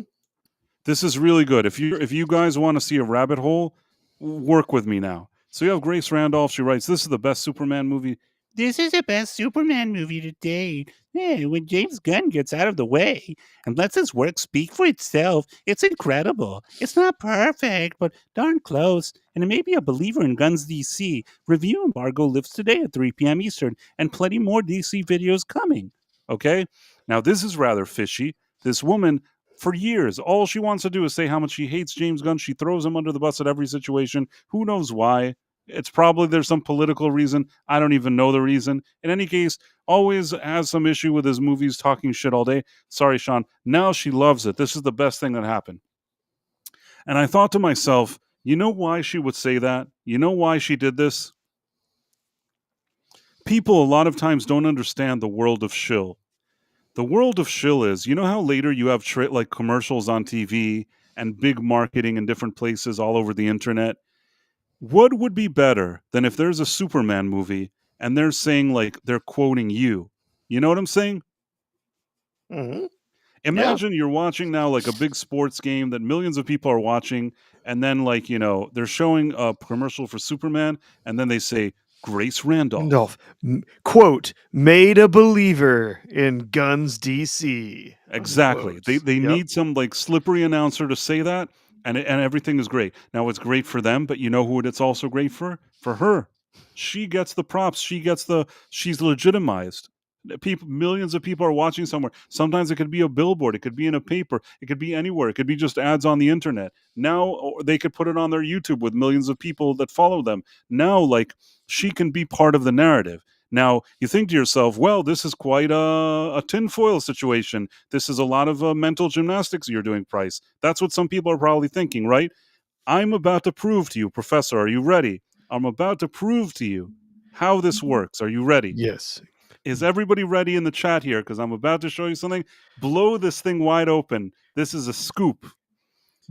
This is really good. If you guys want to see a rabbit hole, work with me now. So you have Grace Randolph. She writes, "This is the best Superman movie. This is the best Superman movie to date. Yeah, when James Gunn gets out of the way and lets his work speak for itself, it's incredible. It's not perfect, but darn close. And it may be a believer in Gunn's DC. Review embargo lifts today at 3 p.m. Eastern, and plenty more DC videos coming." Okay? Now, this is rather fishy. This woman, for years, all she wants to do is say how much she hates James Gunn. She throws him under the bus at every situation. Who knows why? It's probably there's some political reason. I don't even know the reason. In any case, always has some issue with his movies, talking shit all day. Sorry, Sean. Now she loves it. This is the best thing that happened. And I thought to myself, you know why she would say that? You know why she did this? People a lot of times don't understand the world of shill. The world of shill is, you know how later you have like commercials on TV and big marketing in different places all over the internet? What would be better than if there's a Superman movie and they're saying, like, they're quoting you? You know what I'm saying? Hmm. Yeah. Imagine you're watching now like a big sports game that millions of people are watching, and then, like, you know, they're showing a commercial for Superman, and then they say, Grace Randolph. Randolph, quote, made a believer in Gunn's DC. Exactly. Unquote. They Yep. need some like slippery announcer to say that, and everything is great. Now it's great for them, but you know who it's also great for? For her. She gets the props. She's legitimized. People, millions of people are watching somewhere. Sometimes it could be a billboard, it could be in a paper, it could be anywhere, it could be just ads on the internet. Now they could put it on their YouTube with millions of people that follow them. Now, like, she can be part of the narrative. Now, you think to yourself, well, this is quite a tinfoil situation. This is a lot of mental gymnastics you're doing, Price. That's what some people are probably thinking, right? I'm about to prove to you, Professor, are you ready? I'm about to prove to you how this works. Are you ready? Yes. Is everybody ready in the chat here? Because I'm about to show you something. Blow this thing wide open. This is a scoop.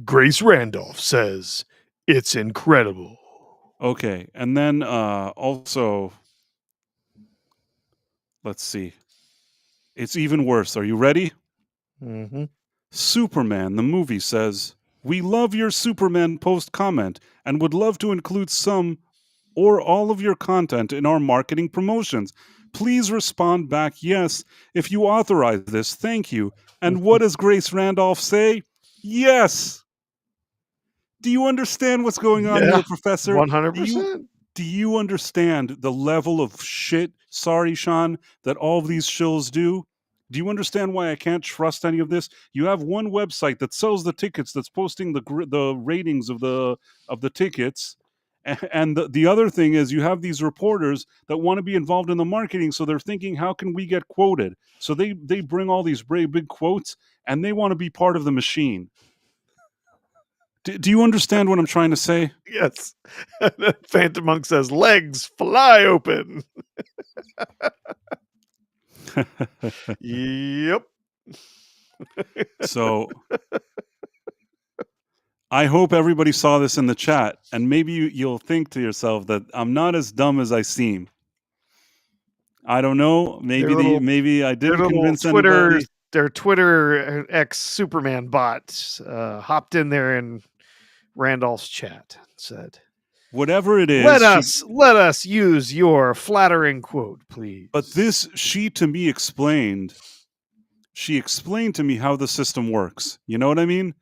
Grace Randolph says it's incredible. Okay. And then also, let's see. It's even worse. Are you ready? Mm-hmm. Superman, the movie, says, "We love your Superman post comment and would love to include some or all of your content in our marketing promotions. Please respond back yes if you authorize this. Thank you." And what does Grace Randolph say? Yes. Do you understand what's going on Yeah. here, Professor? Do you 100%. do you understand the level of shit, sorry, Sean, that all of these shills do? Do you understand why I can't trust any of this? You have one website that sells the tickets, that's posting the ratings of the tickets, and the other thing is you have these reporters that want to be involved in the marketing, so they're thinking, how can we get quoted? So they bring all these very big quotes, and they want to be part of the machine. Do you understand what I'm trying to say? Yes. Phantom Monk says legs fly open. Yep. So I hope everybody saw this in the chat, and maybe you'll think to yourself that I'm not as dumb as I seem. I don't know. Maybe I their didn't little convince anybody. their Twitter X Superman bot hopped in there in Randolph's chat and said, Whatever it let is, us use your flattering quote, please. but this, she to me explained. She explained to me how the system works. You know what I mean?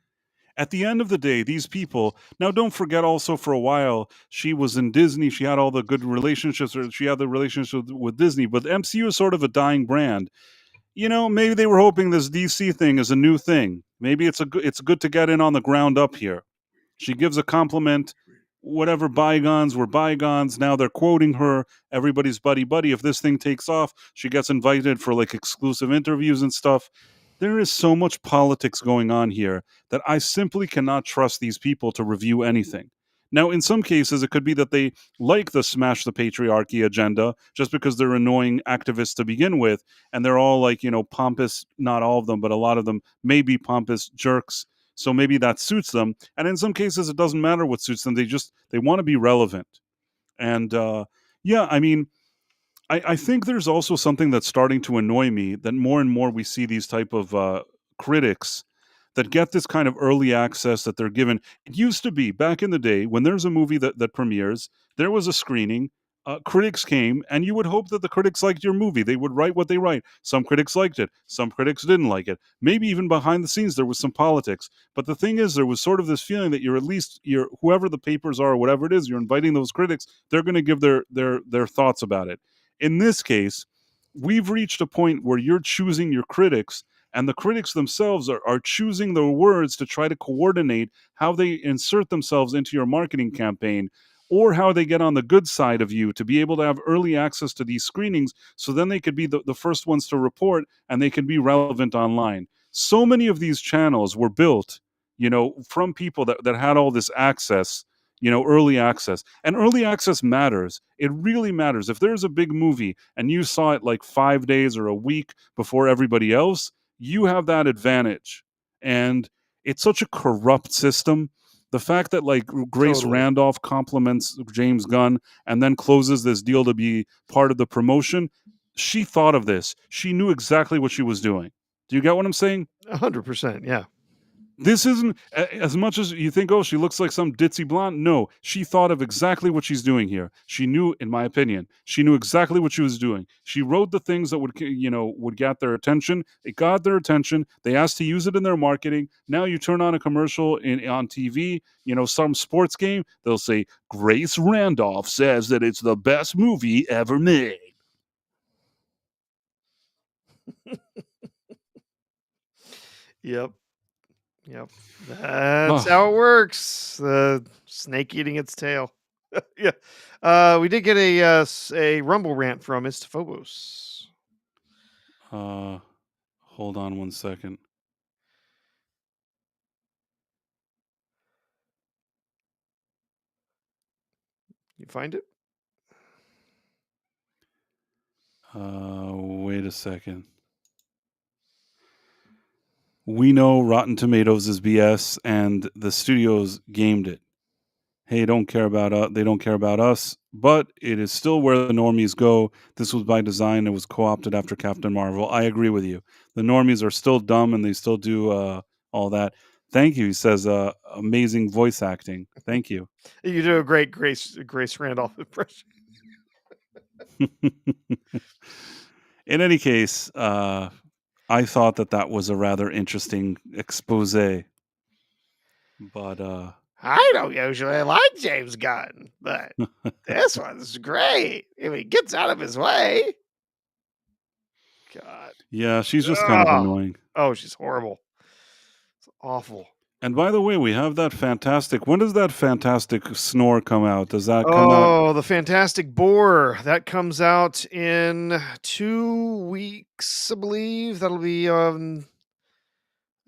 At the end of the day, these people, now don't forget also, for a while, she was in Disney. She had all the good relationships, or she had the relationship with Disney, but MCU is sort of a dying brand. You know, maybe they were hoping this DC thing is a new thing. Maybe it's good to get in on the ground up here. She gives a compliment. Whatever, bygones were bygones. Now they're quoting her. Everybody's buddy. If this thing takes off, she gets invited for like exclusive interviews and stuff. There is so much politics going on here that I simply cannot trust these people to review anything. Now, in some cases, it could be that they like the smash the patriarchy agenda just because they're annoying activists to begin with, and they're all like, pompous, not all of them, but a lot of them may be pompous jerks. So maybe that suits them. And in some cases, it doesn't matter what suits them. They want to be relevant. And yeah, I mean, I think there's also something that's starting to annoy me, that more and more we see these type of critics that get this kind of early access that they're given. It used to be back in the day when there's a movie that premieres, there was a screening. Critics came, and you would hope that the critics liked your movie. They would write what they write. Some critics liked it, some critics didn't like it. Maybe even behind the scenes there was some politics. But the thing is, there was sort of this feeling that you're whoever the papers are, or whatever it is, you're inviting those critics. They're going to give their thoughts about it. In this case, we've reached a point where you're choosing your critics, and the critics themselves are choosing their words to try to coordinate how they insert themselves into your marketing campaign, or how they get on the good side of you to be able to have early access to these screenings, so then they could be the first ones to report, and they can be relevant online. So many of these channels were built, from people that had all this access, early access. And early access matters. It really matters. If there's a big movie and you saw it like 5 days or a week before everybody else, you have that advantage. And it's such a corrupt system. The fact that like Grace Totally. Randolph compliments James Gunn and then closes this deal to be part of the promotion, she thought of this. She knew exactly what she was doing. Do you get what I'm saying? 100%. Yeah. This isn't as much as you think, oh, she looks like some ditzy blonde. No, she thought of exactly what she's doing here. She knew, in my opinion, she knew exactly what she was doing. She wrote the things that would get their attention. It got their attention. They asked to use it in their marketing. Now you turn on a commercial on TV, some sports game, they'll say, Grace Randolph says that it's the best movie ever made. Yep. Yep. That's Oh, how it works. The snake eating its tail. Yeah. We did get a rumble rant from Istophobos. hold on one second. You find it? Wait a second. We know Rotten Tomatoes is BS, and the studios gamed it. Hey, don't care about us. They don't care about us, but it is still where the normies go. This was by design. It was co-opted after Captain Marvel. I agree with you. The normies are still dumb, and they still do all that. Thank you. He says, amazing voice acting. Thank you. You do a great Grace Randolph impression. In any case, I thought that was a rather interesting expose. But I don't usually like James Gunn, but this one's great. If he gets out of his way. God. yeah, she's just kind of annoying. Oh, she's horrible. It's awful. And by the way, we have that fantastic. When does that fantastic snore come out? Does that come out? Oh, the Fantastic Boar. That comes out in 2 weeks, I believe. That'll be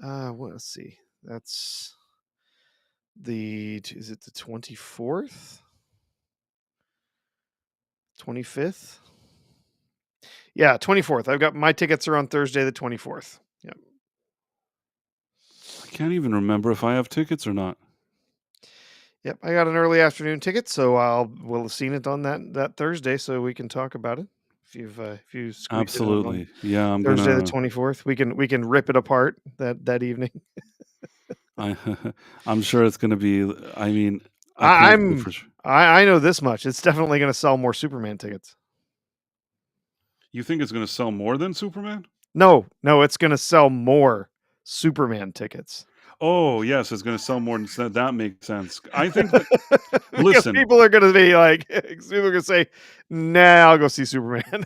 let's see. That's is it the 24th? 25th? Yeah, 24th. I've got my tickets are on Thursday the 24th. Yep. I can't even remember if I have tickets or not. Yep, I got an early afternoon ticket, so we'll have seen it on that Thursday, so we can talk about it. If you squeeze Absolutely, it yeah. on Thursday the 24th, we can rip it apart that evening. I'm sure it's going to be. I mean, I can't say for sure. I know this much. It's definitely going to sell more Superman tickets. You think it's going to sell more than Superman? No, it's going to sell more Superman tickets. Oh yes, it's going to sell more than that. Makes sense. I think that. Listen, people are going to be like, people are going to say, "Nah, I'll go see Superman."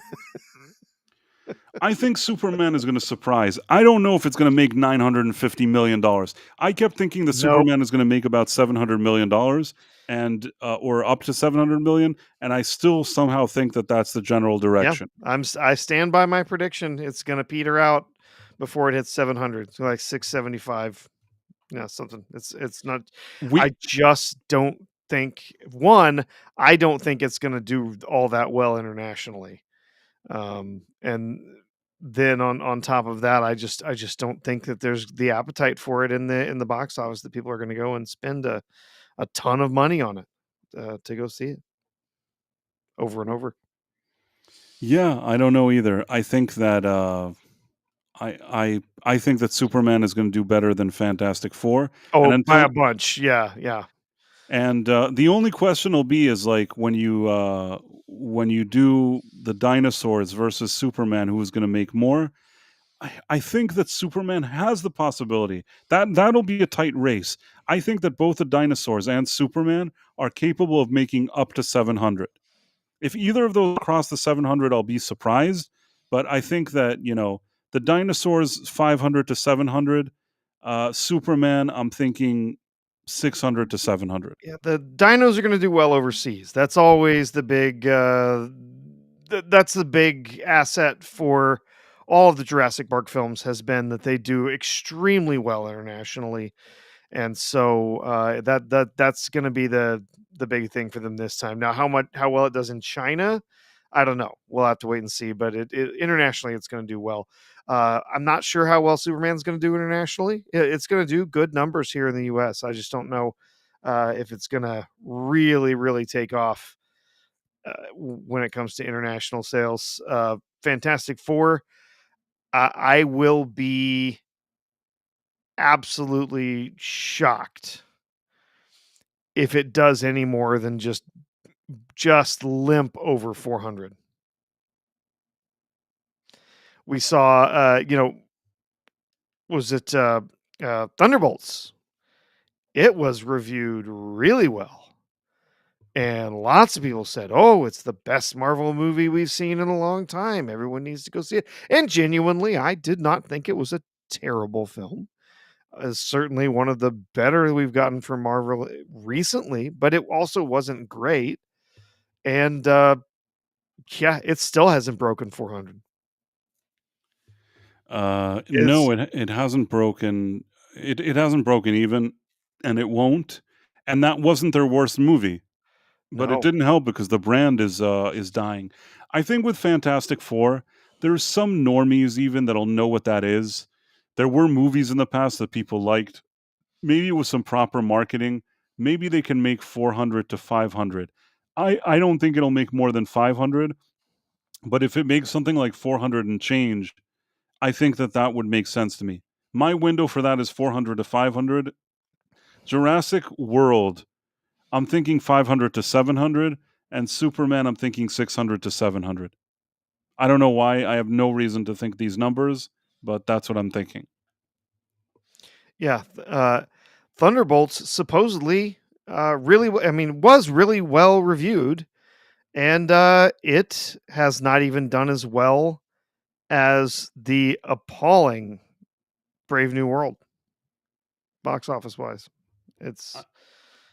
I think Superman is going to surprise. I don't know if it's going to make $950 million. I kept thinking that Superman is going to make about $700 million and or up to 700 million, and I still somehow think that that's the general direction. Yeah, I stand by my prediction. It's going to peter out before it hits 700. It's like 675. Yeah, something. It's not. I just don't think one, I don't think it's going to do all that well internationally. And then on top of that, I just don't think that there's the appetite for it in the box office that people are going to go and spend a ton of money on it to go see it over and over. Yeah, I don't know either. I think that I think that Superman is going to do better than Fantastic Four, and Oh, by until a bunch. Yeah, yeah. and the only question will be is like when you do the dinosaurs versus Superman, who is going to make more. I think that Superman has the possibility that that'll be a tight race. I think that both the dinosaurs and Superman are capable of making up to 700. If either of those cross the 700, I'll be surprised. But I think that, the dinosaurs 500 to 700, Superman, I'm thinking 600 to 700. Yeah, the dinos are going to do well overseas. That's always the big that's the big asset for all of the Jurassic Park films has been that they do extremely well internationally. And so that's going to be the big thing for them this time. Now, how well it does in China, I don't know. We'll have to wait and see. But it internationally, it's going to do well. I'm not sure how well Superman's going to do internationally. It's going to do good numbers here in the U.S. I just don't know if it's going to really take off when it comes to international sales. Fantastic Four, I will be absolutely shocked if it does any more than just limp over 400. We saw, was it Thunderbolts? It was reviewed really well, and lots of people said, "Oh, it's the best Marvel movie we've seen in a long time. Everyone needs to go see it." And genuinely, I did not think it was a terrible film. It's certainly one of the better we've gotten from Marvel recently, but it also wasn't great. And yeah, it still hasn't broken 400. It's No, it hasn't broken. It hasn't broken even, and it won't. And that wasn't their worst movie. But it no. didn't help because the brand is dying. I think with Fantastic Four, there's some normies even that'll know what that is. There were movies in the past that people liked. Maybe with some proper marketing, maybe they can make 400 to 500. I don't think it'll make more than 500, but if it makes something like 400 and change, I think that that would make sense to me. My window for that is 400 to 500. Jurassic World, I'm thinking 500 to 700, and Superman, I'm thinking 600 to 700. I don't know why. I have no reason to think these numbers, but that's what I'm thinking. Yeah, Thunderbolts supposedly I mean, was really well reviewed, and it has not even done as well as the appalling Brave New World box office wise. I, It's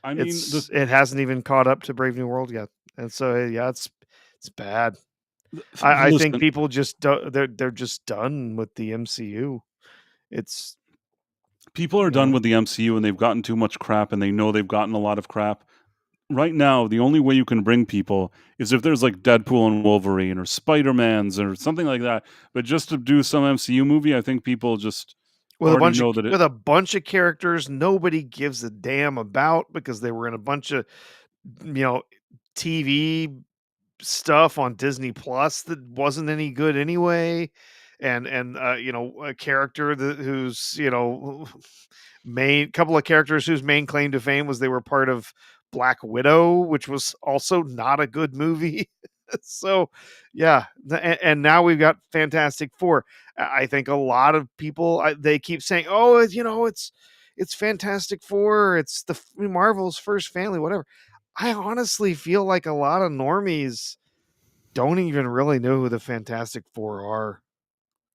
I mean, it hasn't even caught up to Brave New World yet, and so yeah, it's bad. I think listen, people they're just done with the MCU. It's people are you done know with the MCU and they've gotten too much crap and they know they've gotten a lot of crap. Right now, the only way you can bring people is if there's like Deadpool and Wolverine or Spider-Man's or something like that. But just to do some MCU movie, I think people just already know that it. with a bunch of characters nobody gives a damn about because they were in a bunch of you know TV stuff on Disney Plus that wasn't any good anyway. And a character who's main couple of characters whose main claim to fame was they were part of Black Widow, which was also not a good movie. So, yeah, and now we've got Fantastic Four. I think a lot of people they keep saying, "Oh, it's Fantastic Four. It's the Marvel's first family, whatever." I honestly feel like a lot of normies don't even really know who the Fantastic Four are,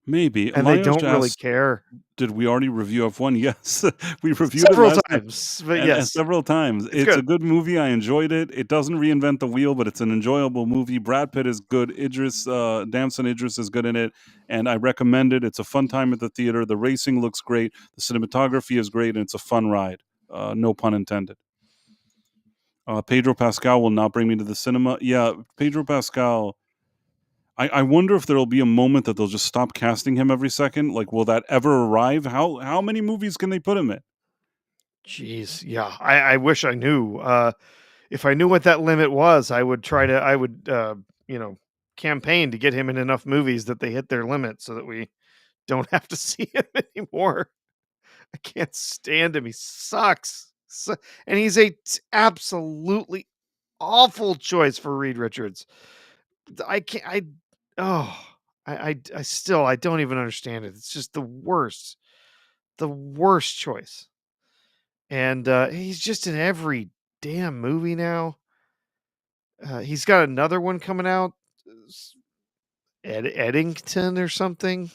Maybe. and they Lionel don't really asks, care. did we already review F1? Yes, we reviewed it Several last time, times, but and yes, several times. it's It's a good. good movie. I enjoyed it. It doesn't reinvent the wheel, but it's an enjoyable movie. Brad Pitt is good. Damson Idris is good in it, and I recommend it. It's a fun time at the theater. The racing looks great. The cinematography is great, and it's a fun ride. No pun intended. Pedro Pascal will not bring me to the cinema. Yeah, Pedro Pascal. I wonder if there'll be a moment that they'll just stop casting him every second. Like, will that ever arrive? How many movies can they put him in? Jeez, yeah. I wish I knew. If I knew what that limit was, I would try to. I would, you know, campaign to get him in enough movies that they hit their limit, so that we don't have to see him anymore. I can't stand him. He sucks. And he's a absolutely awful choice for Reed Richards. I can't. Oh, I still, I don't even understand it. It's just the worst choice. And he's just in every damn movie now. He's got another one coming out, Eddington or something.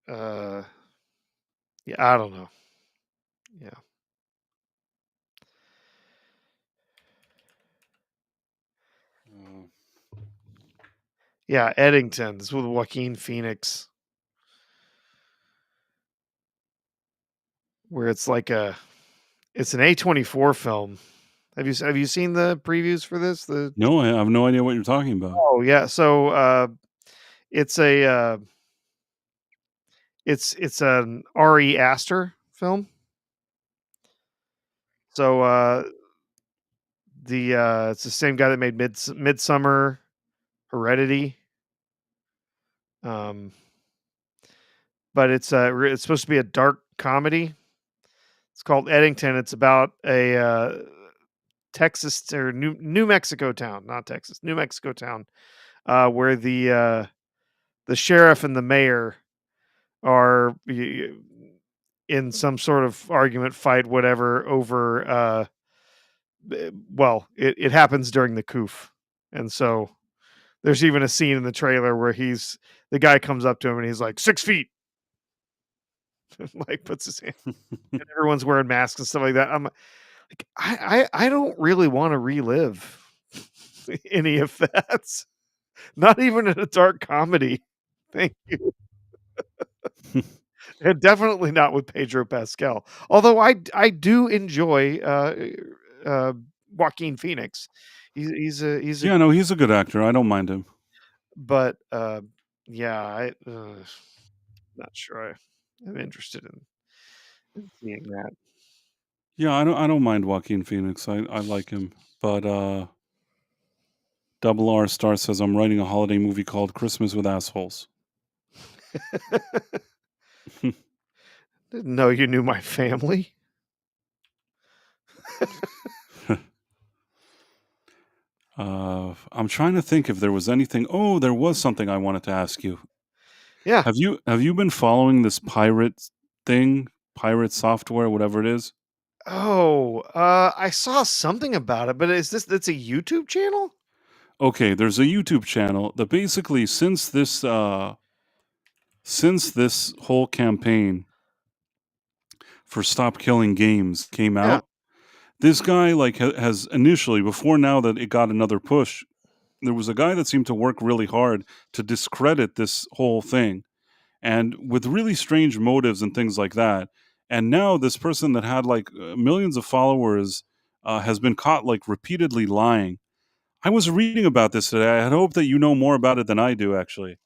Uh, yeah, I don't know. Yeah, Uh, yeah, Eddington. This with Joaquin Phoenix, where it's an A24 film. Have you seen the previews for this? no, I have no idea what you're talking about. Oh yeah, so it's a it's an Ari Aster film. So the it's the same guy that made Midsummer, Heredity. Um, but it's supposed to be a dark comedy. It's called Eddington. It's about a Texas or New Mexico town, not Texas, New Mexico town, where the sheriff and the mayor are in some sort of argument, fight, whatever, over well, it happens during the coof. And so there's even a scene in the trailer where the guy comes up to him and he's like 6 feet, like puts his hand, and everyone's wearing masks and stuff like that. I'm like, I don't really want to relive any of that. Not even in a dark comedy. Thank you. And definitely not with Pedro Pascal. Although I do enjoy uh, Joaquin Phoenix. He's a Yeah, no, he's a good actor. I don't mind him. but yeah, not sure I'm interested in seeing that. Yeah, I don't mind Joaquin Phoenix. I like him. But Double R Star says I'm writing a holiday movie called Christmas with Assholes. Didn't know you knew my family. I'm trying to think if there was anything. Oh, there was something I wanted to ask you. Yeah. Have you been following this pirate thing, pirate software, whatever it is? Oh, I saw something about it, but that's a YouTube channel? Okay, there's a YouTube channel that basically since this whole campaign for Stop Killing Games came Yeah. out, this guy like has initially before now that it got another push, there was a guy that seemed to work really hard to discredit this whole thing and with really strange motives and things like that. And now this person that had like millions of followers has been caught like repeatedly lying. I was reading about this today. I had hoped that you know more about it than I do, actually.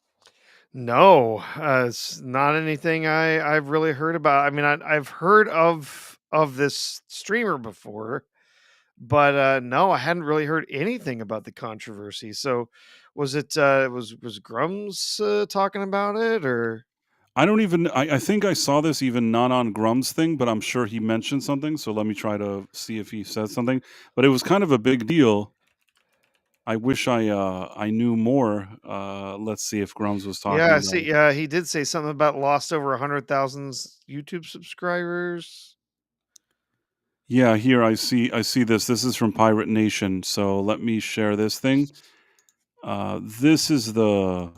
No, it's not anything I've really heard about. I mean, I've heard of this streamer before, but no, I hadn't really heard anything about the controversy. So, was it was Grums talking about it, or I don't even. I think I saw this even not on Grum's thing, but I'm sure he mentioned something. So let me try to see if he said something. But it was kind of a big deal. I wish I knew more. Let's see if Grums was yeah? talking I about see. it. Yeah, he did say something about lost over 100,000 YouTube subscribers. Yeah, here I see this. This is from Pirate Nation. So let me share this thing. This is the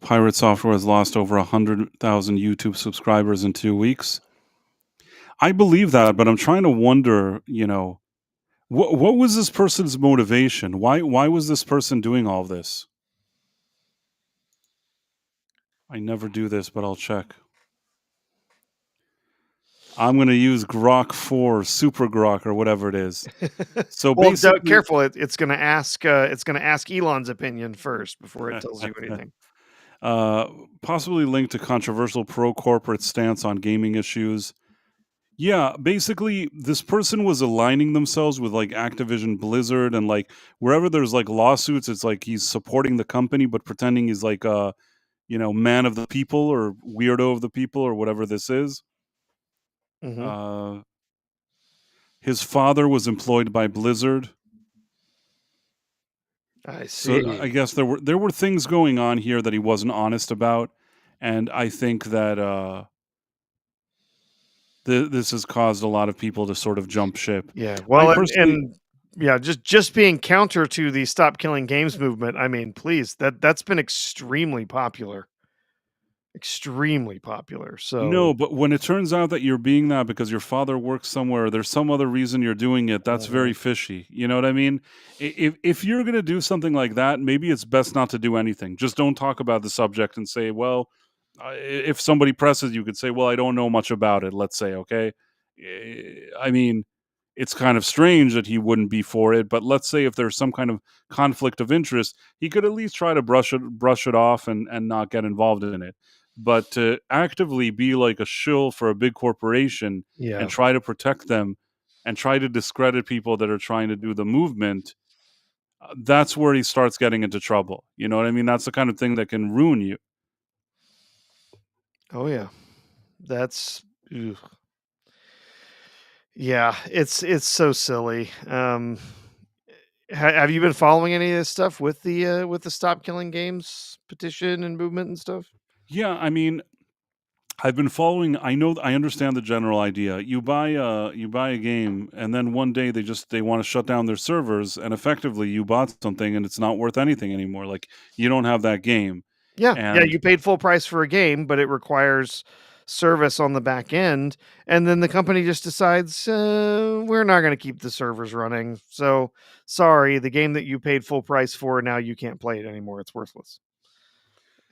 Pirate Software has lost over 100,000 YouTube subscribers in 2 weeks. I believe that, but I'm trying to wonder, what was this person's motivation? Why was this person doing all this? I never do this, but I'll check. I'm gonna use Grok 4, Super Grok, or whatever it is. So Well, basically, careful. It's going to ask. It's going to ask Elon's opinion first before it tells you anything. uh, possibly linked to controversial pro-corporate stance on gaming issues. Yeah, basically, this person was aligning themselves with like Activision Blizzard and like wherever there's like lawsuits, it's like he's supporting the company, but pretending he's like a, man of the people or weirdo of the people or whatever this is. Hmm. Uh, his father was employed by Blizzard. I So I see. guess there were things going on here that he wasn't honest about, and I think that this has caused a lot of people to sort of jump ship. Yeah. I Well, personally, and yeah, just being counter to the Stop Killing Games movement. I mean, please, that's been extremely popular. Extremely popular. So, no, but when it turns out that you're being that because your father works somewhere, or there's some other reason you're doing it, that's mhm, very fishy. You know what I mean? If you're gonna do something like that, maybe it's best not to do anything. Just don't talk about the subject and say, well, if somebody presses, you could say, well, I don't know much about it. Let's say, okay. I mean, it's kind of strange that he wouldn't be for it, but let's say if there's some kind of conflict of interest, he could at least try to brush it off and not get involved in it. But to actively be like a shill for a big corporation and yeah. try to protect them and try to discredit people that are trying to do the movement, that's where he starts getting into trouble. You know what I mean? That's the kind of thing that can ruin you. Oh yeah. That's ugh. Yeah, it's so silly. Have you been following any of this stuff with the Stop Killing Games petition and movement and stuff? Yeah, I mean, I've been following. I understand the general idea. You buy a game, and then one day they want to shut down their servers, and effectively you bought something, and it's not worth anything anymore. Like you don't have that game, Yeah, yeah, and you paid full price for a game, but it requires service on the back end, and then the company just decides, we're not going to keep the servers running. So sorry, the game that you paid full price for now you can't play it anymore. It's worthless.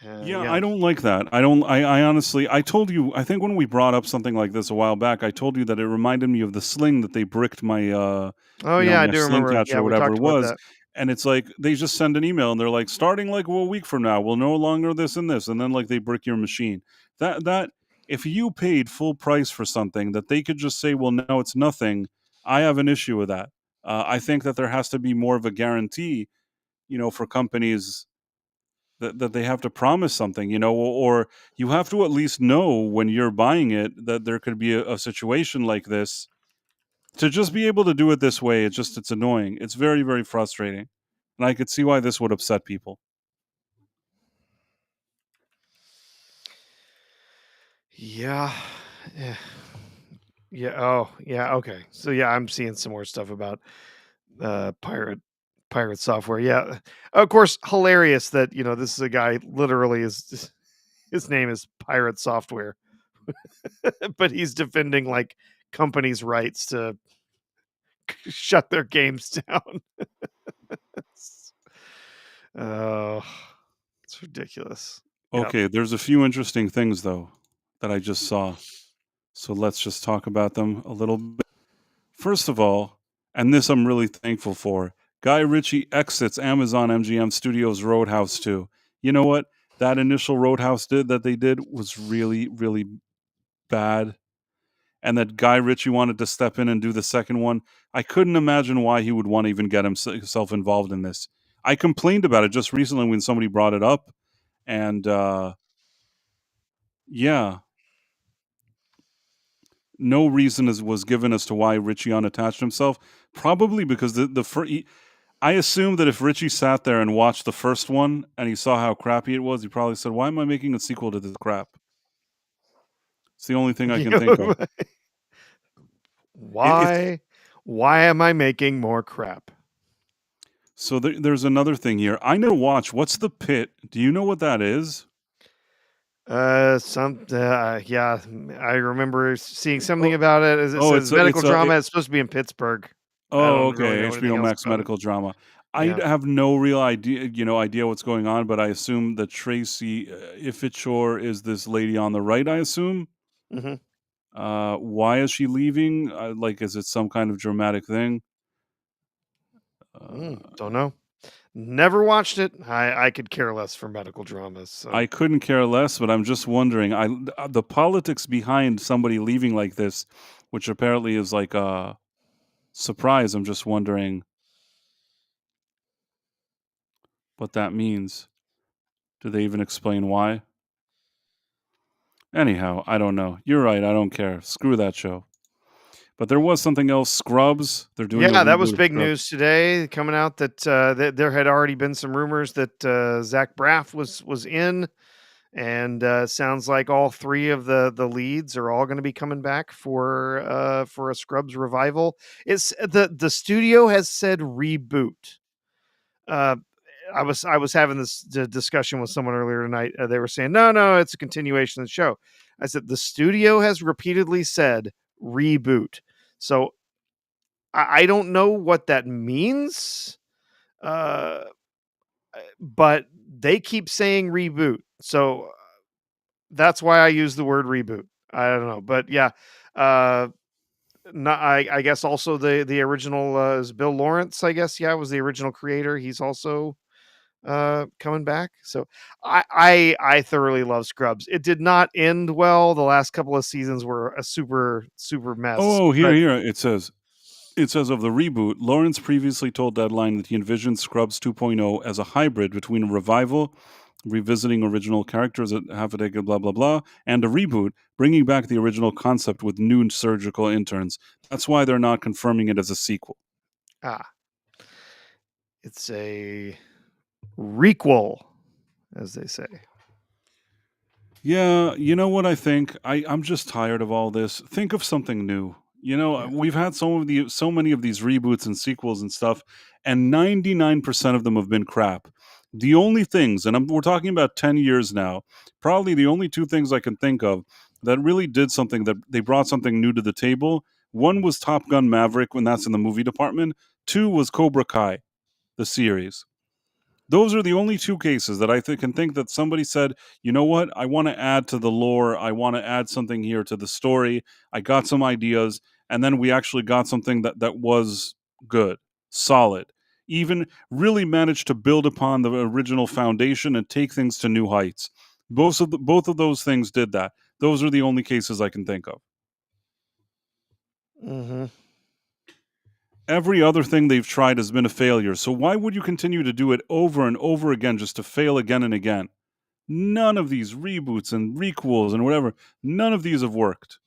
yeah, Yeah. I don't like that. I don't. I honestly, I told you. I think when we brought up something like this a while back, I told you that it reminded me of the sling that they bricked my, Oh yeah, I my do sling remember. catcher Yeah, or we whatever talked it about was. that. And it's like they just send an email and they're like, starting like a week from now, we'll no longer this and this, and then like they brick your machine. That if you paid full price for something, that they could just say, well, no, it's nothing. I have an issue with that. I think that there has to be more of a guarantee, for companies that they have to promise something, or you have to at least know when you're buying it that there could be a situation like this. To just be able to do it this way, it's annoying. It's very, very frustrating. And I could see why this would upset people. Yeah. Yeah. Yeah. Oh, yeah. Okay. So yeah, I'm seeing some more stuff about pirate software. Yeah. Of course, hilarious that, this is a guy literally is his name is Pirate Software, but he's defending like companies' rights to shut their games down. Oh, it's ridiculous. Yeah. Okay, there's a few interesting things though that I just saw. So let's just talk about them a little bit. First of all, and this I'm really thankful for, Guy Ritchie exits Amazon MGM Studios Roadhouse 2. You know what? That initial Roadhouse that they did was really, really bad. And that Guy Ritchie wanted to step in and do the second one. I couldn't imagine why he would want to even get himself involved in this. I complained about it just recently when somebody brought it up, and yeah, no reason was given as to why Ritchie unattached himself. Probably because I assume that if Ritchie sat there and watched the first one and he saw how crappy it was, he probably said, "Why am I making a sequel to this crap?" It's the only thing I can think of. It's Why? Why am I making more crap? so there's another thing here. I never watched. What's the Pit? Do you know what that is? Yeah, I remember seeing something Oh, about it. As it oh, says it's a, medical it's a. drama. It, It's supposed to be in Pittsburgh. I oh, don't really okay. know anything HBO else Max about it. medical drama. I Yeah. have no real idea what's going on, but I assume that Tracy Ifitshore is this lady on the right, I assume. Hmm. Why is she leaving? Like, is it some kind of dramatic thing? Don't know. Never watched it. I could care less for medical dramas. I So couldn't care less, but I'm just wondering. The politics behind somebody leaving like this, which apparently is like a surprise. I'm just wondering what that means. Do they even explain why? Anyhow, I don't know. You're right. I don't care. Screw that show. But there was something else. Scrubs. They're doing a yeah, that was reboot of big Scrubs. news today, coming out that there had already been some rumors that Zach Braff was in, and sounds like all three of the leads are all going to be coming back for a Scrubs revival. It's the studio has said reboot. Uh, I was having this discussion with someone earlier tonight. They were saying, no, it's a continuation of the show. I said the studio has repeatedly said reboot. So I don't know what that means, uh, but they keep saying reboot. So that's why I use the word reboot. I don't know, but yeah, uh, not, I guess also the original is Bill Lawrence. I guess was the original creator. He's also coming back. So I thoroughly love Scrubs. It did not end well. The last couple of seasons were a super mess. Oh, But here it says of the reboot, Lawrence previously told Deadline that he envisioned Scrubs 2.0 as a hybrid between a revival, revisiting original characters at half a decade, blah blah blah, and a reboot, bringing back the original concept with new surgical interns. That's why they're not confirming it as a sequel. ah, it's a requel, as they say. Yeah, you know what I think? I'm just tired of all this. Think of something new. Yeah. We've had so many of these reboots and sequels and stuff, and 99% of them have been crap. The only things, and we're talking about 10 years now, probably the only two things I can think of that really did something, that they brought something new to the table. One was Top Gun Maverick, when that's in the movie department. Two was Cobra Kai, the series. Those are the only two cases that can think that somebody said, you know what, I want to add to the lore. I want to add something here to the story. I got some ideas. And then we actually got something that was good, solid, even really managed to build upon the original foundation and take things to new heights. Both of those things did that. Those are the only cases I can think of. Hmm. Every other thing they've tried has been a failure. So why would you continue to do it over and over again just to fail again and again? None of these reboots and requels and whatever, none of these have worked.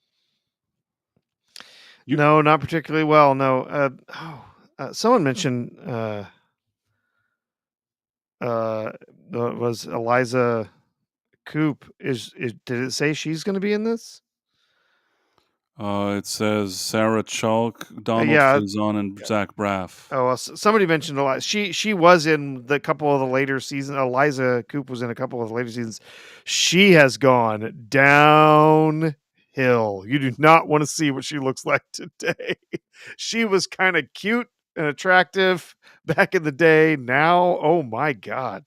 You No, not particularly well. No. Someone mentioned uh, was Eliza Coop. Did it say she's going to be in this? it says Sarah Chalk, Donald Yeah. Faison, and Zach Braff. Oh, well, somebody mentioned a lot. She was in the couple of the later seasons. Eliza Coop was in a couple of the later seasons. She has gone downhill. You do not want to see what she looks like today. She was kind of cute and attractive back in the day. Now, oh my god.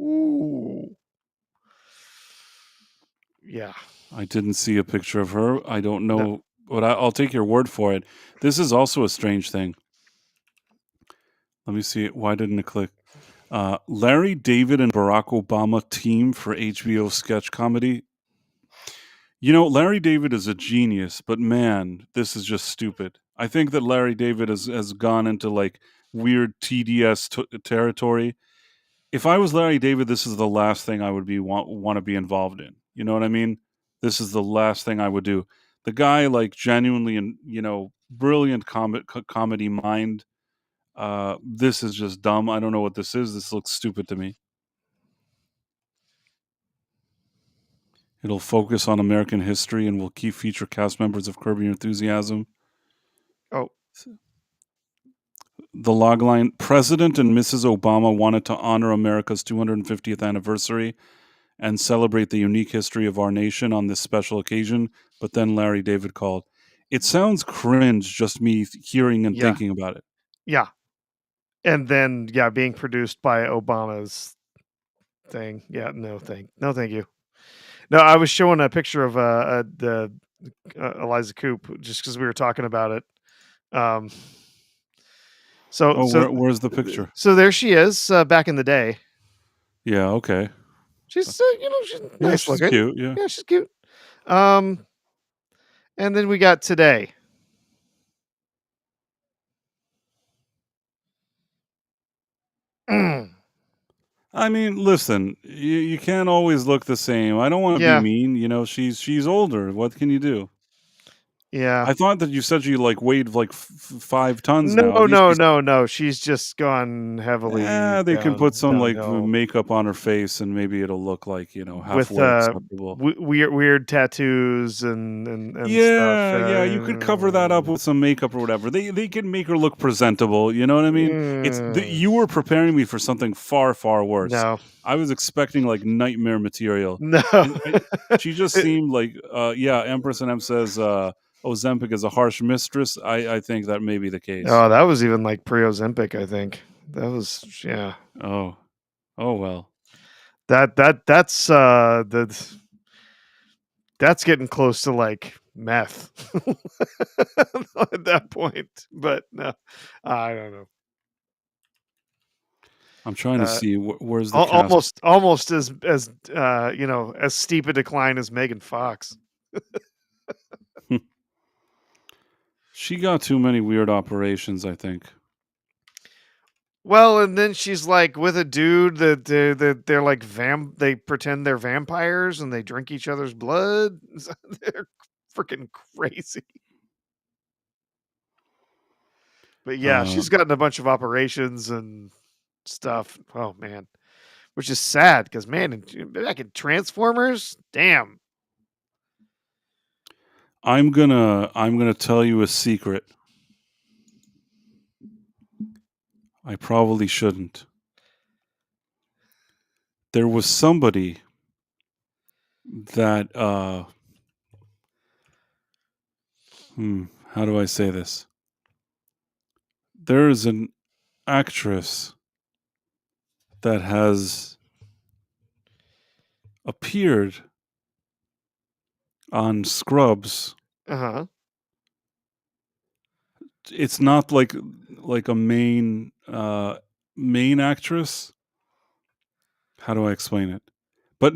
Ooh. Yeah. I didn't see a picture of her. I don't No. know, but I'll take your word for it. This is also a strange thing. Let me see it. Why didn't it click? Larry David and Barack Obama team for HBO sketch comedy. Larry David is a genius, but man, this is just stupid. I think that Larry David has gone into like weird TDS territory. If I was Larry David, this is the last thing I would want to be involved in. You know what I mean? This is the last thing I would do. The guy, like, genuinely and brilliant comedy mind. This is just dumb. I don't know what this is. This looks stupid to me. It'll focus on American history and will keep feature cast members of Curb Your Enthusiasm. Oh, The logline: President and Mrs. Obama wanted to honor America's 250th anniversary and celebrate the unique history of our nation on this special occasion, but then Larry David called. It sounds cringe, just me hearing and yeah. thinking about it. Yeah. And then being produced by Obama's thing. Yeah, no thank you. No, I was showing a picture of the Eliza Coop just because we were talking about it. Um, so Oh, so where's the picture? so there she is back in the day. Yeah, okay. She's she's Yeah, nice she's looking. cute. Yeah. Yeah, she's cute. Um, and then we got today. I mean, listen, you can't always look the same. I don't want to be Yeah, mean. She's older. What can you do? yeah. I thought that you said she like weighed like 5 tons now. At No, least no, she's. no, no. She's just gone heavily They can put some like downhill makeup on her face, and maybe it'll look like with halfway acceptable. weird tattoos and stuff. Yeah, you could cover that up with some makeup or whatever. They can make her look presentable, you know what I mean? You were preparing me for something far, far worse. no, I was expecting, like, nightmare material, no. and she just seemed like, yeah, Empress and M says, Ozempic is a harsh mistress. I think that may be the case. Oh, that was even like pre-Ozempic, I think. That was Oh. Oh, well. that's getting close to like meth at that point. But no, I don't know. I'm trying to Uh, see where's the cast. almost as steep a decline as Megan Fox. She got too many weird operations, I think. Well, and then she's like with a dude that they're like they pretend they're vampires and they drink each other's blood. They're freaking crazy. But yeah, Uh she's gotten a bunch of operations and stuff. Oh man, which is sad because man, back in Transformers, damn. I'm gonna tell you a secret. I probably shouldn't. There was somebody that how do I say this? There is an actress that has appeared on Scrubs. Uh huh. It's not like a main actress. How do I explain it? But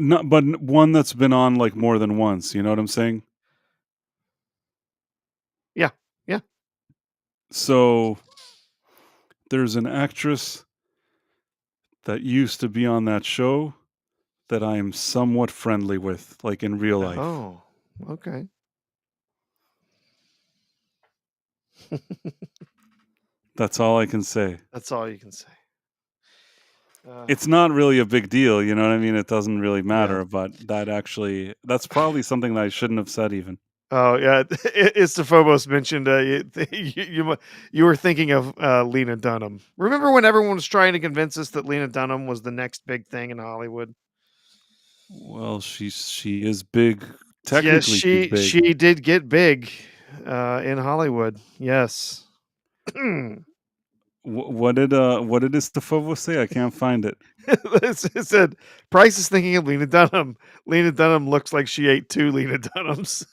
one that's been on like more than once, you know what I'm saying? Yeah. Yeah. So there's an actress that used to be on that show that I am somewhat friendly with, like in real life. Oh. Okay. That's all I can say. That's all you can say. It's not really a big deal, you know what I mean? It doesn't really Yeah. matter, but that's probably something that I shouldn't have said even. Oh yeah, Phobos mentioned you were thinking of Lena Dunham. Remember when everyone was trying to convince us that Lena Dunham was the next big thing in Hollywood? Well, she is big. Yes, Technically, she's big. she did get big in Hollywood. Yes. What did Istafova say? I can't find it. It said Price is thinking of Lena Dunham. Lena Dunham looks like she ate 2 Lena Dunhams.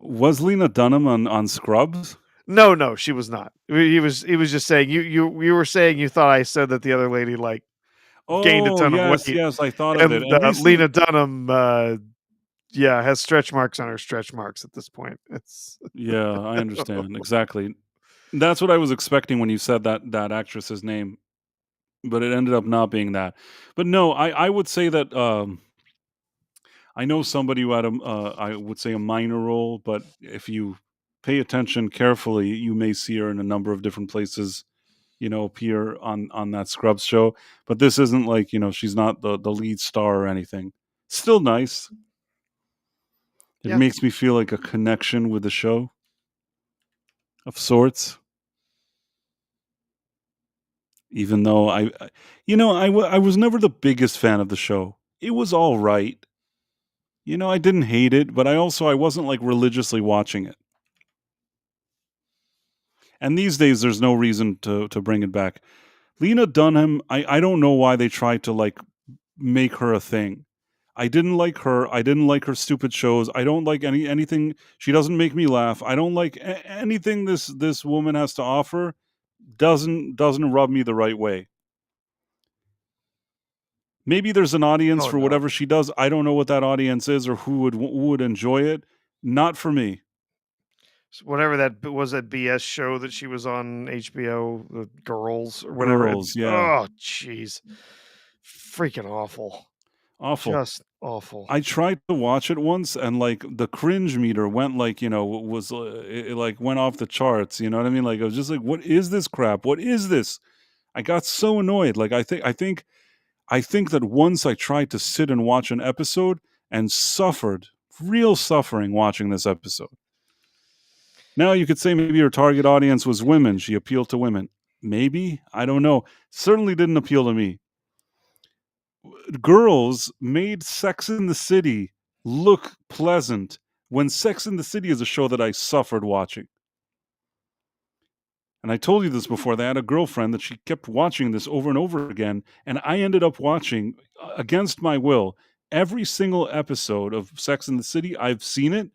Was Lena Dunham on Scrubs? No, she was not. He was just saying you were saying you thought I said that the other lady like gained a Oh, ton of yes, weight, yes, I thought of it. and And recently, Lena Dunham, has stretch marks on her stretch marks at this point. It's yeah, I understand exactly. That's what I was expecting when you said that actress's name, but it ended up not being that. But no, I would say that I know somebody who had I would say a minor role, but if you pay attention carefully, you may see her in a number of different places. Appear on that Scrubs show. But this isn't like she's not the lead star or anything. Still nice. It yeah, makes me feel like a connection with the show of sorts. Even though I was never the biggest fan of the show. It was all right. I didn't hate it, but I wasn't like religiously watching it. And these days, there's no reason to bring it back. Lena Dunham, I don't know why they tried to like make her a thing. I didn't like her. I didn't like her stupid shows. I don't like anything. She doesn't make me laugh. I don't like anything this woman has to offer. Doesn't rub me the right way. Maybe there's an audience Oh for no. whatever she does. I don't know what that audience is or who would enjoy it. Not for me. Whatever that was, that BS show that she was on HBO, the Girls or whatever. Girls, yeah, Oh, jeez, freaking awful, awful. just awful. I tried to watch it once, and like the cringe meter went like was it like went off the charts. You know what I mean? Like I was just like, what is this crap? What is this? I got so annoyed. Like I think that once I tried to sit and watch an episode and suffered, real suffering watching this episode. Now you could say maybe her target audience was women. She appealed to women. Maybe. I don't know. Certainly didn't appeal to me. Girls made Sex in the City look pleasant when Sex in the City is a show that I suffered watching. And I told you this before. They had a girlfriend that she kept watching this over and over again. And I ended up watching, against my will, every single episode of Sex in the City. I've seen it.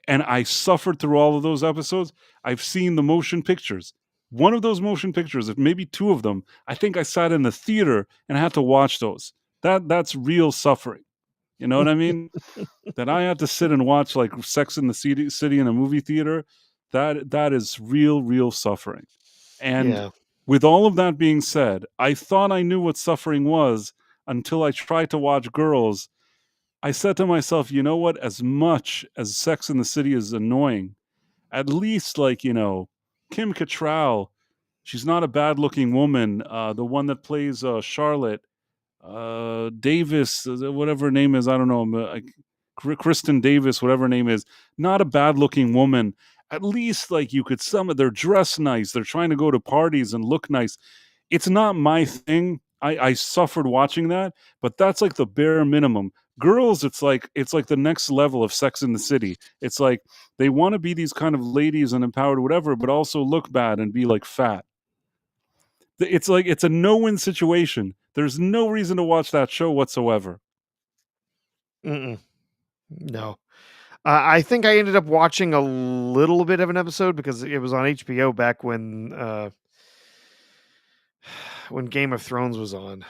And I suffered through all of those episodes. I've seen the motion pictures. One of those motion pictures, if maybe two of them, I think I sat in the theater and had to watch those. That's real suffering. You know what I mean? That I had to sit and watch like Sex in the City in a movie theater. That is real suffering. And Yeah. with all of that being said, I thought I knew what suffering was until I tried to watch Girls. I said to myself, you know what? As much as Sex in the City is annoying, at least like, Kim Cattrall, she's not a bad looking woman. The one that plays Charlotte, Davis, whatever her name is, I don't know, Kristen Davis, whatever her name is, not a bad looking woman. At least like you could they're dressed nice. They're trying to go to parties and look nice. It's not my thing. I suffered watching that, but that's like the bare minimum. Girls, it's like the next level of Sex in the City. It's like they want to be these kind of ladies and empowered, whatever, but also look bad and be like fat. It's like it's a no-win situation. There's no reason to watch that show whatsoever. Mm-mm. No. I think I ended up watching a little bit of an episode because it was on HBO back when Game of Thrones was on,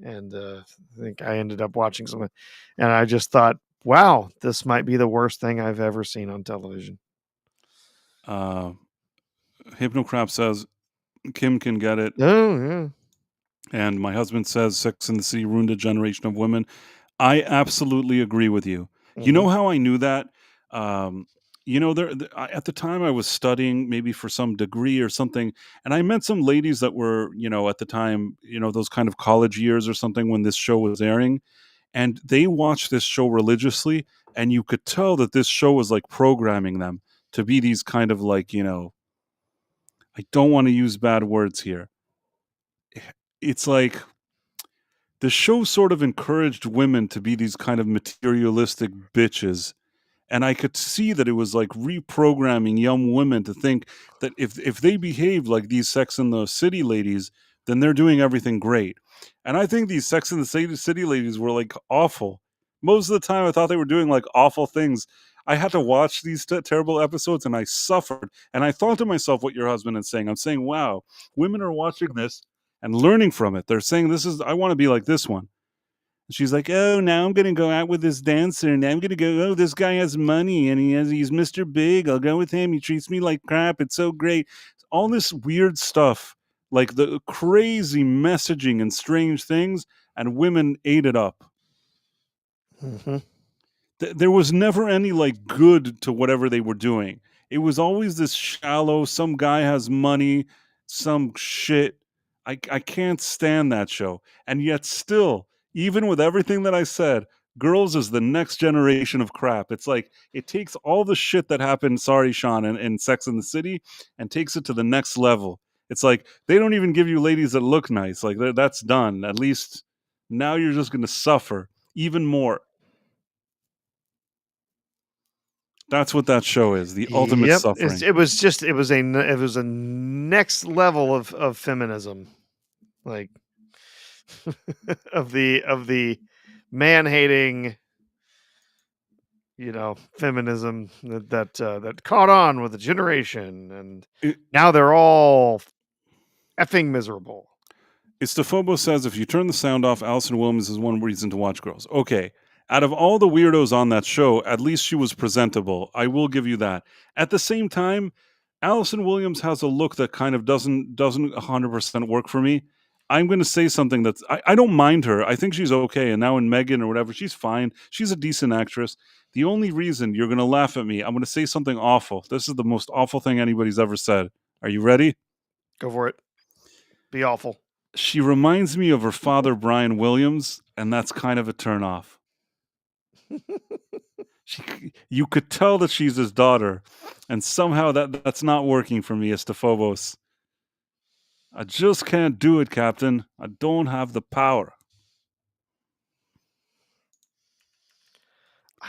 and I think I ended up watching some, and I just thought, wow, this might be the worst thing I've ever seen on television. Uh, Hypnocrap says Kim can get it, Oh yeah. and my husband says Sex in the City ruined a generation of women. I absolutely agree with you. You Mm-hmm. know how I knew that? Um, at the time I was studying maybe for some degree or something, and I met some ladies that were, at the time, those kind of college years or something when this show was airing, and they watched this show religiously, and you could tell that this show was like programming them to be these kind of like, I don't want to use bad words here. It's like the show sort of encouraged women to be these kind of materialistic bitches, and I could see that it was like reprogramming young women to think that if they behave like these Sex in the City ladies, then they're doing everything great. And I think these Sex in the City ladies were like awful. Most of the time, I thought they were doing like awful things. I had to watch these terrible episodes, and I suffered. And I thought to myself, what your husband is saying. I'm saying, wow, women are watching this and learning from it. They're saying, I want to be like this one. She's like, oh, now I'm gonna go out with this dancer, and I'm gonna go. Oh, this guy has money, and he's Mr. Big. I'll go with him. He treats me like crap. It's so great. All this weird stuff, like the crazy messaging and strange things, and women ate it up. Mm-hmm. There was never any like good to whatever they were doing. It was always this shallow. Some guy has money, some shit. I can't stand that show. And yet, still, even with everything that I said, Girls is the next generation of crap. It's like it takes all the shit that happened. Sorry, Sean, in Sex and the City, and takes it to the next level. It's like they don't even give you ladies that look nice. Like that's done. At least now you're just going to suffer even more. That's what that show is. The ultimate Yep, suffering. it was a next level of feminism, like of the man hating, feminism that caught on with the generation, and It, now they're all effing miserable. Istophobos says if you turn the sound off, Alison Williams is one reason to watch Girls. Okay. Out of all the weirdos on that show, at least she was presentable. I will give you that. At the same time, Alison Williams has a look that kind of doesn't 100% work for me. I'm going to say something that's I don't mind her. I think she's okay. And now in Megan or whatever, she's fine. She's a decent actress. The only reason you're going to laugh at me, I'm going to say something awful. This is the most awful thing anybody's ever said. Are you ready? Go for it. Be awful. She reminds me of her father, Brian Williams, and that's kind of a turnoff. You could tell that she's his daughter, and somehow that's not working for me, Istophobos. I just can't do it, Captain. I don't have the power.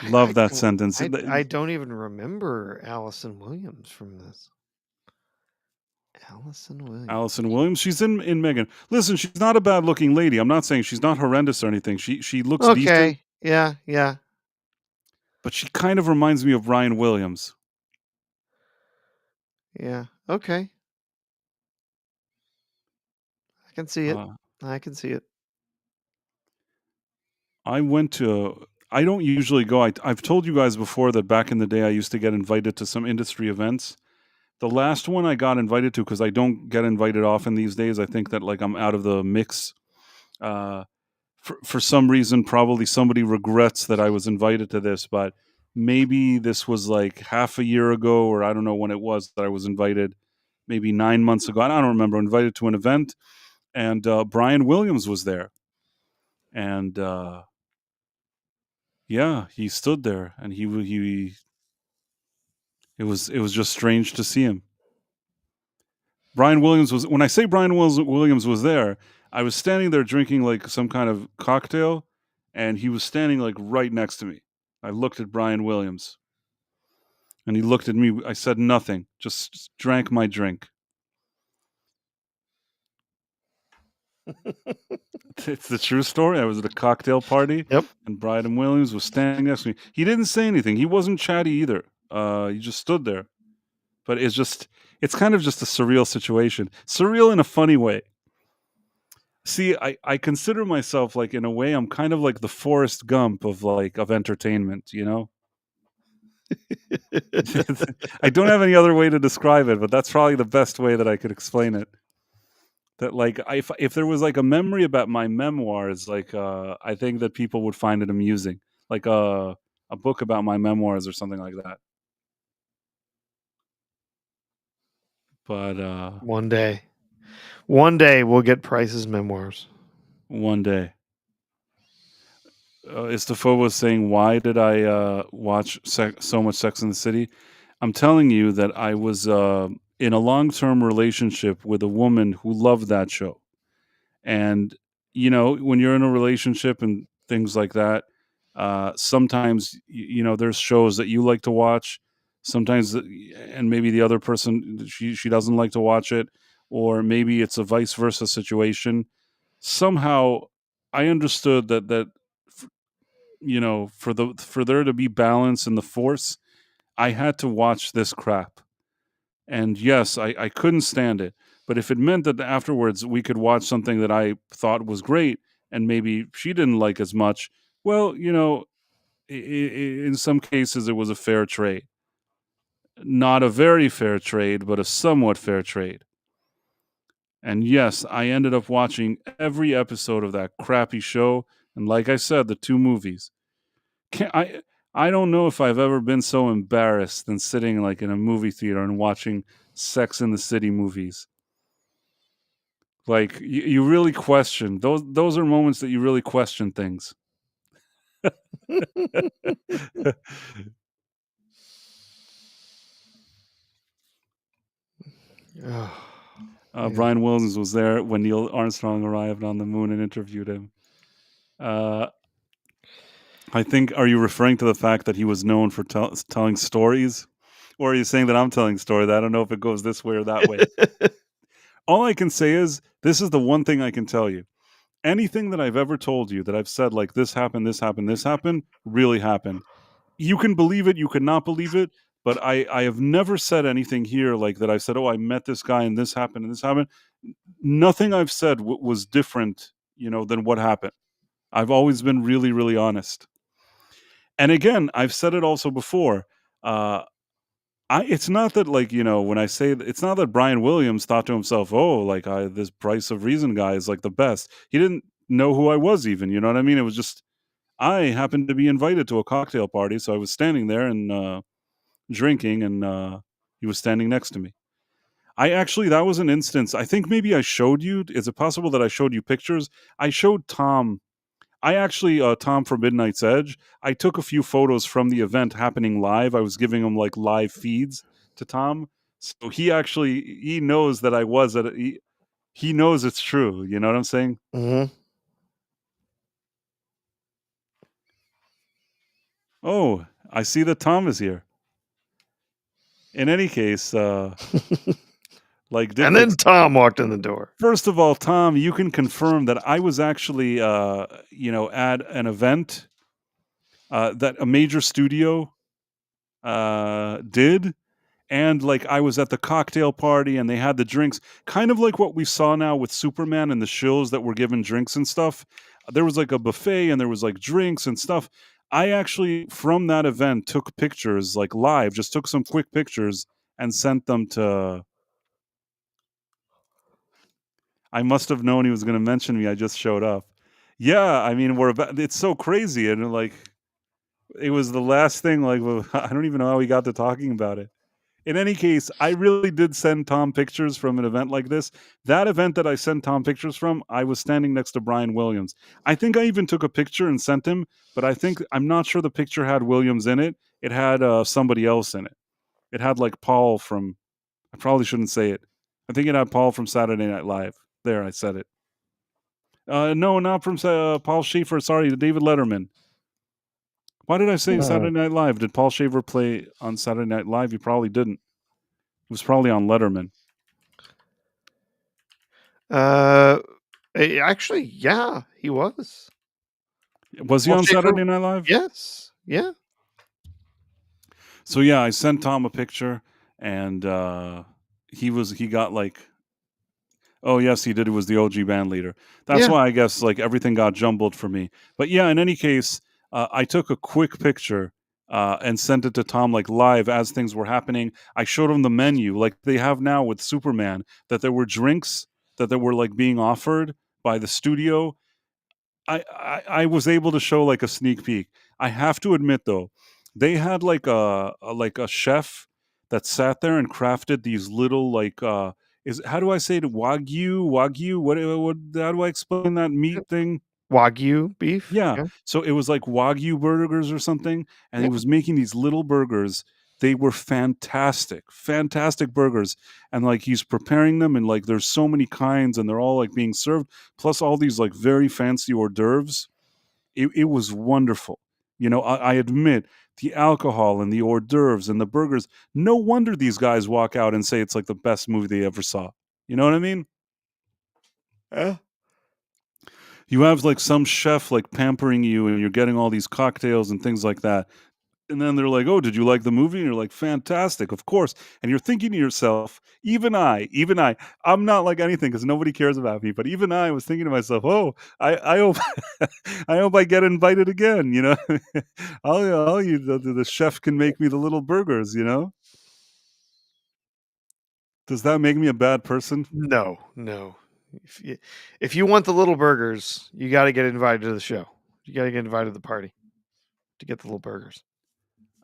Love that sentence. I don't even remember Alison Williams from this. Alison Williams. She's in Megan. Listen, she's not a bad looking lady. I'm not saying she's not horrendous or anything. She looks decent. Yeah. But she kind of reminds me of Brian Williams. Yeah. Okay. I can see it. I can see it. I don't usually go. I've told you guys before that back in the day I used to get invited to some industry events. The last one I got invited to, because I don't get invited often these days. I think that like I'm out of the mix. For some reason, probably somebody regrets that I was invited to this, but maybe this was like half a year ago, or I don't know when it was that I was invited. Maybe 9 months ago. I don't remember. Invited to an event, and Brian Williams was there, and yeah, he stood there, and he. It was just strange to see him. Brian Williams was when I say Brian Williams was there, I was standing there drinking like some kind of cocktail, and he was standing like right next to me. I looked at Brian Williams, and he looked at me. I said nothing, just drank my drink. It's the true story. I was at a cocktail party, Yep. and Brian Williams was standing next to me. He didn't say anything. He wasn't chatty either. He just stood there. But it's kind of just a surreal situation. Surreal in a funny way. See, I consider myself like in a way I'm kind of like the Forrest Gump of entertainment, you know? I don't have any other way to describe it, but that's probably the best way that I could explain it. That like if there was like a memory about my memoirs, like I think that people would find it amusing. Like a book about my memoirs or something like that. But One day we'll get Price's memoirs. one day. Istophobos saying, why did I watch so much Sex in the City? I'm telling you that I was in a long-term relationship with a woman who loved that show. And, you know, when you're in a relationship and things like that, sometimes, you know, there's shows that you like to watch. Sometimes, and maybe the other person, she doesn't like to watch it. Or maybe it's a vice versa situation. Somehow I understood that you know, for there to be balance in the force, I had to watch this crap. And yes, I couldn't stand it. But if it meant that afterwards we could watch something that I thought was great and maybe she didn't like as much, well, you know, in some cases it was a fair trade. Not a very fair trade, but a somewhat fair trade. And yes, I ended up watching every episode of that crappy show. And like I said, the 2 movies. I don't know if I've ever been so embarrassed than sitting like in a movie theater and watching Sex in the City movies. Like you really question those are moments that you really question things. Brian Williams was there when Neil Armstrong arrived on the moon and interviewed him. I think, are you referring to the fact that he was known for telling stories? Or are you saying that I'm telling stories? I don't know if it goes this way or that way. All I can say is this is the one thing I can tell you. Anything that I've ever told you that I've said like this happened, this happened, really happened. You can believe it, you can not believe it, but I have never said anything here like that I said, "Oh, I met this guy and this happened and this happened." Nothing I've said was different, than what happened. I've always been really, really honest. And again, I've said it also before. Uh, it's not that like when I say it's not that Brian Williams thought to himself, "Oh, like this Price of Reason guy is like the best." He didn't know who I was even. You know what I mean? It was just I happened to be invited to a cocktail party, so I was standing there and drinking, and he was standing next to me. I actually that was an instance. I think maybe I showed you. Is it possible that I showed you pictures? I showed Tom. I actually, Tom from Midnight's Edge, I took a few photos from the event happening live. I was giving him like live feeds to Tom. So he knows that I was at he knows it's true. You know what I'm saying? Mhm. Oh, I see that Tom is here. In any case, like Dick And Vic. then Tom walked in the door. First of all, Tom, you can confirm that I was actually, at an event that a major studio did. And like I was at the cocktail party and they had the drinks, kind of like what we saw now with Superman and the shows that were given drinks and stuff. There was like a buffet and there was like drinks and stuff. I actually, from that event, took pictures like live, just took some quick pictures and sent them to. I must have known he was going to mention me. I just showed up. Yeah, I mean, it's so crazy. And like, it was the last thing. Like, I don't even know how we got to talking about it. In any case, I really did send Tom pictures from an event like this. That event that I sent Tom pictures from, I was standing next to Brian Williams. I think I even took a picture and sent him, but I'm not sure the picture had Williams in it. It had somebody else in it. It had like Paul from, I probably shouldn't say it. I think it had Paul from Saturday Night Live. There, I said it. No, not from Paul Schaefer. Sorry, David Letterman. Why did I say Oh. Saturday Night Live? Did Paul Schaefer play on Saturday Night Live? He probably didn't. It was probably on Letterman. Uh, actually, yeah, he was. Was he Paul on Schaefer? Saturday Night Live? Yes. Yeah. So yeah, I sent Tom a picture, and he got like, oh yes, he did. It was the OG band leader. That's Yeah. why I guess like everything got jumbled for me. But yeah, in any case, I took a quick picture and sent it to Tom like live as things were happening. I showed him the menu like they have now with Superman, that there were drinks that they were like being offered by the studio. I was able to show like a sneak peek. I have to admit though, they had like a chef that sat there and crafted these little like is how do I say it, wagyu, what how do I explain that meat thing? Wagyu beef. Yeah. Yeah. So it was like Wagyu burgers or something, and he Yeah. was making these little burgers. They were fantastic, fantastic burgers. And like he's preparing them, and like there's so many kinds, and they're all like being served, plus all these like very fancy hors d'oeuvres. It was wonderful. I admit the alcohol and the hors d'oeuvres and the burgers. No wonder these guys walk out and say it's like the best movie they ever saw. You know what I mean? Yeah. You have like some chef like pampering you and you're getting all these cocktails and things like that. And then they're like, "Oh, did you like the movie?" And you're like, "Fantastic, of course." And you're thinking to yourself, I'm not like anything because nobody cares about me. But even I was thinking to myself, "Oh, I hope, I hope I get invited again." All you the chef can make me the little burgers. Does that make me a bad person? No, no. If you want the little burgers, you got to get invited to the show. You got to get invited to the party to get the little burgers.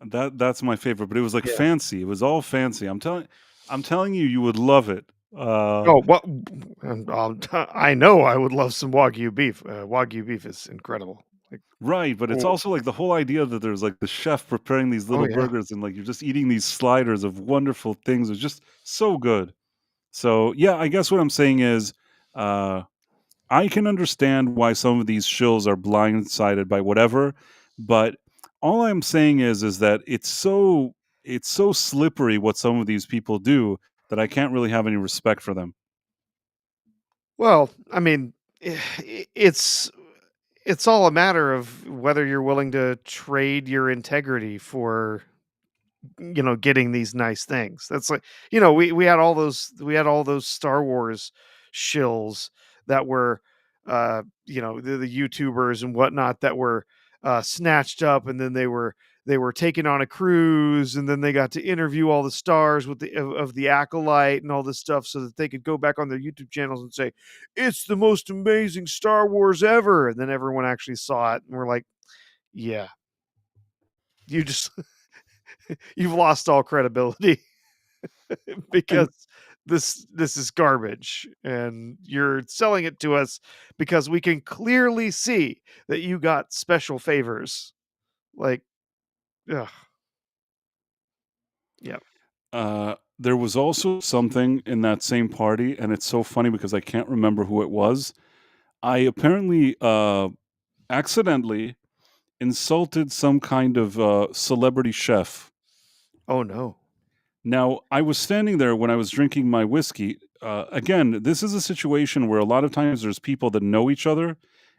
That's my favorite. But it was like Yeah. fancy. It was all fancy. I'm telling you, you would love it. Oh, what? I know I would love some Wagyu beef. Wagyu beef is incredible. Like, Right, but it's oh, also like the whole idea that there's like the chef preparing these oh little yeah. burgers and like you're just eating these sliders of wonderful things. It's just so good. So yeah, I guess what I'm saying is uh I can understand why some of these shills are blindsided by whatever, But all I'm saying is that it's so slippery what some of these people do that I can't really have any respect for them. Well, I mean, it's all a matter of whether you're willing to trade your integrity for, getting these nice things. That's like, we had all those Star Wars shills that were, the YouTubers and whatnot that were snatched up, and then they were taken on a cruise, and then they got to interview all the stars with of the acolyte and all this stuff, so that they could go back on their YouTube channels and say it's the most amazing Star Wars ever, and then everyone actually saw it, and we're like, yeah, you just you've lost all credibility. And Because this is garbage, and you're selling it to us because we can clearly see that you got special favors. Like, ugh, yeah. there was also something in that same party, and it's so funny because I can't remember who it was. I apparently accidentally insulted some kind of celebrity chef. Oh no. Now, I was standing there when I was drinking my whiskey. Again, this is a situation where a lot of times there's people that know each other.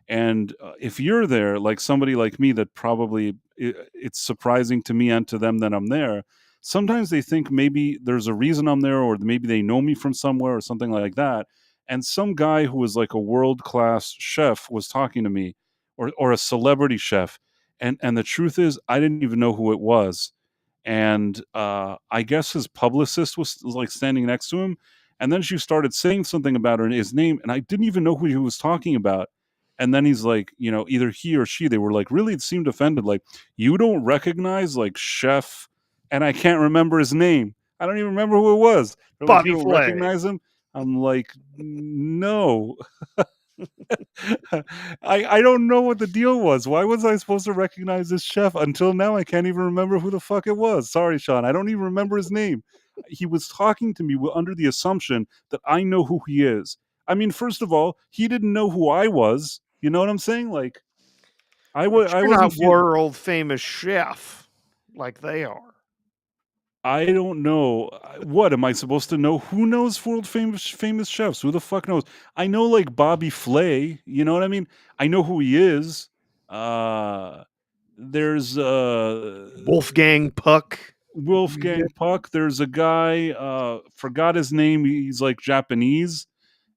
And if you're there, like somebody like me, that probably it's surprising to me and to them that I'm there. Sometimes they think maybe there's a reason I'm there, or maybe they know me from somewhere or something like that. And some guy who was like a world class chef was talking to me, or a celebrity chef. And the truth is, I didn't even know who it was. And I guess his publicist was like standing next to him, and then she started saying something about his name, and I didn't even know who he was talking about. And then he's like, either he or she, they were like, really, it seemed offended, like, you don't recognize like chef, and I can't remember his name. I don't even remember who it was. They're like, you Bobby don't Flay. recognize him. I'm like, no. I don't know what the deal was. Why was I supposed to recognize this chef? Until now, I can't even remember who the fuck it was. Sorry, Sean. I don't even remember his name. He was talking to me under the assumption that I know who he is. I mean, first of all, he didn't know who I was. You know what I'm saying? Like, But I you're wasn't not feel. world famous chef like they are. I don't know. What am I supposed to know? Who knows world famous chefs? Who the fuck knows? I know like Bobby Flay. You know what I mean? I know who he is. Uh There's Wolfgang Puck. Yeah. Wolfgang Puck. There's a guy, forgot his name. He's like Japanese,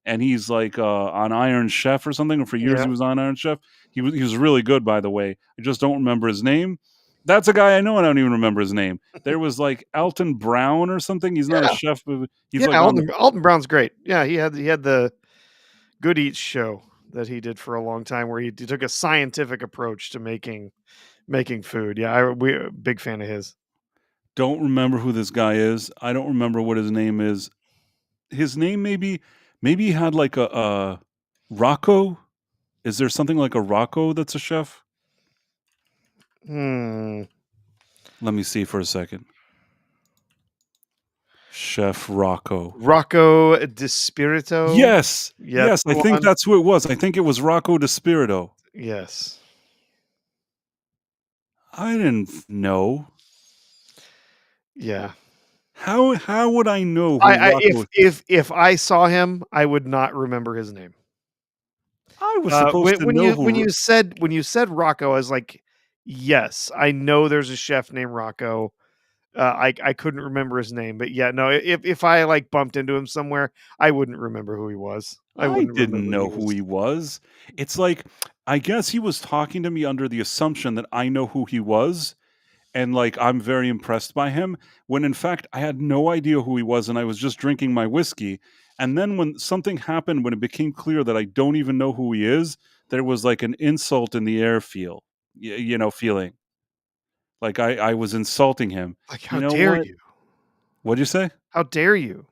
and he's like on Iron Chef or something. Or for years Yeah. he was on Iron Chef. He was really good, by the way. I just don't remember his name. That's a guy I know, and I don't even remember his name. There was like Alton Brown or something. He's not a chef, but he's Yeah, like on the. Alton Brown's great. Yeah, he had the Good Eats show that he did for a long time, where he took a scientific approach to making food. Yeah, we big fan of his. Don't remember who this guy is. I don't remember what his name is. His name maybe he had like a Rocco. Is there something like a Rocco that's a chef? Hmm. Let me see for a second. Chef Rocco. Rocco Dispirito. Yes, Yeah, that's yes, I the think one. that's who it was. I think it was Rocco DeSpirito. Yes. I didn't know. Yeah. How would I know who I Rocco? if I saw him, I would not remember his name. I was supposed to know who. When you said Rocco, I was like, yes, I know there's a chef named Rocco. I couldn't remember his name, but yeah, no. If I like bumped into him somewhere, I wouldn't remember who he was. I I wouldn't didn't remember he know who was. he was. It's like I guess he was talking to me under the assumption that I know who he was, and like I'm very impressed by him, when in fact I had no idea who he was, and I was just drinking my whiskey. And then when something happened, when it became clear that I don't even know who he is, there was like an insult in the air feeling like I was insulting him. Like, You how know dare what? you? What'd you say? How dare you?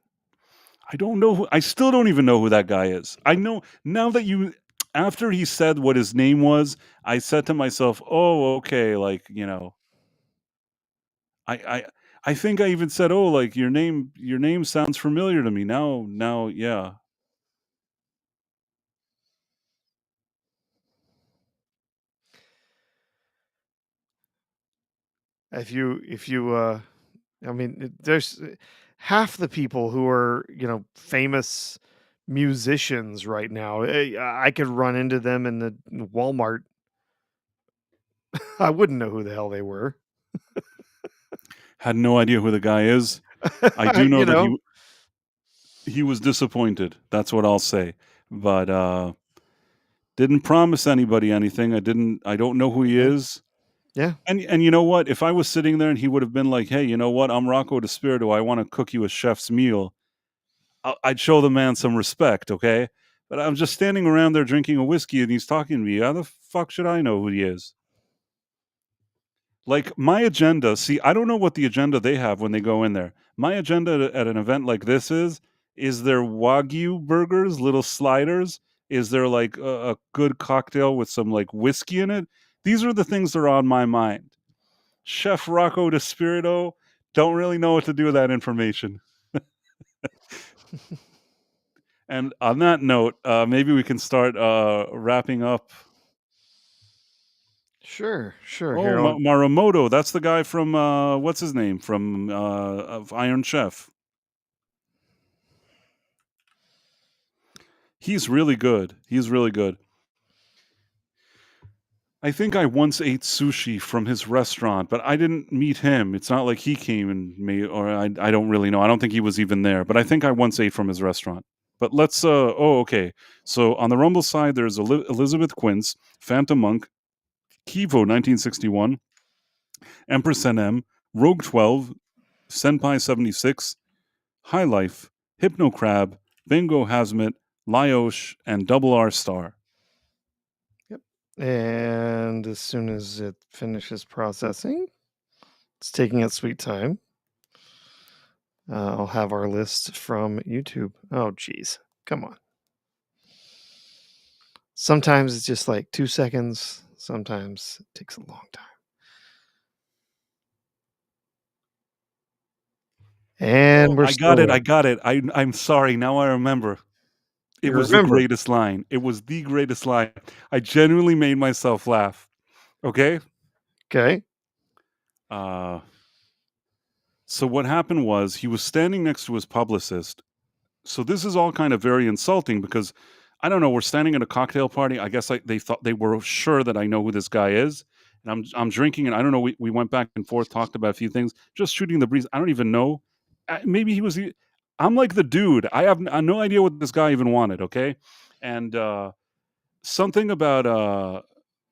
I don't know I still don't even know who that guy is. I know now that you after he said what his name was, I said to myself, "Oh, okay, like, I I I think I even said, "Oh, like your name sounds familiar to me." Now, yeah. if you I mean, there's half the people who are, famous musicians right now. I could run into them in the Walmart. I wouldn't know who the hell they were. Had no idea who the guy is. I do know you that know, he was disappointed. That's what I'll say. But didn't promise anybody anything. I don't know who he yeah, is. yeah. And you know what? If I was sitting there and he would have been like, "Hey, you know what? I'm Rocco DeSpirito. I want to cook you a chef's meal." I'd show the man some respect, okay? But I'm just standing around there drinking a whiskey and he's talking to me. How the fuck should I know who he is? Like my agenda, see, I don't know what the agenda they have when they go in there. My agenda at an event like this is there Wagyu burgers, little sliders? Is there like a good cocktail with some like whiskey in it? These are the things that are on my mind. Chef Rocco DeSpirito, don't really know what to do with that information. And on that note, maybe we can start wrapping up. Sure. Oh, Here, I'll Maramoto, that's the guy from what's his name from of Iron Chef. He's really good. He's really good. I think I once ate sushi from his restaurant, but I didn't meet him. It's not like he came and made, or I don't really know. I don't think he was even there, but I think I once ate from his restaurant. But let's, oh, okay. So on the Rumble side, there's Elizabeth Quince, Phantom Monk, Kivo 1961, Empress NM, Rogue 12, Senpai 76, High Life, Hypno Crab, Bingo Hazmat, Lyosh, and Double R Star. and as soon as it finishes processing, it's taking its sweet time. I'll have our list from YouTube. Oh, geez. Come on. Sometimes it's just like 2 seconds. Sometimes it takes a long time. And we're I still got it. there. I got it. I'm sorry. Now I remember. It You was the remember. greatest line. It was the greatest line. I genuinely made myself laugh. Okay? Okay. Uh, so what happened was he was standing next to his publicist. So this is all kind of very insulting because I don't know. We're standing at a cocktail party. I guess they thought they were sure that I know who this guy is, and I'm drinking, and I don't know. We went back and forth, talked about a few things, just shooting the breeze. I don't even know. Maybe he was. I'm like the dude. I have no idea what this guy even wanted. Okay, and something about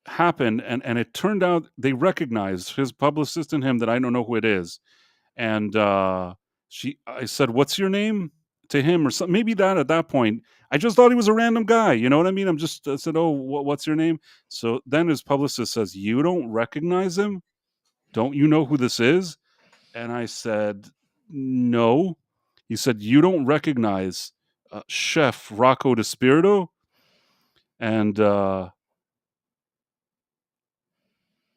happened, and it turned out they recognized his publicist and him that I don't know who it is, and I said, "What's your name?" to him or something. Maybe that at that point, I just thought he was a random guy. You know what I mean? I said, "Oh, what's your name?" So then his publicist says, "You don't recognize him? Don't you know who this is?" And I said, "No." He said, "You don't recognize Chef Rocco DeSpirito?" And oh,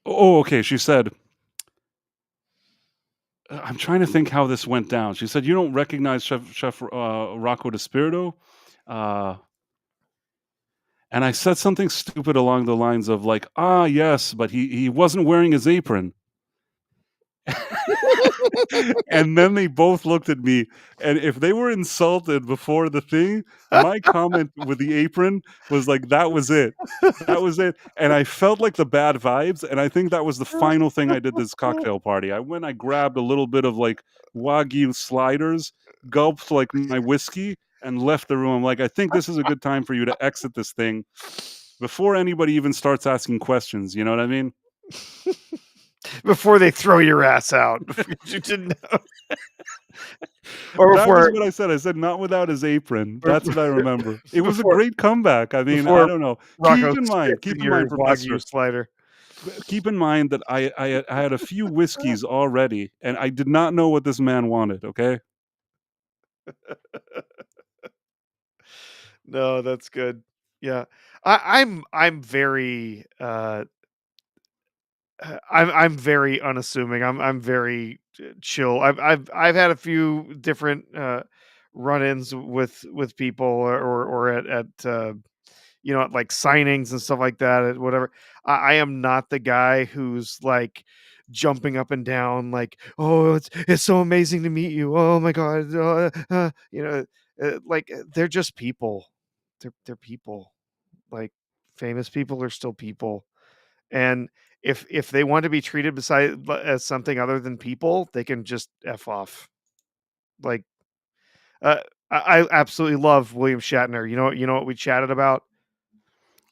okay. She said, I'm trying to think how this went down. She said, "You don't recognize Chef Rocco DeSpirito?" Uh, and I said something stupid along the lines of like, "Ah, yes, but he wasn't wearing his apron." And then they both looked at me, and if they were insulted before the thing, my comment with the apron was like, "That was it. That was it." And I felt like the bad vibes, and I think that was the final thing I did this cocktail party. I grabbed a little bit of like Wagyu sliders, gulped like my whiskey, and left the room. I'm like, "I think this is a good time for you to exit this thing before anybody even starts asking questions." You know what I mean? Before they throw your ass out because you didn't know. Or That was before what I said. I said, "Not without his apron." That's before what I remember. It was a before great comeback. I mean, I before don't know. Rocco spits Keep in in your mind, Wagyu Professor, slider. keep in mind that I had a few whiskeys already, and I did not know what this man wanted, okay? No, that's good. Yeah. I'm very I'm very unassuming. I'm very chill. I've had a few different run-ins with people or at at like signings and stuff like that, whatever. I am not the guy who's like jumping up and down, like, oh, it's so amazing to meet you. Oh my god, like they're just people. They're people. Like famous people are still people, and if they want to be treated as something other than people, they can just f off. Like, uh, I absolutely love William Shatner. You know what we chatted about.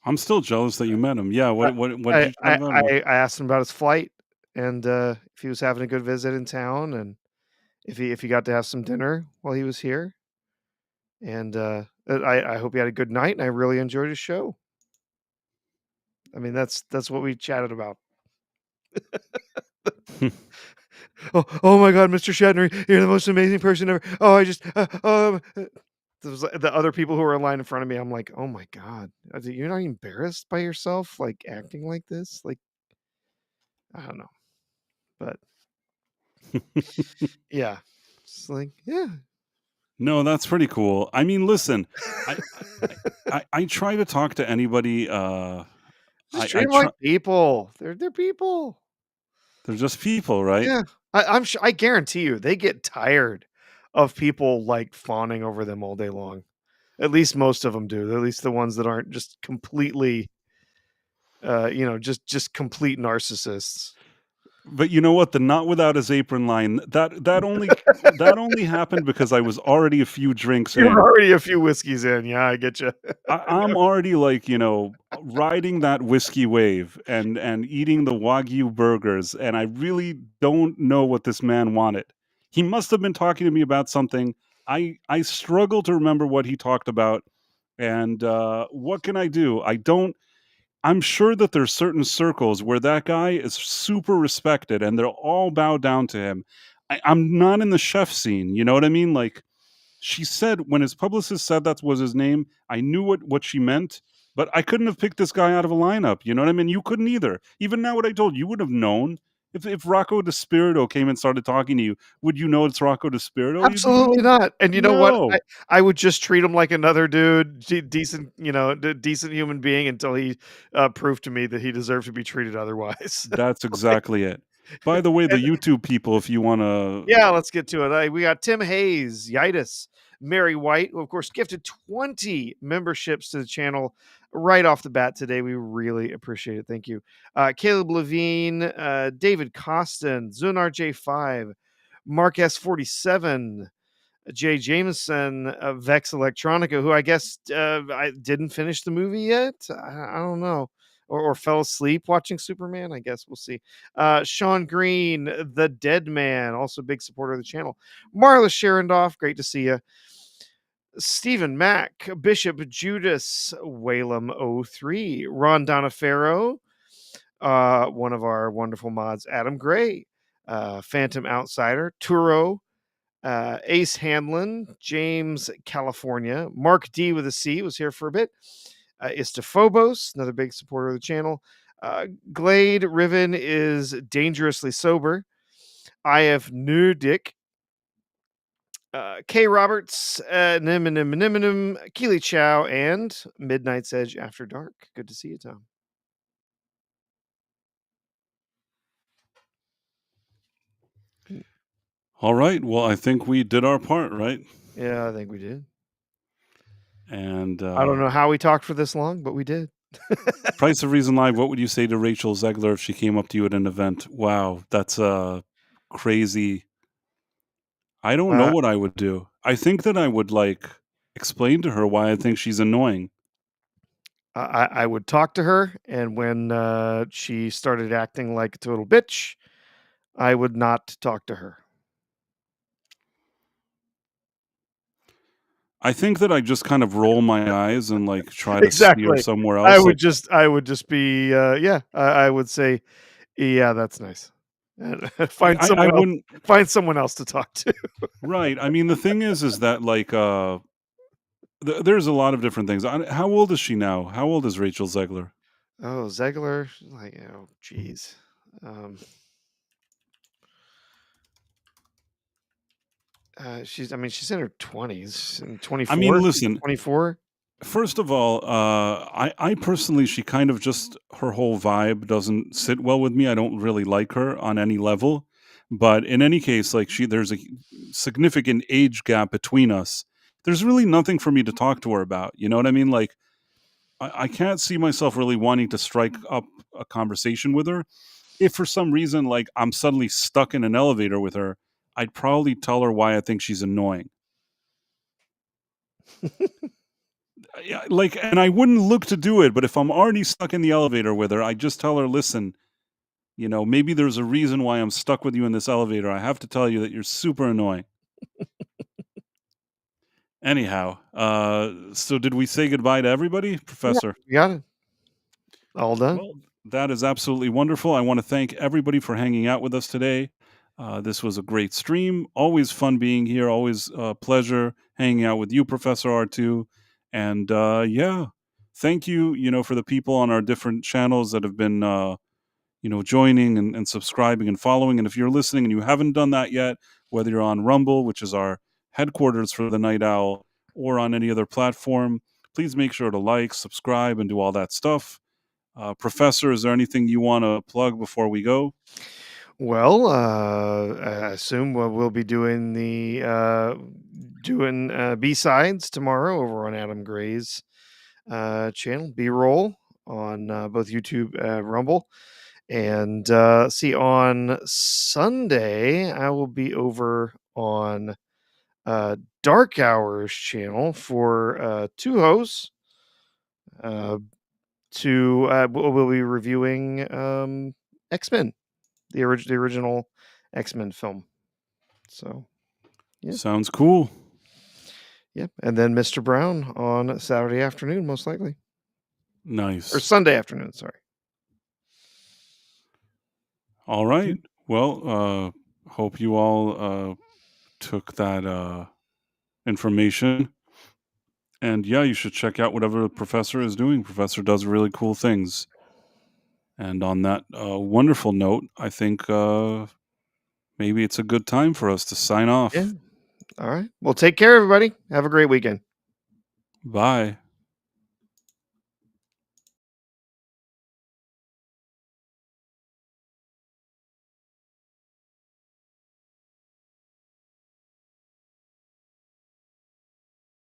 I'm still jealous that you met him. Yeah, I what did I you chat I, about? I asked him about his flight, and if he was having a good visit in town, and if he got to have some dinner while he was here, and I hope he had a good night, and I really enjoyed his show. I mean, that's what we chatted about. Oh my God, Mr. Shatner, you're the most amazing person ever. Oh, I just there was the other people who were in line in front of me. I'm like, oh my God, you're not embarrassed by yourself, like acting like this. Like, I don't know, but yeah, it's like, yeah, No, that's pretty cool. I mean, listen, I I try to talk to anybody. just treat I them try. like people. They're people. They're just people, right? Yeah, I'm sure. I guarantee you, they get tired of people like fawning over them all day long. At least most of them do. At least the ones that aren't just completely, just complete narcissists. But you know what? The not without his apron line, that only happened because I was already a few drinks You're in. already a few whiskeys in. Yeah, I get you. I'm already like, riding that whiskey wave and eating the Wagyu burgers, and I really don't know what this man wanted. He must have been talking to me about something. I struggle to remember what he talked about, and what can I do? I'm sure that there's certain circles where that guy is super respected and they're all bow down to him. I'm not in the chef scene, you know what I mean? Like, she said when his publicist said that was his name, I knew what she meant, but I couldn't have picked this guy out of a lineup. You know what I mean? You couldn't either. Even now, what I told you, you would have known. If Rocco DeSpirito came and started talking to you, would you know it's Rocco DeSpirito? You'd be Absolutely not. And you know what? I no. I would just treat him like another dude, decent, decent human being until he proved to me that he deserved to be treated otherwise. That's Like, exactly it. By the way, the and YouTube people, if you want to, yeah, let's get to it. We got Tim Hayes, Yitis, Mary White, who of course gifted 20 memberships to the channel right off the bat today. We really appreciate it. Thank you. Caleb Levine, David Costin, Zunar J5, Mark S47, Jay Jameson of Vex Electronica, who I guess I didn't finish the movie yet. I don't know. Or fell asleep watching Superman. I guess we'll see. Sean Green, the Dead Man, also a big supporter of the channel. Marla Sharondoff, great to see you. Stephen Mack, Bishop Judas, Whalem03, Ron Donafero, one of our wonderful mods, Adam Gray, Phantom Outsider, Turo, Ace Hanlon, James California, Mark D with a C was here for a bit. Istaphobos, another big supporter of the channel. Glade Riven is dangerously sober. IF Nudick. K Roberts, Keely Chow, and Midnight's Edge After Dark. Good to see you, Tom. all right. Well, I think we did our part, right? Yeah, I think we did. And I don't know how we talked for this long, but we did. Price of Reason Live, what would you say to Rachel Zegler if she came up to you at an event? Wow, that's crazy. I don't know Uh, what I would do. I think that I would like explain to her why I think she's annoying. I would talk to her, and when she started acting like a total bitch, I would not talk to her. I think that I just kind of roll my eyes and like try to steer Exactly. somewhere I else. would Like just be yeah. I would say, yeah, that's nice. And find I someone else. wouldn't. Find someone else to talk to. Right. I mean, the thing is that like there's a lot of different things. How old is she now? How old is Rachel Zegler? Oh, Zegler, like, oh, geez. She's, I mean, she's in her 20s and I mean, 24, listen, 24. First of all, I personally, she kind of just her whole vibe doesn't sit well with me. I don't really like her on any level. But in any case, like there's a significant age gap between us. There's really nothing for me to talk to her about. You know what I mean? Like I can't see myself really wanting to strike up a conversation with her. If for some reason, like I'm suddenly stuck in an elevator with her, I'd probably tell her why I think she's annoying. Yeah, like, and I wouldn't look to do it, but if I'm already stuck in the elevator with her, I just tell her, listen, maybe there's a reason why I'm stuck with you in this elevator. I have to tell you that you're super annoying. Anyhow, so did we say goodbye to everybody, Yeah, Professor? you got it. All done. Well, that is absolutely wonderful. I want to thank everybody for hanging out with us today. This was a great stream. Always fun being here. Always a pleasure hanging out with you, Professor R2. And yeah, thank you, for the people on our different channels that have been, joining and subscribing and following. And if you're listening and you haven't done that yet, whether you're on Rumble, which is our headquarters for the Night Owl, or on any other platform, please make sure to like, subscribe, and do all that stuff. Professor, is there anything you want to plug before we go? Well, I assume we'll be doing the B-sides tomorrow over on Adam Gray's channel, B-roll on both YouTube, Rumble, and see on Sunday I will be over on Dark Hours channel for two hosts. We'll be reviewing X-Men, the original X-Men film. So, yeah. Sounds cool. Yep. And then Mr. Brown on Saturday afternoon, most likely. Or Nice. Sunday afternoon, sorry. All right. Well, hope you all took that information. And yeah, you should check out whatever the professor is doing. Professor does really cool things. And on that wonderful note, I think maybe it's a good time for us to sign Yeah. off. All right. Well, take care, everybody. Have a great weekend. Bye.